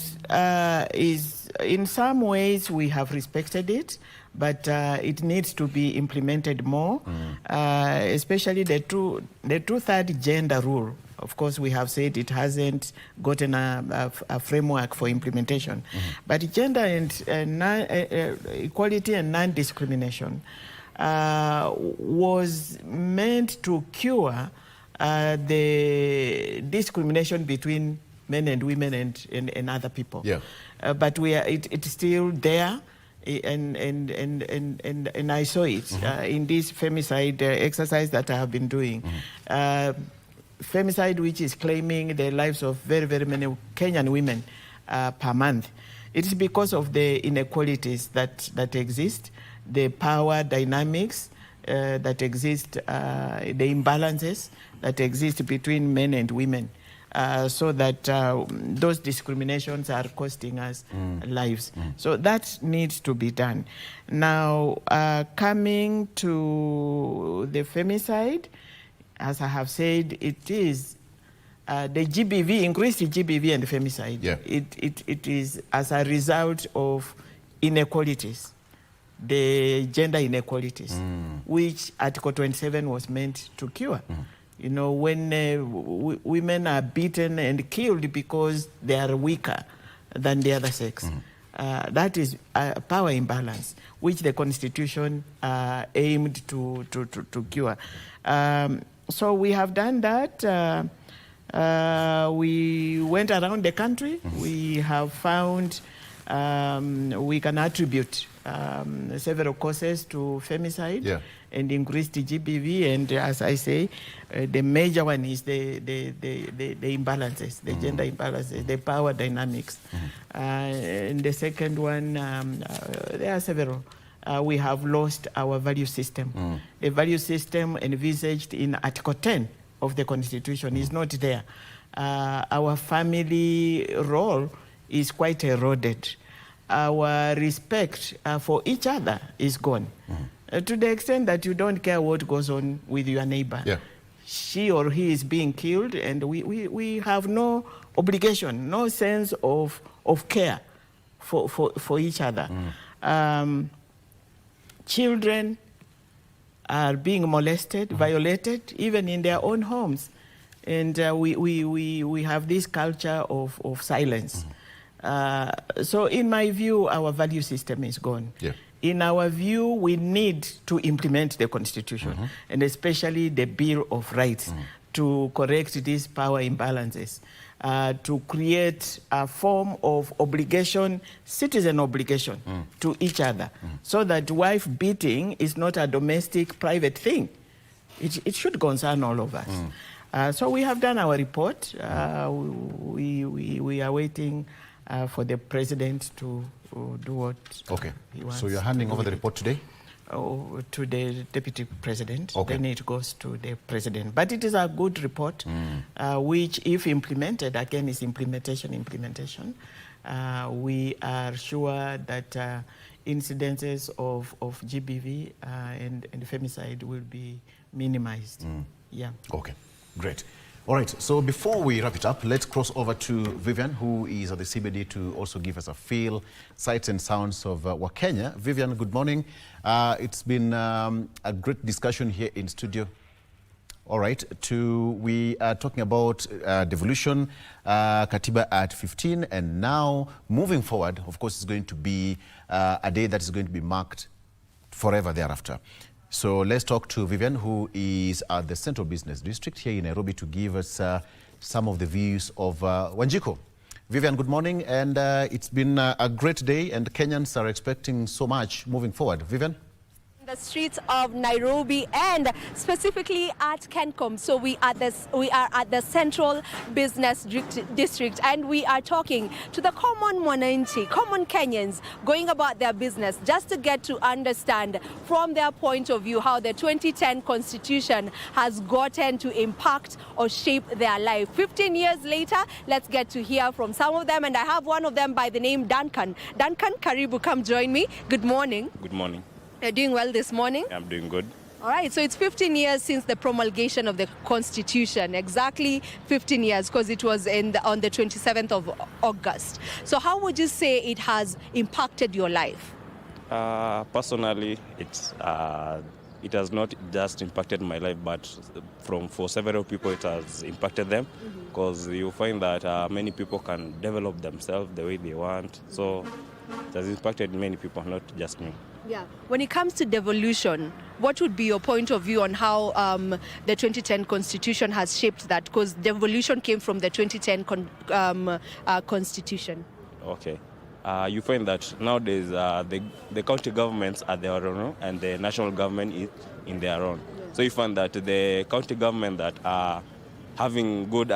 Speaker 17: is, in some ways, we have respected it, but it needs to be implemented more, especially the two-third gender rule. Of course, we have said it hasn't gotten a framework for implementation. But gender and equality and non-discrimination was meant to cure the discrimination between men and women and other people. Yeah. But it's still there. And I saw it in this femicide exercise that I have been doing. Femicide, which is claiming the lives of very, very many Kenyan women per month. It is because of the inequalities that exist, the power dynamics that exist, the imbalances that exist between men and women. So that those discriminations are costing us lives. So that needs to be done. Now, coming to the femicide, as I have said, it is the GBV, increased GBV and femicide. Yeah. It is as a result of inequalities, the gender inequalities, which Article 27 was meant to cure. You know, when women are beaten and killed because they are weaker than the other sex, that is a power imbalance, which the Constitution aimed to cure. So we have done that. We went around the country. We have found we can attribute several causes to femicide and increased GBV. And as I say, the major one is the imbalances, the gender imbalances, the power dynamics. And the second one, there are several. We have lost our value system. The value system envisaged in Article 10 of the Constitution is not there. Our family role is quite eroded. Our respect for each other is gone. To the extent that you don't care what goes on with your neighbor. Yeah. She or he is being killed, and we have no obligation, no sense of care for each other. Children are being molested, violated, even in their own homes. And we have this culture of silence. So in my view, our value system is gone. Yeah. In our view, we need to implement the Constitution, and especially the Bill of Rights, to correct these power imbalances, to create a form of obligation, citizen obligation to each other, so that wife beating is not a domestic private thing. It should concern all of us. So we have done our report. We are waiting for the president to do what he wants.
Speaker 7: So you're handing over the report today?
Speaker 17: To the deputy president. Then it goes to the president. But it is a good report, which, if implemented, again, is implementation. We are sure that incidences of GBV and femicide will be minimized. Yeah. Okay, great. All right, so before we wrap it up, let's cross over to Vivian, who is at the CBD, to also give us a feel, sights and sounds of Wakenya. Vivian, good morning. It's been a great discussion here in studio. All right, we are talking about devolution, Katiba at 15, and now moving forward, of course, it's going to be a day that is going to be marked forever thereafter. So let's talk to Vivian, who is at the Central Business District here in Nairobi, to give us some of the views of Wanjiko. Vivian, good morning, and it's been a great day, and Kenyans are expecting so much moving forward. Vivian?
Speaker 4: The streets of Nairobi and specifically at Kencom. So we are at the Central Business District, and we are talking to the common mwananchi, common Kenyans going about their business, just to get to understand from their point of view how the 2010 Constitution has gotten to impact or shape their life. 15 years later, let's get to hear from some of them, and I have one of them by the name Duncan. Duncan, karibu, come join me. Good morning.
Speaker 14: Good morning.
Speaker 4: You're doing well this morning?
Speaker 14: I'm doing good.
Speaker 4: All right, so it's 15 years since the promulgation of the Constitution, exactly 15 years, because it was on the 27th of August. So how would you say it has impacted your life?
Speaker 14: Personally, it has not just impacted my life, but for several people it has impacted them, because you find that many people can develop themselves the way they want. So it has impacted many people, not just me.
Speaker 4: Yeah. When it comes to devolution, what would be your point of view on how the 2010 Constitution has shaped that? Because devolution came from the 2010 Constitution.
Speaker 14: Okay. You find that nowadays the county governments are their own and the national government is in their own. Yeah. So you find that the county government that are having good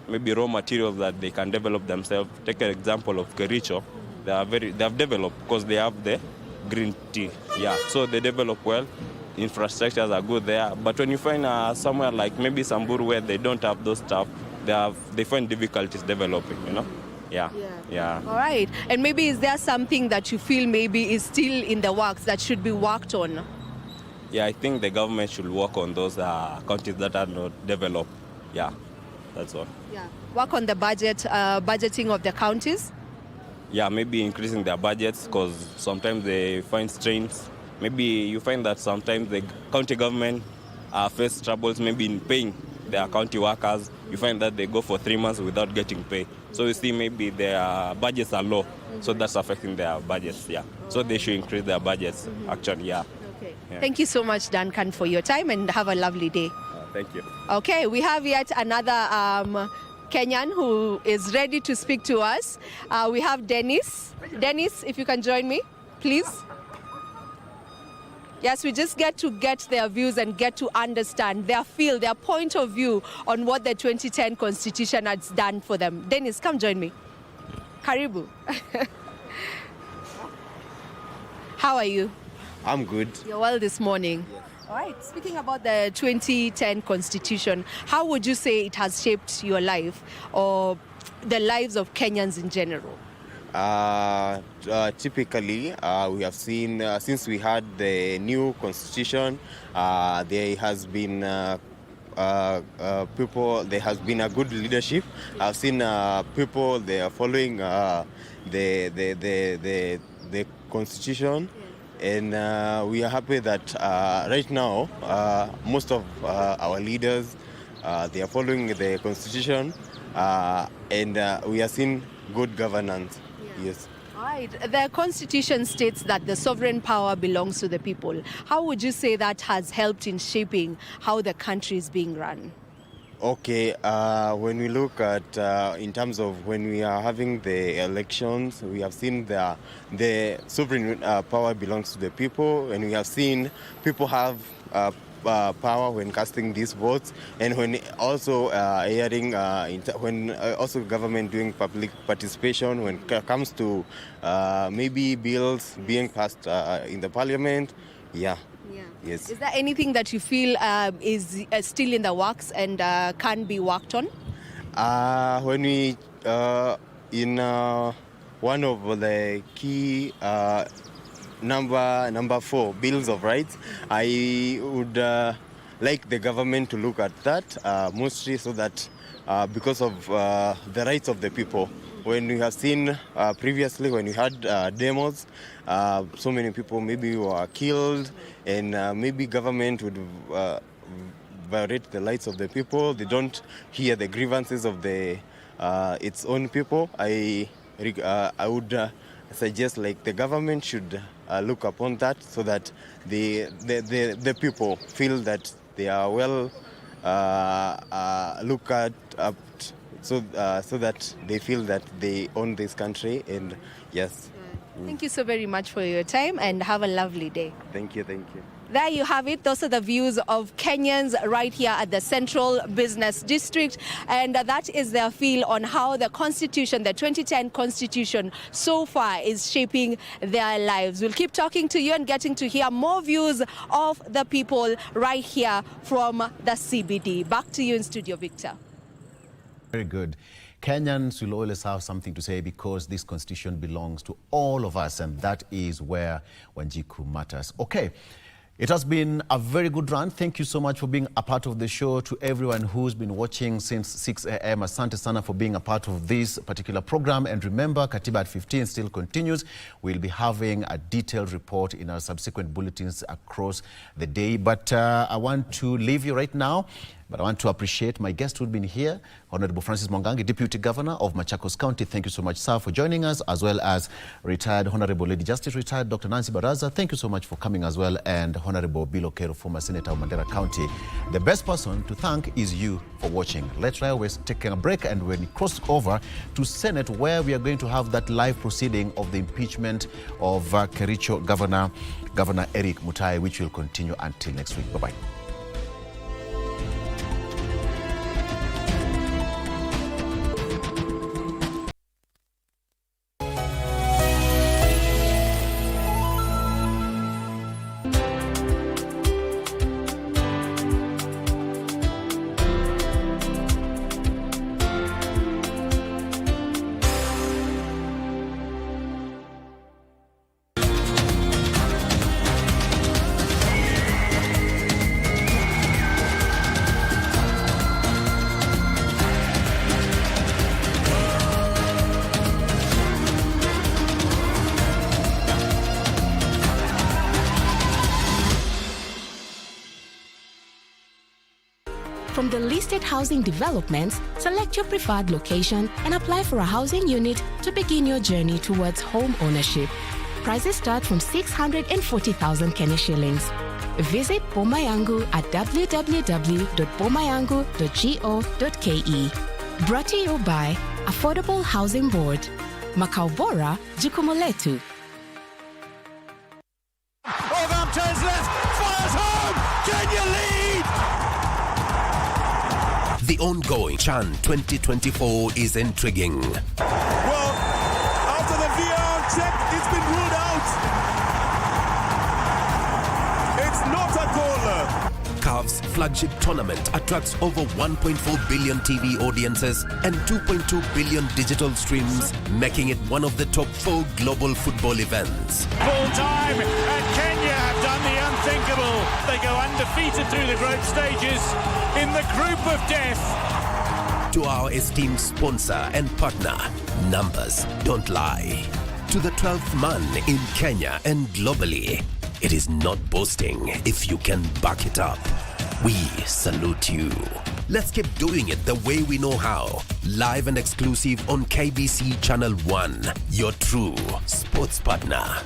Speaker 14: maybe raw materials that they can develop themselves. Take an example of Kericho. They have developed because they have the green tea. Yeah. So they develop well. Infrastructures are good there. But when you find somewhere like maybe Samburu where they don't have those stuff, they find difficulties developing, you know? Yeah.
Speaker 4: All right. And maybe is there something that you feel maybe is still in the works that should be worked on?
Speaker 14: Yeah, I think the government should work on those counties that are not developed. Yeah, that's all.
Speaker 4: Yeah. Work on the budgeting of the counties?
Speaker 14: Yeah, maybe increasing their budgets, because sometimes they find strains. Maybe you find that sometimes the county government face troubles maybe in paying their county workers. You find that they go for 3 months without getting pay. So you see maybe their budgets are low, so that's affecting their budgets, yeah. So they should increase their budgets, actually, yeah.
Speaker 4: Okay.
Speaker 14: Yeah.
Speaker 4: Thank you so much, Duncan, for your time, and have a lovely day.
Speaker 14: Thank you.
Speaker 4: Okay, we have yet another Kenyan who is ready to speak to us. We have Dennis. Dennis, if you can join me, please. Yes, we just get their views and get to understand their feel, their point of view on what the 2010 Constitution has done for them. Dennis, come join me. Karibu. How are you?
Speaker 16: I'm good.
Speaker 4: You're well this morning. Yes. All right, speaking about the 2010 Constitution, how would you say it has shaped your life or the lives of Kenyans in general?
Speaker 16: Typically, we have seen since we had the new constitution, there has been people. There has been a good leadership. I've seen people they are following the constitution, and we are happy that right now most of our leaders they are following the constitution, and we are seeing good governance. Yes.
Speaker 4: All right. The Constitution states that the sovereign power belongs to the people. How would you say that has helped in shaping how the country is being run?
Speaker 16: Okay. When we look at in terms of when we are having the elections, we have seen the sovereign power belongs to the people, and we have seen people have power when casting these votes, and when also when also government doing public participation when it comes to maybe bills being passed in the parliament. Yeah. Yes.
Speaker 4: Is there anything that you feel is still in the works and can be worked on?
Speaker 16: When we in one of the key number 4, Bills of Rights, I would like the government to look at that mostly so that because of the rights of the people. When we have seen previously when we had demos, so many people maybe were killed, and maybe government would violate the rights of the people. They don't hear the grievances of its own people. I would suggest like the government should look upon that so that the people feel that they are well looked at so that they feel that they own this country. And yes.
Speaker 4: Thank you so very much for your time, and have a lovely day.
Speaker 16: Thank you.
Speaker 4: There you have it. Those are the views of Kenyans right here at the Central Business District. And that is their feel on how the Constitution, the 2010 Constitution, so far is shaping their lives. We'll keep talking to you and getting to hear more views of the people right here from the CBD. Back to you in studio, Victor.
Speaker 7: Very good. Kenyans will always have something to say because this constitution belongs to all of us, and that is where Wanjiku matters. Okay. It has been a very good run. Thank you so much for being a part of the show. To everyone who's been watching since 6 a.m. Asante sana for being a part of this particular program. And remember, Katiba at 15 still continues. We'll be having a detailed report in our subsequent bulletins across the day. But I want to leave you right now. But I want to appreciate my guest who's been here, Honorable Francis Mwangangi, Deputy Governor of Machakos County. Thank you so much, sir, for joining us, as well as retired Honorable Lady Justice, retired Dr. Nancy Baraza. Thank you so much for coming as well, and Honorable Bill Okero, former Senator of Mandera County. The best person to thank is you for watching. Let's right away take a break, and when we cross over to Senate, where we are going to have that live proceeding of the impeachment of Kericho Governor Eric Mutai, which will continue until next week. Bye-bye.
Speaker 19: From the listed housing developments, select your preferred location and apply for a housing unit to begin your journey towards home ownership. Prices start from 640,000 Kenya shillings. Visit Boma Yangu at www.bomayangu.go.ke. Brought to you by Affordable Housing Board. Makao Bora, Jukumu letu.
Speaker 9: Turns left, fires home, Kenya lead!
Speaker 11: The ongoing CHAN 2024 is intriguing.
Speaker 9: Well, after the VAR check, it's been ruled out. It's not a goal.
Speaker 11: CAF's flagship tournament attracts over 1.4 billion TV audiences and 2.2 billion digital streams, making it one of the top 4 global football events.
Speaker 9: Full time, and Kenya have done the unthinkable. They go undefeated through the group stages in the group of death.
Speaker 11: To our esteemed sponsor and partner, numbers don't lie. To the 12th man in Kenya and globally, it is not boasting if you can back it up. We salute you. Let's keep doing it the way we know how. Live and exclusive on KBC Channel 1, your true sports partner.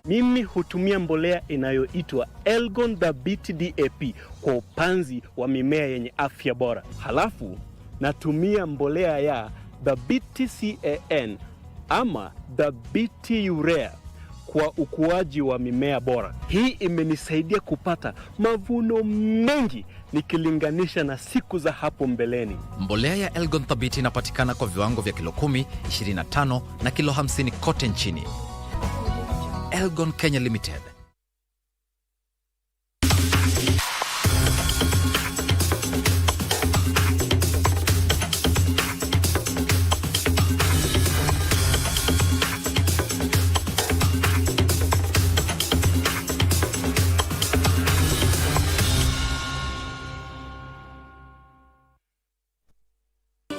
Speaker 21: Mimi hutumia mbolea inayoitwa Elgon Thabiti DAP kwa upanzi wa mimea yenye afya bora. Halafu natumia mbolea ya Thabiti CAN ama Thabiti Urea kwa ukuaji wa mimea bora. Hii imenisaidia kupata mavuno mengi nikilinganisha na siku za hapo mbeleni.
Speaker 12: Mbolea ya Elgon Thabiti inapatikana kwa viwango vya kilo 10, 25 na kilo 50 kote nchini. Elgon Kenya Limited.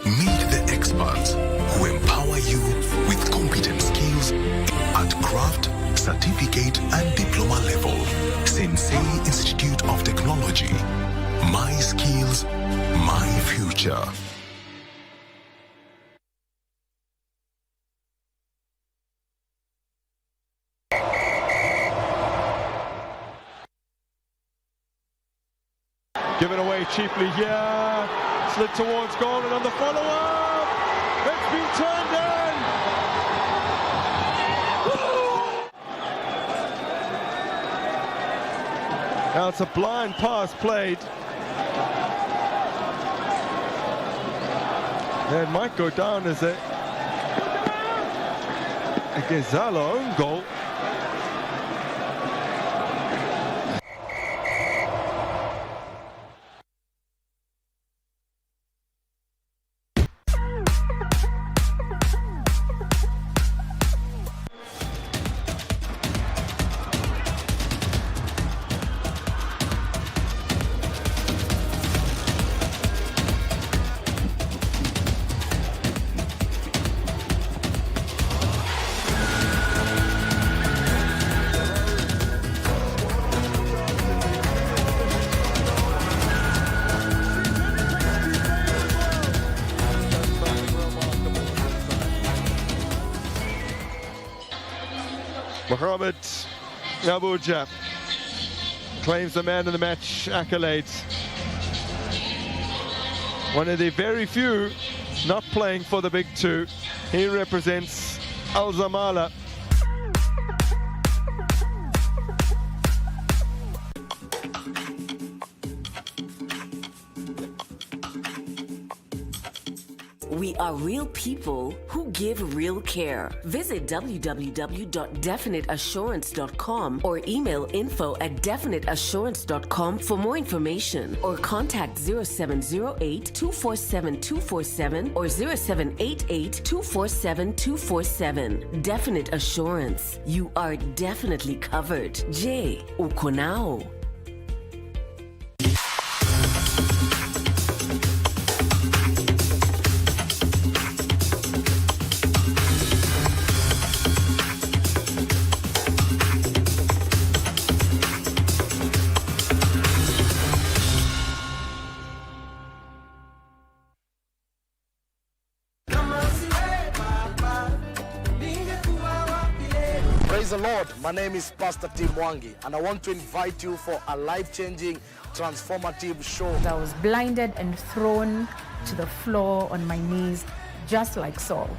Speaker 11: Meet the experts who empower you with competent skills at craft, certificate and diploma. future.
Speaker 15: Given away cheaply here. Slid towards goal and on the follow-up. It's been turned in. Now it's a blind pass played. It might go down as a Ghazala own goal. Mohamed Abuja claims the man of the match accolades. One of the very few not playing for the big two. He represents Al Zamala.
Speaker 5: We are real people who give real care. Visit www.definiteassurance.com or email info@definiteassurance.com for more information, or contact 0708-247-247 or 0788-247-247. Definite Assurance. You are definitely covered. Je, uko nao.
Speaker 22: Praise the Lord. My name is Pastor Tim Wangi, and I want to invite you for a life-changing, transformative show.
Speaker 23: I was blinded and thrown to the floor on my knees, just like Saul.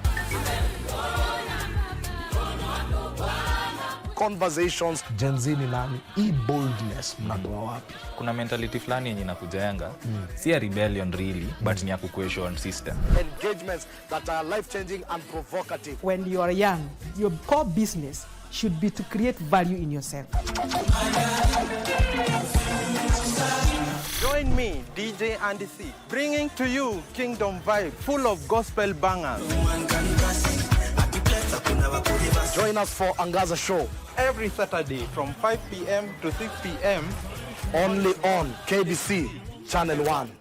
Speaker 22: Conversations.
Speaker 24: Gen Z ni nani? Boldness mnatoa wapi?
Speaker 25: Kuna mentality fulani yenye inakujenga, si a rebellion really, but ni ya kuquestion system.
Speaker 22: Engagements that are life-changing and provocative.
Speaker 26: When you are young, your core business should be to create value in yourself.
Speaker 27: Join me, DJ Andy C, bringing to you Kingdom Vibe, full of gospel bangers.
Speaker 22: Join us for Angaza Show.
Speaker 27: Every Saturday from 5 p.m. to 6 p.m.
Speaker 22: Only on KBC Channel 1.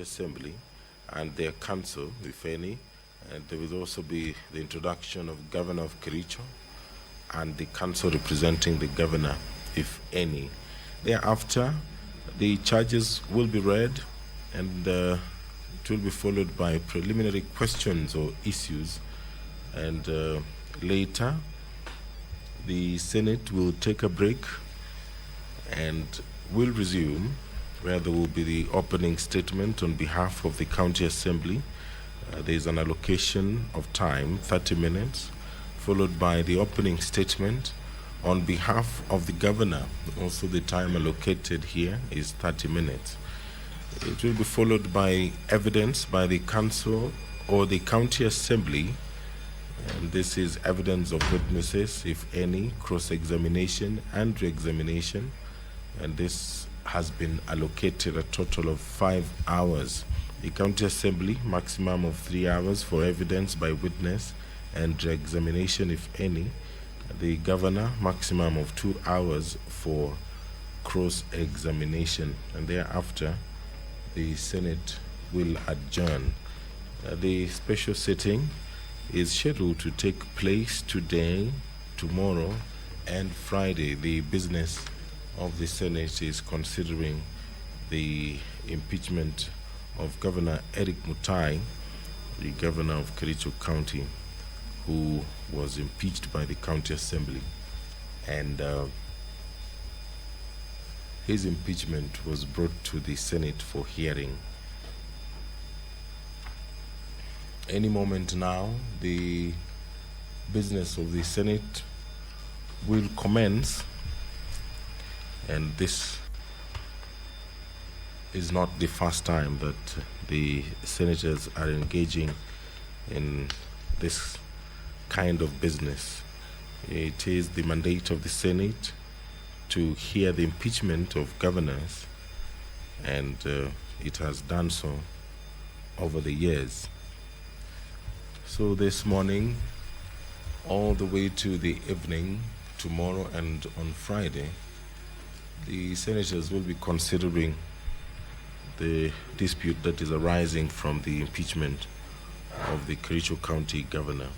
Speaker 28: Assembly and their council, if any, and there will also be the introduction of Governor of Kericho and the council representing the governor, if any. Thereafter, the charges will be read and it will be followed by preliminary questions or issues, and later the Senate will take a break and will resume, where there will be the opening statement on behalf of the County Assembly. There is an allocation of time, 30 minutes, followed by the opening statement on behalf of the governor. Also, the time allocated here is 30 minutes. It will be followed by evidence by the council or the County Assembly, and this is evidence of witnesses, if any, cross-examination and re-examination, and this has been allocated a total of 5 hours The County Assembly, maximum of 3 hours for evidence by witness and examination, if any. The Governor, maximum of 2 hours for cross-examination. And thereafter, the Senate will adjourn. The special sitting is scheduled to take place today, tomorrow, and Friday. The business of the Senate is considering the impeachment of Governor Eric Mutai, the governor of Kericho County, who was impeached by the County Assembly. And his impeachment was brought to the Senate for hearing. Any moment now, the business of the Senate will commence, and this is not the first time that the senators are engaging in this kind of business. It is the mandate of the Senate to hear the impeachment of governors, and it has done so over the years. So this morning, all the way to the evening, tomorrow and on Friday, the senators will be considering the dispute that is arising from the impeachment of the Kericho County governor.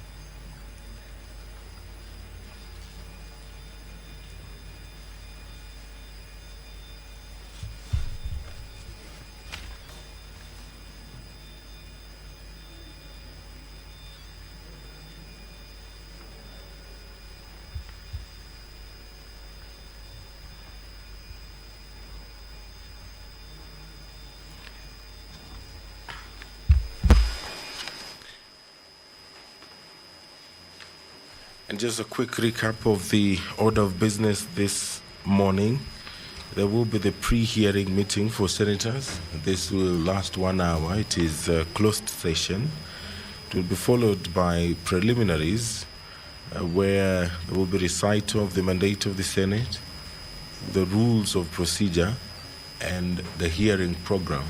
Speaker 28: And just a quick recap of the order of business this morning. There will be the pre-hearing meeting for senators. This will last 1 hour. It is a closed session. It will be followed by preliminaries, where there will be recital of the mandate of the Senate, the rules of procedure, and the hearing program.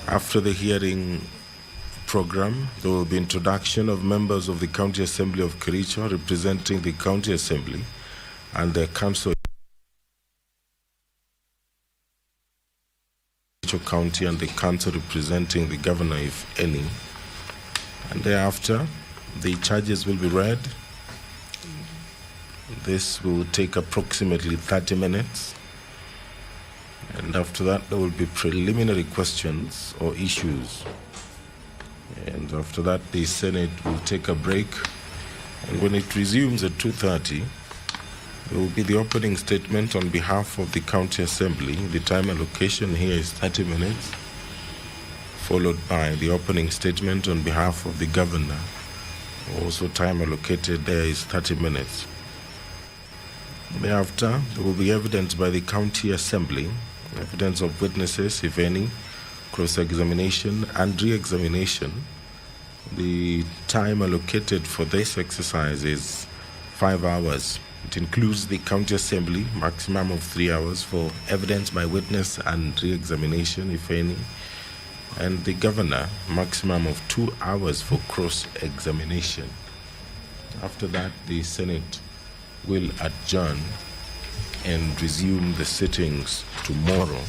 Speaker 28: After the hearing program, there will be introduction of members of the County Assembly of Kericho representing the County Assembly and their council County and the council representing the governor, if any. And thereafter, the charges will be read. This will take approximately 30 minutes. And after that, there will be preliminary questions or issues. And after that, the Senate will take a break. And when it resumes at 2:30, there will be the opening statement on behalf of the County Assembly. The time allocation here is 30 minutes, followed by the opening statement on behalf of the governor. Also, time allocated there is 30 minutes. Thereafter, there will be evidence by the County Assembly, evidence of witnesses, if any, cross-examination and re-examination. The time allocated for this exercise is 5 hours. It includes the County Assembly, maximum of 3 hours for evidence by witness and re-examination, if any, and the governor, maximum of 2 hours for cross-examination. After that, the Senate will adjourn and resume the sittings tomorrow.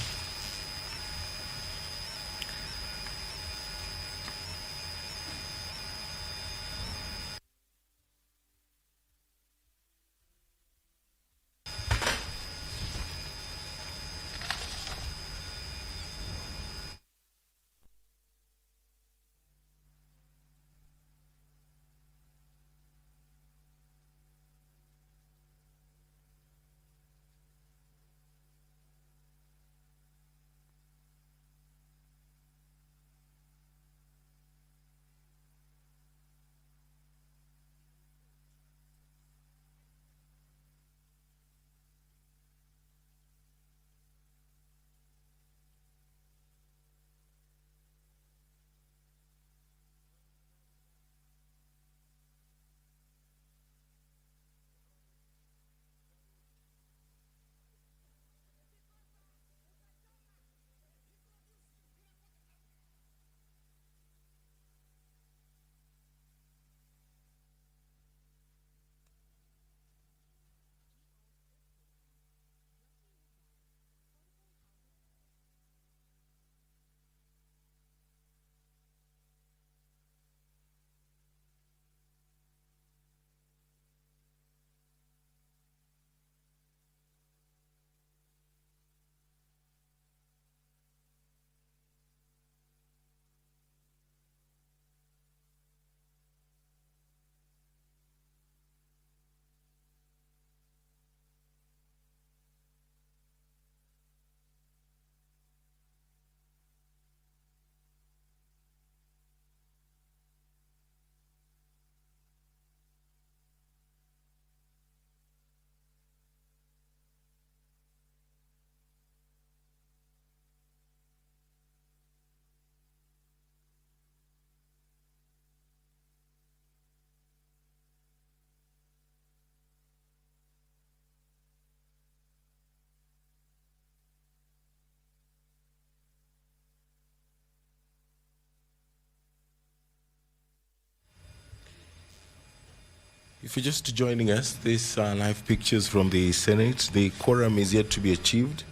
Speaker 28: If you're just joining us, these are live pictures from the Senate. The quorum is yet to be achieved,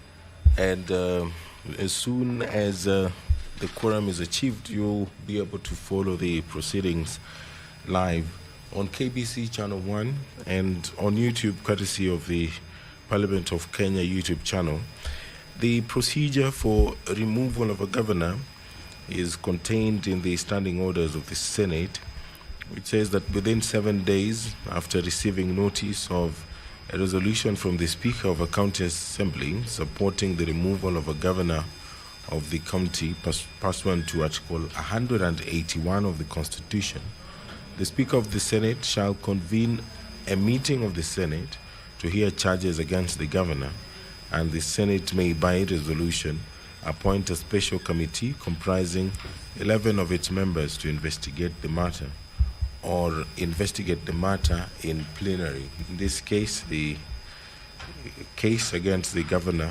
Speaker 28: and as soon as the quorum is achieved, you'll be able to follow the proceedings live on KBC Channel 1 and on YouTube, courtesy of the Parliament of Kenya YouTube channel. The procedure for removal of a governor is contained in the standing orders of the Senate, which says that within 7 days after receiving notice of a resolution from the Speaker of a County Assembly supporting the removal of a governor of the county pursuant to Article 181 of the Constitution, the Speaker of the Senate shall convene a meeting of the Senate to hear charges against the governor, and the Senate may, by resolution, appoint a special committee comprising 11 of its members to investigate the matter, or investigate the matter in plenary. In this case, the case against the governor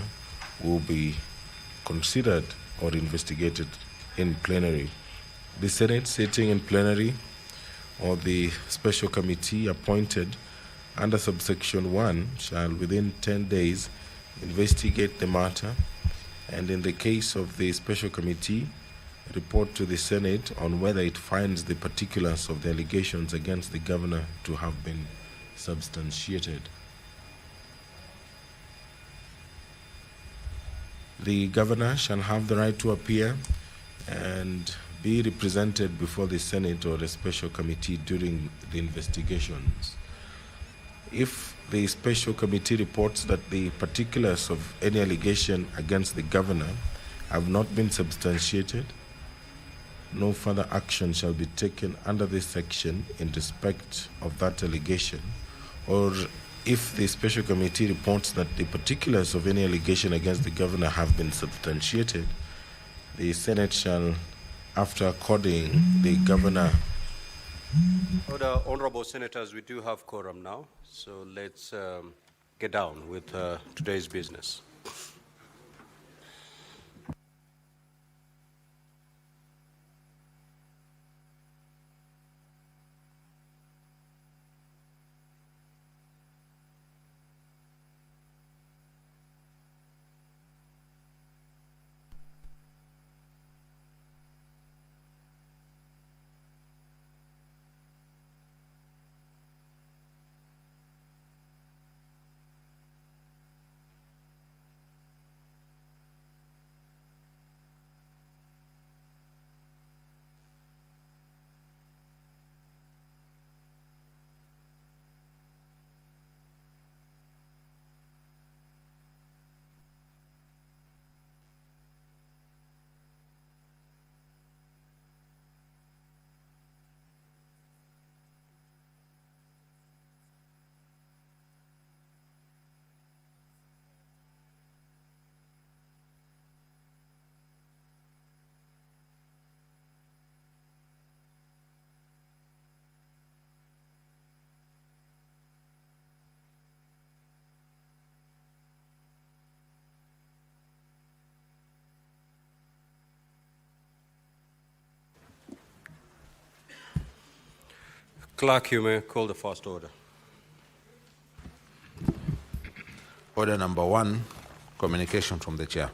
Speaker 28: will be considered or investigated in plenary. The Senate sitting in plenary or the special committee appointed under subsection 1 shall within 10 days investigate the matter, and in the case of the special committee, report to the Senate on whether it finds the particulars of the allegations against the governor to have been substantiated. The governor shall have the right to appear and be represented before the Senate or a special committee during the investigations. If the special committee reports that the particulars of any allegation against the governor have not been substantiated, no further action shall be taken under this section in respect of that allegation. Or if the special committee reports that the particulars of any allegation against the governor have been substantiated, the Senate shall, after according the governor.
Speaker 1: Order, honorable senators, we do have quorum now, so let's get down with today's business. Clerk, you may call the first order.
Speaker 2: Order number 1, communication from the chair.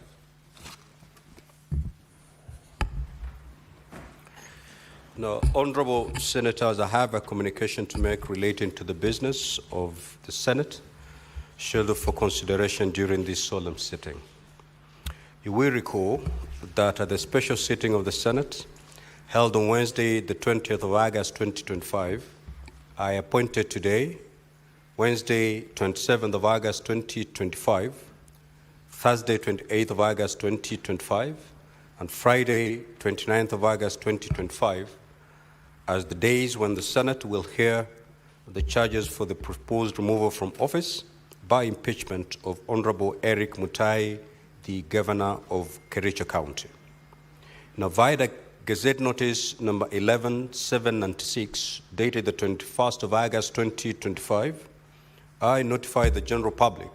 Speaker 1: Now, honorable senators, I have a communication to make relating to the business of the Senate, scheduled for consideration during this solemn sitting. You will recall that at the special sitting of the Senate, held on Wednesday, the 20th of August, 2025, I appointed today, Wednesday, 27th of August, 2025, Thursday, 28th of August, 2025, and Friday, 29th of August, 2025, as the days when the Senate will hear the charges for the proposed removal from office by impeachment of Honorable Eric Mutai, the Governor of Kericho County. Now, via the Gazette Notice number 11796, dated the 21st of August 2025, I notify the general public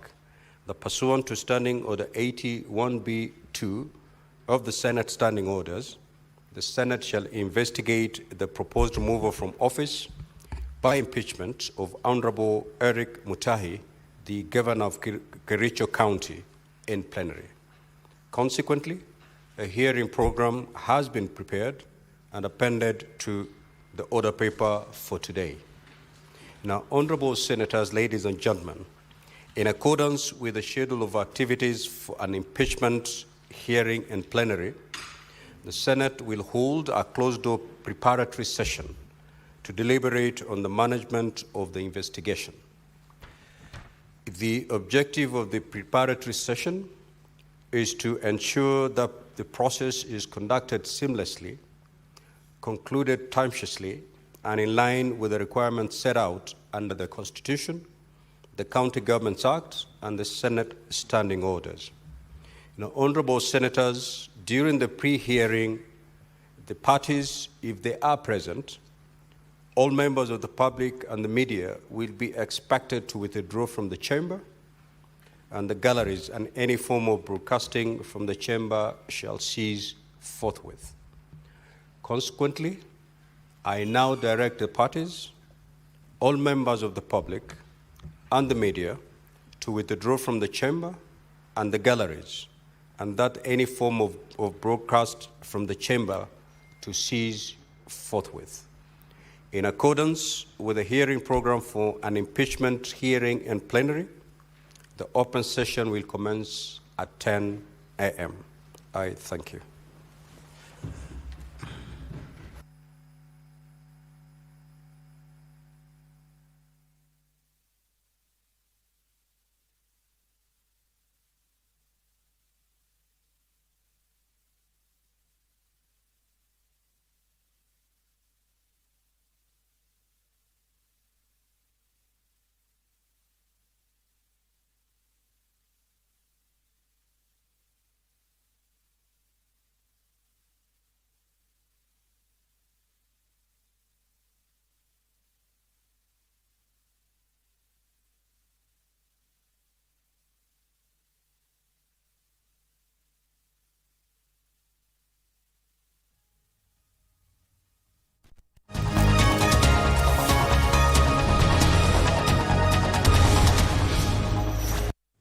Speaker 1: that pursuant to Standing Order 81B2 of the Senate Standing Orders, the Senate shall investigate the proposed removal from office by impeachment of Honorable Eric Mutahi, the Governor of Kericho County, in plenary. Consequently, a hearing program has been prepared and appended to the order paper for today. Now, Honorable Senators, ladies and gentlemen, in accordance with the schedule of activities for an impeachment hearing in plenary, the Senate will hold a closed-door preparatory session to deliberate on the management of the investigation. The objective of the preparatory session is to ensure that the process is conducted seamlessly, concluded timely, and in line with the requirements set out under the Constitution, the County Governments Act, and the Senate Standing Orders. Honorable Senators, during the pre-hearing, the parties, if they are present, all members of the public and the media will be expected to withdraw from the chamber, and the galleries and any form of broadcasting from the chamber shall cease forthwith. Consequently, I now direct the parties, all members of the public, and the media to withdraw from the chamber and the galleries, and that any form of broadcast from the chamber to cease forthwith. In accordance with the hearing program for an impeachment hearing in plenary, the open session will commence at 10 a.m. I thank you.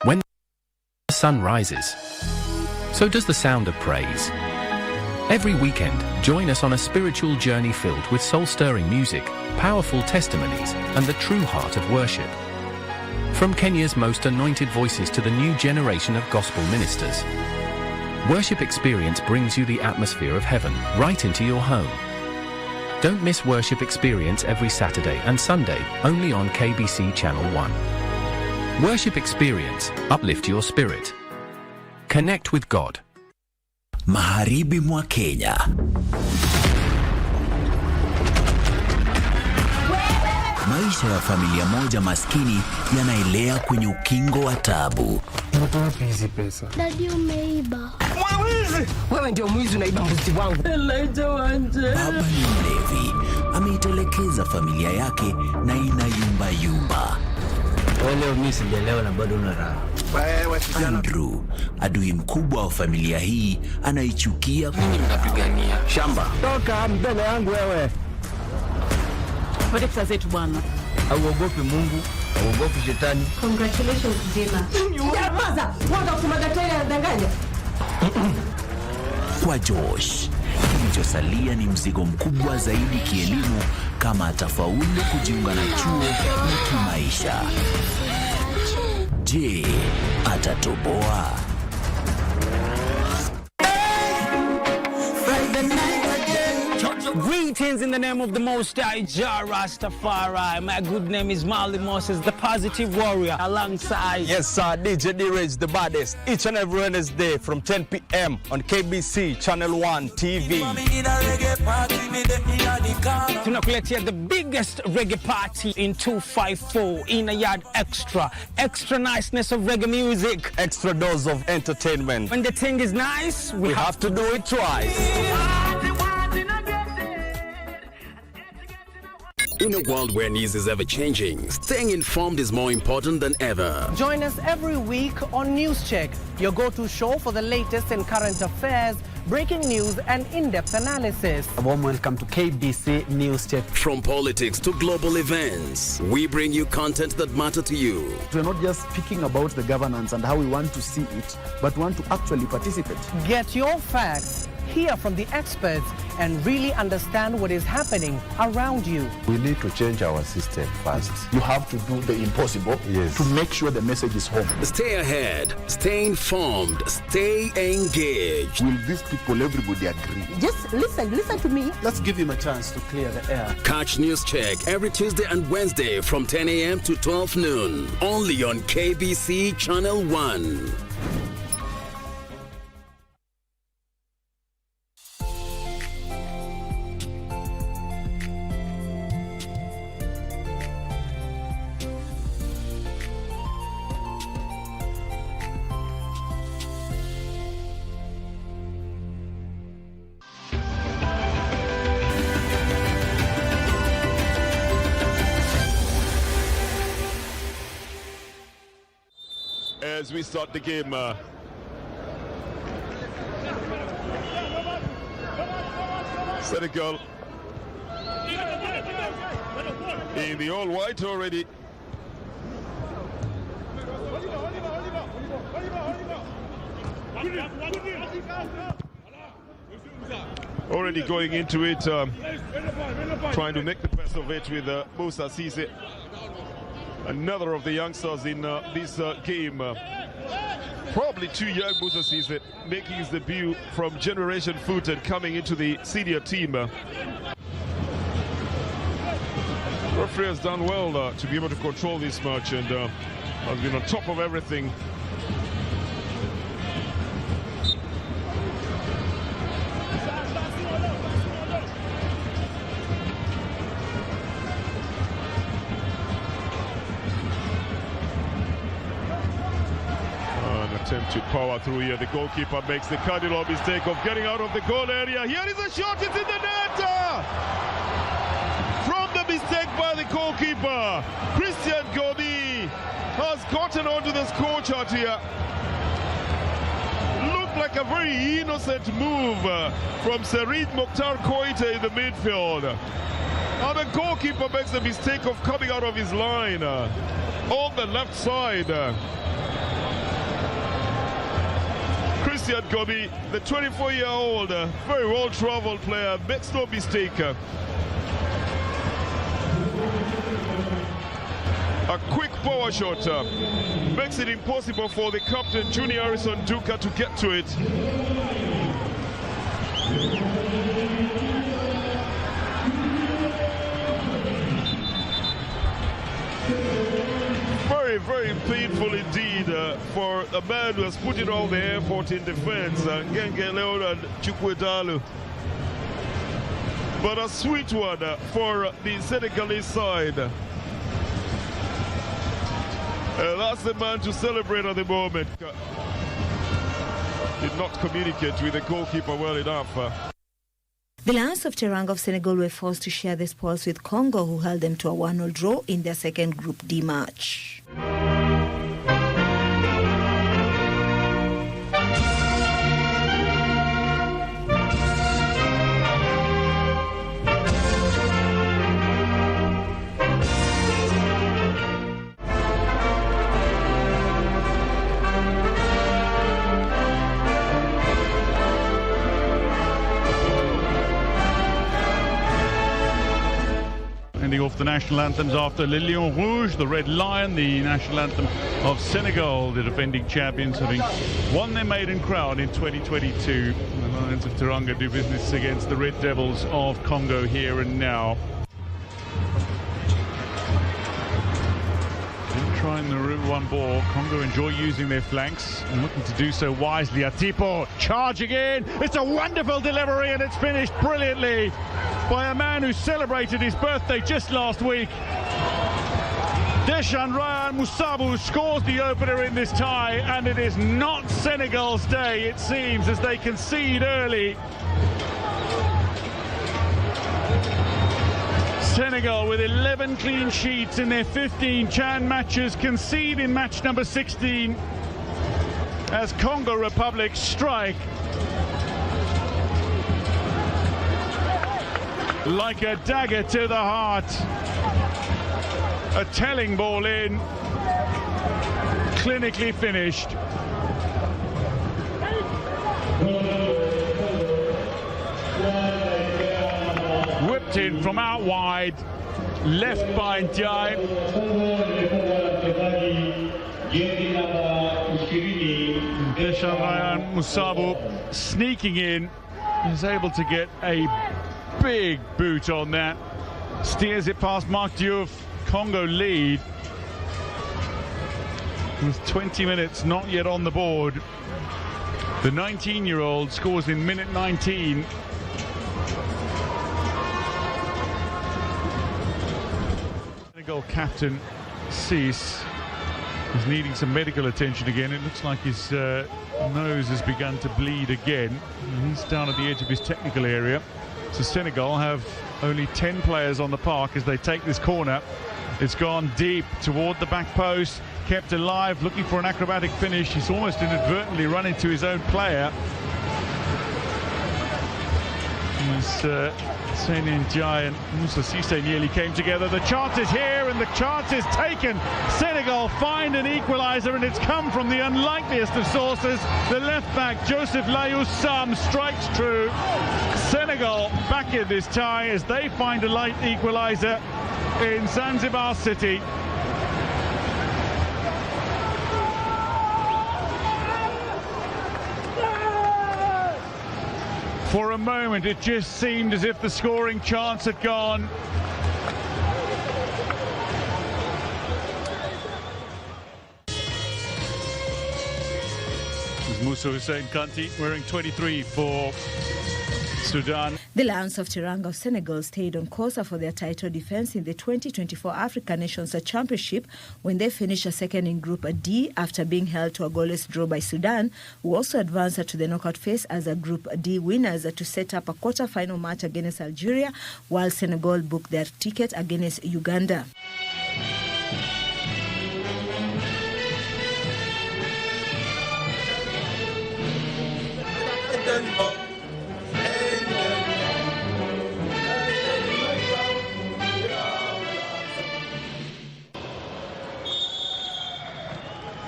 Speaker 3: When the sun rises, so does the sound of praise. Every weekend, join us on a spiritual journey filled with soul-stirring music, powerful testimonies, and the true heart of worship. From Kenya's most anointed voices to the new generation of gospel ministers, Worship Experience brings you the atmosphere of heaven right into your home. Don't miss Worship Experience every Saturday and Sunday, only on KBC Channel 1. Worship Experience, uplift your spirit. Connect with God.
Speaker 6: Magharibi mwa Kenya. Maisha ya familia moja maskini yanaelea kwenye ukingo wa taabu.
Speaker 24: Unatoa hizi pesa.
Speaker 8: Daddy umeiba. Mwizi! Wewe ndio mwizi unaiba mbuzi wangu.
Speaker 6: Baba ni mlevi, ameitelekeza familia yake na inayumba.
Speaker 8: Leo mimi sijaelewa na bado una raha.
Speaker 6: Andrew, adui mkubwa wa familia hii, anaichukia.
Speaker 8: Mimi ninapigania shamba. Toka mbele yangu wewe. Pate pesa zetu bwana. Hauogopi Mungu, hauogopi shetani. Congratulations Dina. Nyamaza, wanga kumagatele anadanganya.
Speaker 6: Kwa Josh, kilichosalia ni mzigo mkubwa zaidi kielimu kama atafaulu kujiunga na chuo na kimaisha. Je, atatoboa?
Speaker 10: Greetings in the name of the Most High, Jah Rastafari. My good name is Marley Moses, the positive warrior, alongside...
Speaker 27: Yes, sir, DJ D-Rage, the baddest. Each and every Wednesday from 10 p.m. on KBC Channel 1 TV.
Speaker 10: Tunakuletea the biggest reggae party in 254 in a yard extra. Extra niceness of reggae music.
Speaker 27: Extra dose of entertainment.
Speaker 10: When the thing is nice,
Speaker 27: we have to do it twice.
Speaker 11: In a world where news is ever changing, staying informed is more important than ever.
Speaker 26: Join us every week on News Check, your go-to show for the latest in current affairs,
Speaker 4: breaking news and in-depth analysis.
Speaker 7: A warm welcome to KBC News Check.
Speaker 11: From politics to global events, we bring you content that matter to you.
Speaker 7: We're not just speaking about the governance and how we want to see it, but want to actually participate.
Speaker 4: Get your facts, hear from the experts, and really understand what is happening around you.
Speaker 13: We need to change our system first.
Speaker 14: You have to do the impossible to make sure the message is home.
Speaker 11: Stay ahead, stay informed, stay engaged.
Speaker 14: Will these people, everybody agree?
Speaker 16: Just listen to me.
Speaker 7: Let's give him a chance to clear the air.
Speaker 11: Catch News Check every Tuesday and Wednesday from 10 a.m. to 12 noon. Only on KBC Channel 1.
Speaker 15: As we start the game, Senegal in the all white already. Already going into it, trying to make the best of it with Moussa Cisse. Another of the youngsters in this game. Probably too young, Moussa Cisse, making his debut from Generation Foot and coming into the senior team. Referee has done well to be able to control this match and has been on top of everything. To power through here. The goalkeeper makes the cardinal mistake of getting out of the goal area. Here is a shot, it's in the net! From the mistake by the goalkeeper, Christian Gobi has gotten onto the score chart here. Looked like a very innocent move from Serid Mokhtar Koite in the midfield. And the goalkeeper makes the mistake of coming out of his line on the left side. Christian Gobi, the 24-year-old, very well-traveled player, makes no mistake. A quick power shot makes it impossible for the captain, Junior Harrison Duka, to get to it. Very, very painful indeed for a man who has put in all the effort in defense, Ngenge Leonard Chukwedalu. But a sweet one for the Senegalese side. That's the man to celebrate at the moment. Did not communicate with the goalkeeper well enough.
Speaker 17: The Lions of Teranga of Senegal were forced to share the spoils with Congo, who held them to a 1-0 draw in their second Group D match.
Speaker 18: Off the national anthems after Le Lion Rouge, the Red Lion, the national anthem of Senegal, the defending champions, having won their maiden crown in 2022. The Lions of Teranga do business against the Red Devils of Congo here and now. Trying the one ball. Congo enjoy using their flanks and looking to do so wisely. Atipo charging in. It's a wonderful delivery and it's finished brilliantly by a man who celebrated his birthday just last week. Deshan Ryan Moussabu scores the opener in this tie, and it is not Senegal's day, it seems, as they concede early. Senegal with 11 clean sheets in their 15 CHAN matches, concede in match number 16 as Congo Republic strike like a dagger to the heart. A telling ball in, clinically finished. Whipped in from out wide, left by Ndiaye. Deshaun Musabu sneaking in, is able to get a big boot on that. Steers it past Mark Diouf. Congo lead with 20 minutes not yet on the board. The 19-year-old scores in minute 19. Senegal captain Cease is needing some medical attention again. It looks like his nose has begun to bleed again. He's down at the edge of his technical area. So Senegal have only 10 players on the park as they take this corner. It's gone deep toward the back post, kept alive, looking for an acrobatic finish. He's almost inadvertently run into his own player. Sene Ndiaye and Moussa Cissé nearly came together. The chance is here and the chance is taken. Senegal find an equaliser and it's come from the unlikeliest of sources. The left back, Joseph Layous Sam, strikes true. Senegal back in this tie as they find a light equaliser in Zanzibar City. For a moment, it just seemed as if the scoring chance had gone. This is Musa Hussein Kanti wearing 23 for Sudan.
Speaker 17: The Lions of Teranga of Senegal stayed on course for their title defense in the 2024 African Nations Championship when they finished second in Group D after being held to a goalless draw by Sudan, who also advanced to the knockout phase as a Group D winners to set up a quarter-final match against Algeria, while Senegal booked their ticket against Uganda.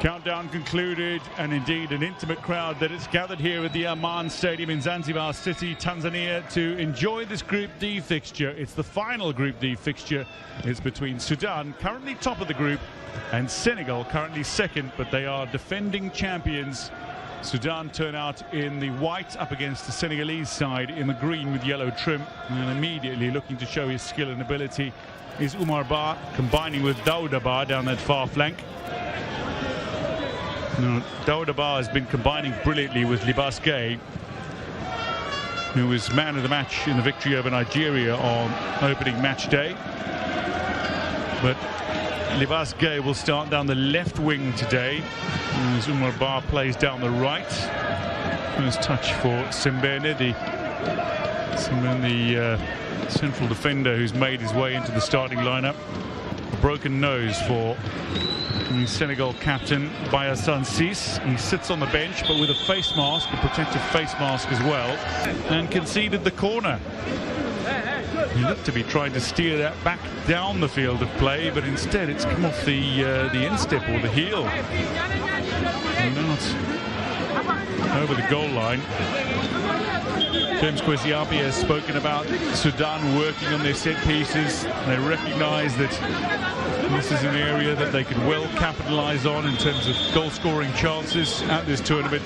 Speaker 18: Countdown concluded, and indeed an intimate crowd that it's gathered here at the Aman Stadium in Zanzibar City, Tanzania, to enjoy this Group D fixture. It's the final Group D fixture. It's between Sudan, currently top of the group, and Senegal, currently second, but they are defending champions. Sudan turn out in the white up against the Senegalese side in the green with yellow trim, and immediately looking to show his skill and ability is Umar Ba, combining with Daouda Ba down that far flank. Daouda Ba has been combining brilliantly with Libas Gay, who was man of the match in the victory over Nigeria on opening match day. But Libas Gay will start down the left wing today, as Umar Ba plays down the right. First touch for Sembene, the central defender who's made his way into the starting lineup. A broken nose for the Senegal captain, Bayasan Sis. He sits on the bench, but with a face mask, a protective face mask as well, and conceded the corner. He looked to be trying to steer that back down the field of play, but instead it's come off the instep or the heel. And now it's over the goal line. James Kwesi-Appiah has spoken about Sudan working on their set pieces. They recognise that this is an area that they could well capitalise on in terms of goal-scoring chances at this tournament.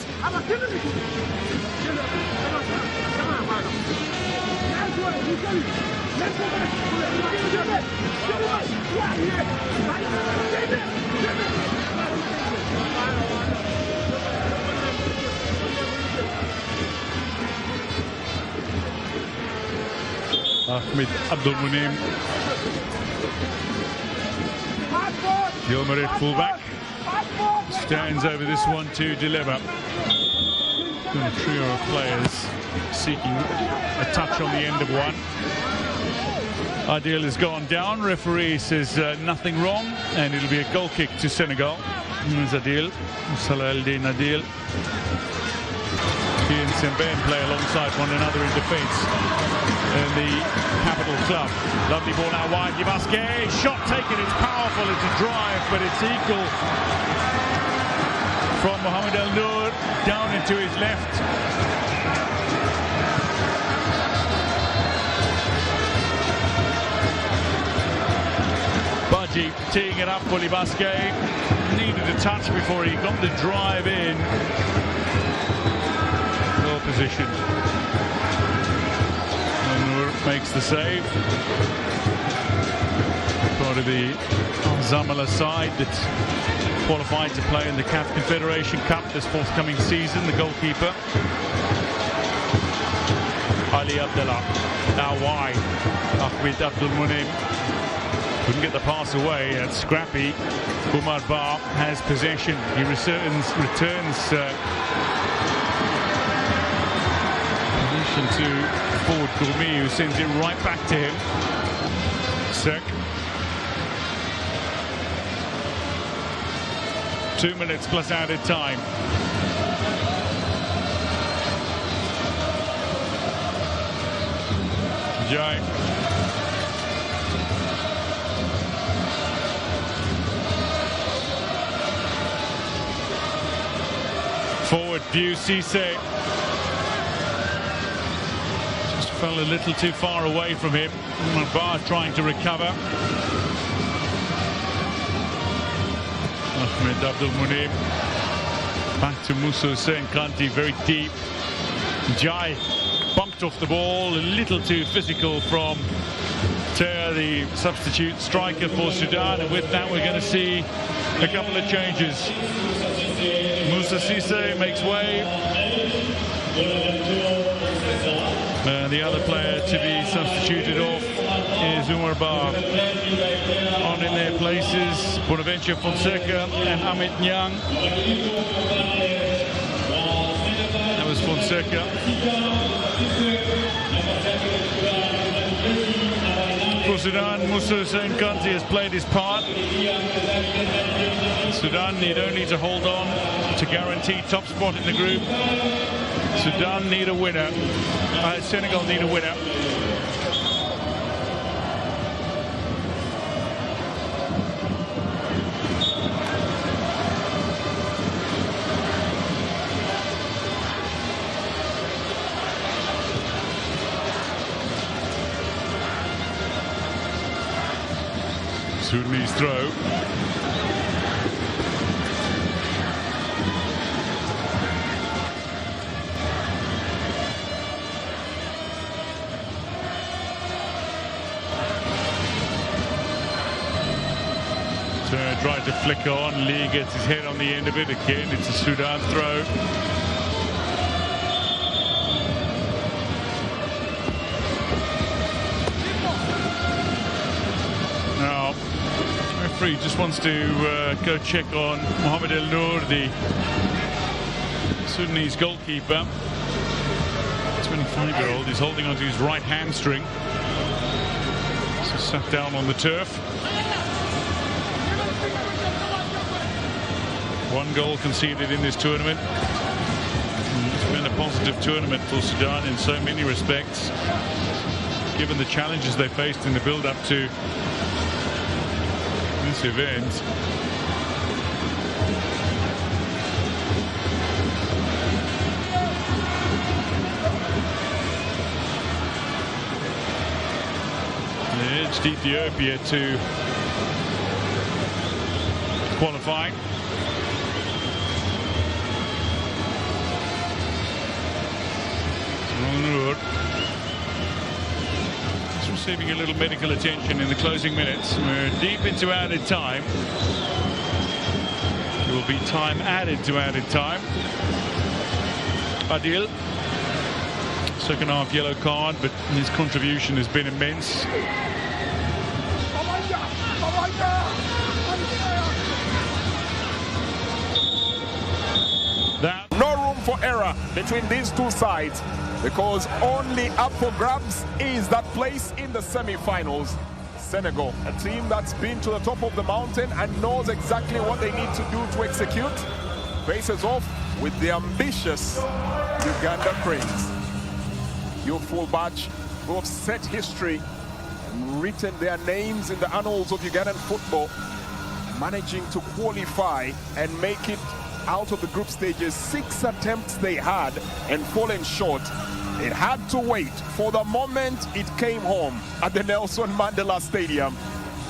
Speaker 18: Ahmed Abdulmunim, the Omerid fullback, stands over this one to deliver. A trio of players seeking a touch on the end of one. Adil has gone down. Referee says nothing wrong, and it'll be a goal kick to Senegal. There's Adil, Salah El-Din Adil. Semben play alongside one another in defence in the Capital Club. Lovely ball now wide, Libaske, shot taken, it's powerful, it's a drive, but it's equal from Mohamed El Noor down into his left. Baji teeing it up for Libaske. Needed a touch before he got the drive in. Well positioned. Nur makes the save. Part of the Zamala side that's qualified to play in the CAF Confederation Cup this forthcoming season. The goalkeeper, Ali Abdallah. Now wide. Ahmed Abdul Munim. Couldn't get the pass away. That's scrappy. Umar Ba has possession. He returns possession to forward Gourmet, who sends it right back to him. Sek. 2 minutes plus added time. Jai. Forward view, Cisse. Just fell a little too far away from him. Bar trying to recover. Ahmed Abdul Munim. Back to Musa Hussein Kanti, very deep. Jai bumped off the ball, a little too physical from Ter, the substitute striker for Sudan, and with that we're going to see a couple of changes. Musa Cisse makes way. The other player to be substituted off is Umar Ba. On in their places, Bonaventure Fonseca and Amit Nyang. That was Fonseca. For Sudan, Musa Hussein Kanti has played his part. Sudan need only to hold on to guarantee top spot in the group. Sudan need a winner. Senegal need a winner. Sudanese throw. Tried to flick on, Lee gets his head on the end of it again. It's a Sudan throw. Now, the referee just wants to go check on Mohamed El Noor, the Sudanese goalkeeper. 25-year-old, he's holding onto his right hamstring. So sat down on the turf. One goal conceded in this tournament. It's been a positive tournament for Sudan in so many respects, given the challenges they faced in the build-up to this event. They edged Ethiopia to qualify. It's receiving a little medical attention in the closing minutes. We're deep into added time. There will be time added to added time. Adil, second half yellow card, but his contribution has been immense.
Speaker 5: No room for error between these two sides, because only up for grabs is that place in the semi-finals. Senegal, a team that's been to the top of the mountain and knows exactly what they need to do to execute, faces off with the ambitious Uganda Cranes. Youthful batch who have set history and written their names in the annals of Ugandan football, managing to qualify and make it out of the group stages. 6 attempts they had and fallen short. It had to wait for the moment it came home at the Nelson Mandela Stadium,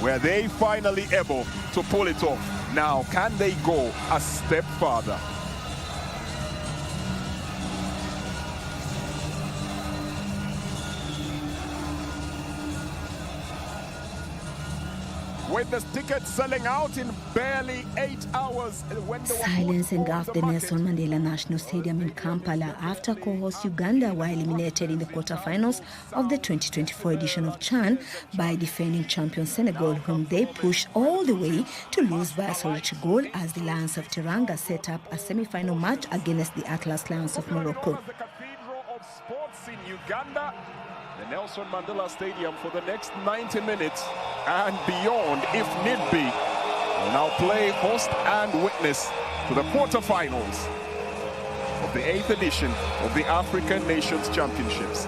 Speaker 5: where they finally able to pull it off. Now, can they go a step further? With the tickets selling out in barely 8 hours.
Speaker 17: Silence engulfed the Nelson Mandela National Stadium in Kampala after co-host Uganda were eliminated in the quarterfinals of the 2024 edition of CHAN by defending champion Senegal, whom they pushed all the way to lose by a solitary goal as the Lions of Teranga set up a semi-final match against the Atlas Lions of Morocco.
Speaker 5: The cathedral of sports in Uganda, the Nelson Mandela Stadium, for the next 90 minutes and beyond, if need be, will now play host and witness to the quarterfinals of the 8th edition of the African Nations Championships.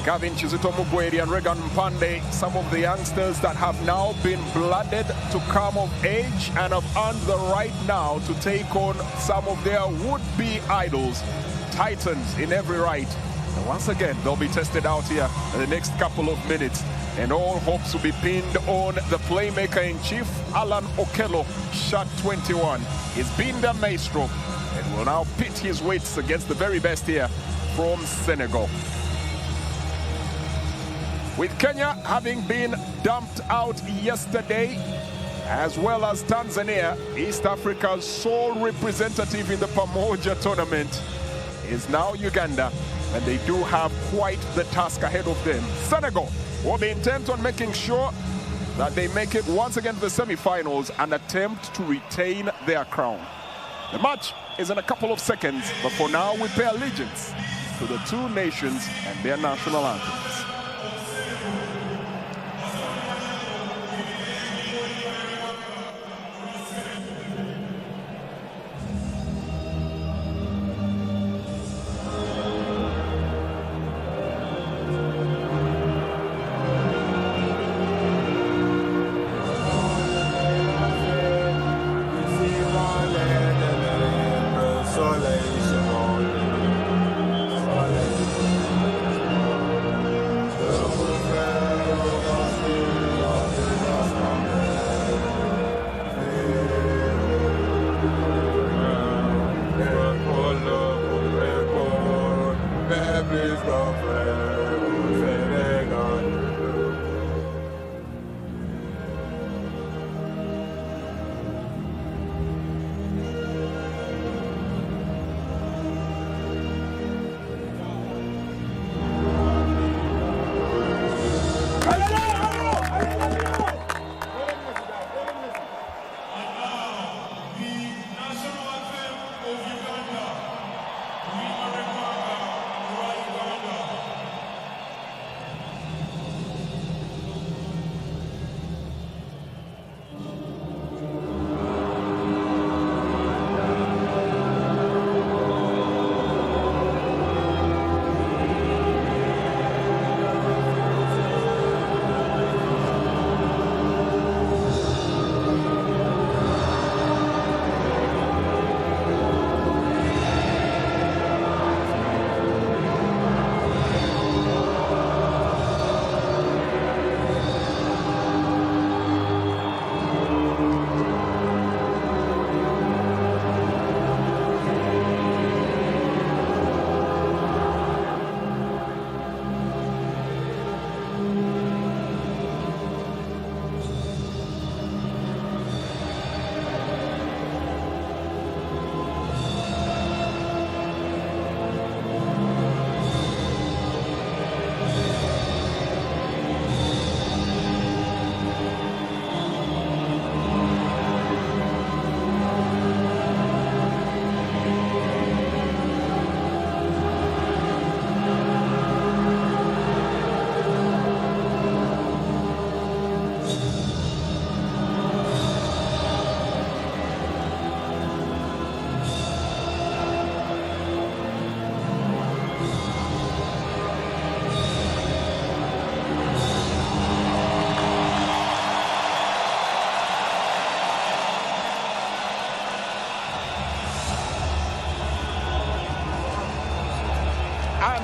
Speaker 5: Gavin Chizito Mugweri and Regan Mpande, some of the youngsters that have now been blooded to come of age and have earned the right now to take on some of their would-be idols, titans in every right. And once again, they'll be tested out here in the next couple of minutes. And all hopes will be pinned on the playmaker-in-chief, Alan Okello, shot 21. He's been the maestro and will now pit his weights against the very best here from Senegal. With Kenya having been dumped out yesterday, as well as Tanzania, East Africa's sole representative in the Pamoja tournament is now Uganda, and they do have quite the task ahead of them. Senegal will be intent on making sure that they make it once again to the semi-finals and attempt to retain their crown. The match is in a couple of seconds, but for now we pay allegiance to the two nations and their national anthems.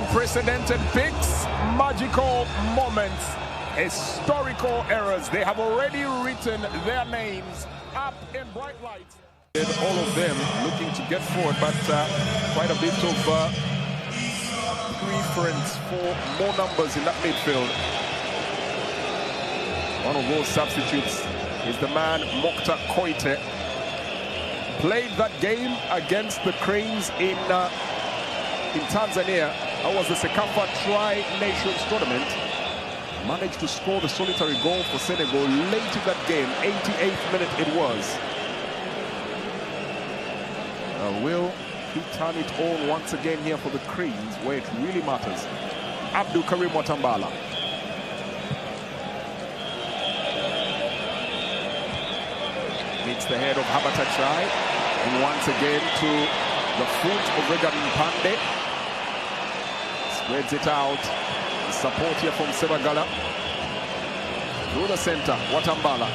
Speaker 5: Unprecedented picks, magical moments, historical errors. They have already written their names up in bright lights. All of them looking to get forward, but quite a bit of preference for more numbers in that midfield. One of those substitutes is the man Mokta Koite. Played that game against the Cranes in Tanzania. That was the Sekafa Tri-Nations tournament. Managed to score the solitary goal for Senegal late in that game. 88th minute it was. Will he turn it on once again here for the Cranes, where it really matters? Abdul Karim Watambala. Meets the head of Habata Chai. And once again to the foot of Regan Pande. Spreads it out. The support here from Sebagala. Through the center, Watambala.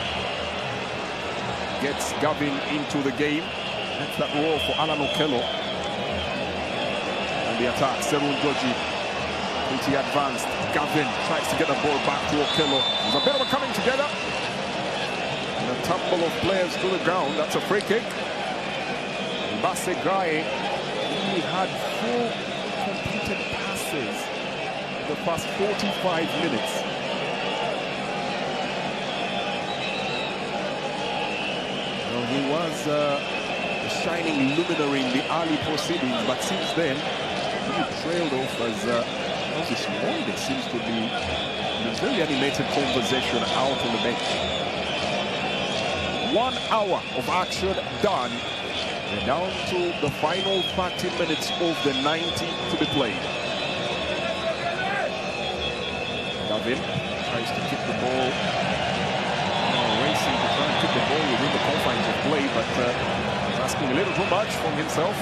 Speaker 5: Gets Gavin into the game. That's that roll for Alan Okello. And the attack, Serun Joji. Pretty advanced. Gavin tries to get the ball back to Okello. There's a bit of a coming together. And a tumble of players to the ground. That's a free kick. Basse Gaye, he had 4 completed passes in the past 45 minutes. Well, he was a shining luminary in the early proceedings, but since then, he trailed off as this morning seems to be a very animated conversation out on the bench. 1 hour of action done. We're down to the final 30 minutes of the 90 to be played. Gavin tries to kick the ball. Racing to try and kick the ball within the confines of play, but he's asking a little too much from himself.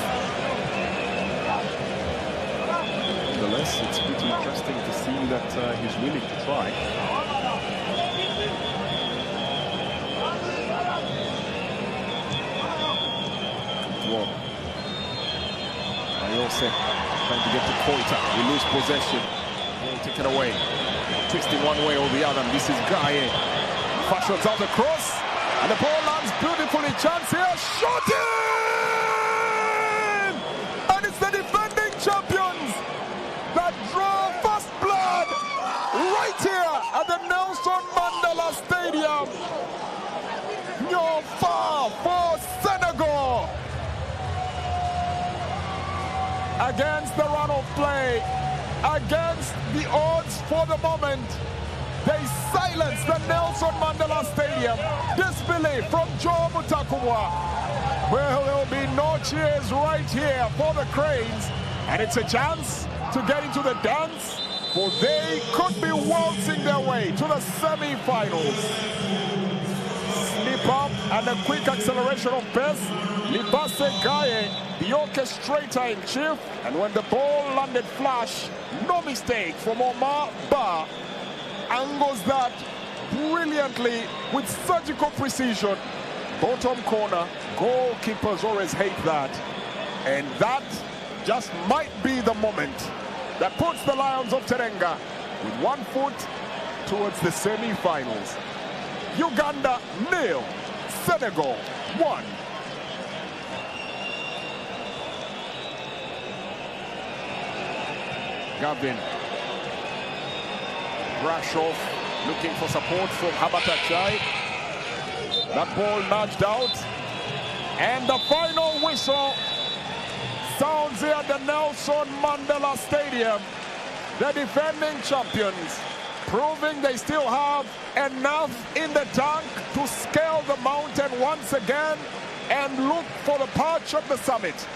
Speaker 5: Nonetheless, it's pretty interesting to see that he's willing to try. Ayose trying to get to Koita. We lose possession. Ball taken away. Twisting one way or the other. This is Gaye. Fashions out the cross. And the ball lands beautifully. Chance here. Shot in! And it's the defending champions that draw first blood right here at the Nelson Mandela Stadium. Nyonfa for Senegal. Against the run of play, against the odds for the moment, they silence the Nelson Mandela Stadium. Disbelief from Joe Mutakumwa. Well, there will be no cheers right here for the Cranes, and it's a chance to get into the dance, for they could be waltzing their way to the semi-finals. Slip up and a quick acceleration of pace. Libase Gaye, the orchestrator in chief, and when the ball landed flush, no mistake from Omar Ba, angles that brilliantly with surgical precision. Bottom corner, goalkeepers always hate that, and that just might be the moment that puts the Lions of Terenga with 1 foot towards the semi-finals. Uganda 0, Senegal 1. Gavin. Brush off, looking for support from Habata Chai. That ball nudged out. And the final whistle sounds here at the Nelson Mandela Stadium. The defending champions proving they still have enough in the tank to scale the mountain once again and look for the perch at the summit.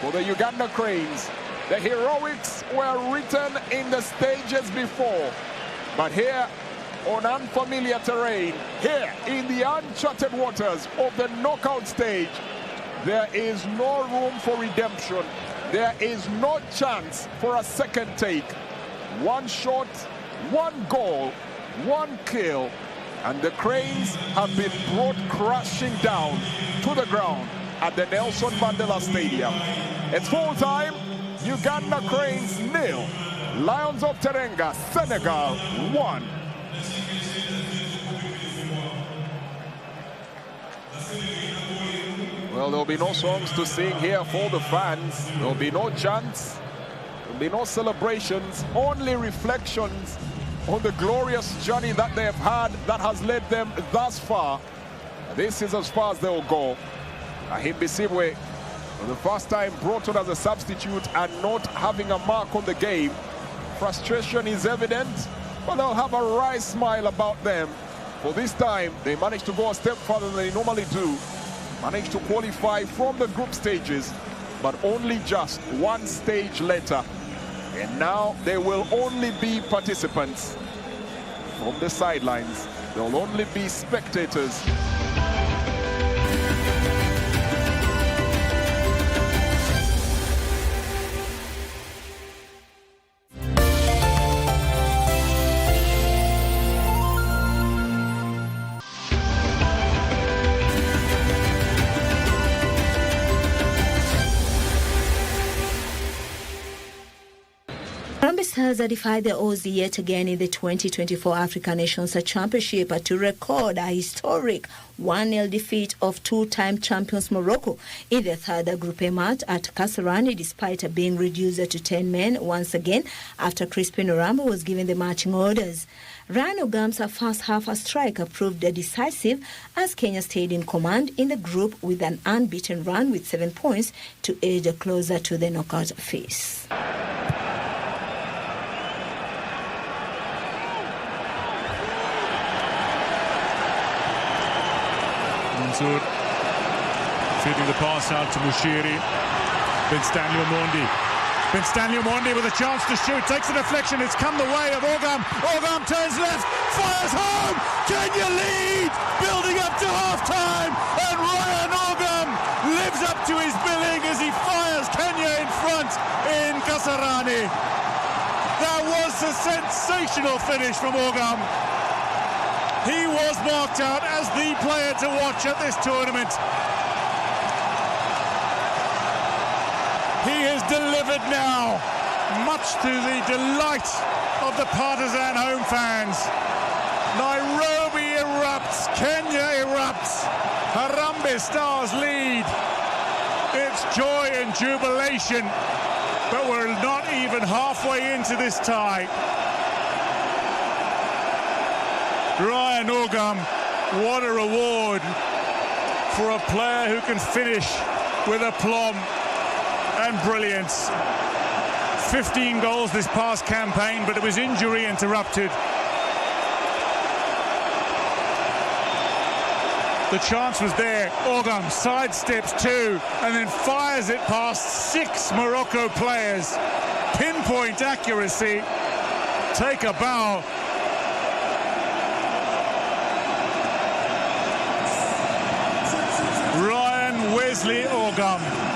Speaker 5: For the Uganda Cranes, the heroics were written in the stages before, but here on unfamiliar terrain, here in the uncharted waters of the knockout stage, there is no room for redemption. There is no chance for a second take. 1 shot, 1 goal, 1 kill, and the Cranes have been brought crashing down to the ground at the Nelson Mandela Stadium. It's full time. Uganda Cranes 0, Lions of Terenga, Senegal 1. Well, there'll be no songs to sing here for the fans. There'll be no chants. There'll be no celebrations. Only reflections on the glorious journey that they have had that has led them thus far. This is as far as they'll go. Ahim Bisibwe, for the first time brought on as a substitute and not having a mark on the game. Frustration is evident, but they'll have a wry smile about them. For this time, they managed to go a step further than they normally do. Managed to qualify from the group stages, but only just one stage later. And now they will only be participants from the sidelines. They'll only be spectators.
Speaker 17: Stars defied the odds yet again in the 2024 African Nations Championship to record a historic 1-0 defeat of two-time champions Morocco in the third Group A match at Kasarani, despite being reduced to 10 men once again after Crispin Oramba was given the marching orders. Ryan Ogam's first half strike proved decisive as Kenya stayed in command in the group with an unbeaten run with 7 points to edge closer to the knockout phase.
Speaker 18: Mansour feeding the pass out to Mushiri. Ben Stanley Omondi with a chance to shoot, takes a deflection, it's come the way of Ogam. Ogam turns left, fires home. Kenya lead, building up to half-time, and Ryan Ogam lives up to his billing as he fires Kenya in front in Kasarani. That was a sensational finish from Ogam. He was marked out as the player to watch at this tournament. He has delivered now, much to the delight of the partisan home fans. Nairobi erupts, Kenya erupts, Harambee Stars lead. It's joy and jubilation, but we're not even halfway into this tie. Ryan Ogam, what a reward for a player who can finish with aplomb and brilliance. 15 goals this past campaign, but it was injury interrupted. The chance was there. Ogam sidesteps 2 and then fires it past 6 Morocco players. Pinpoint accuracy. Take a bow. Ryan Wesley Ogam.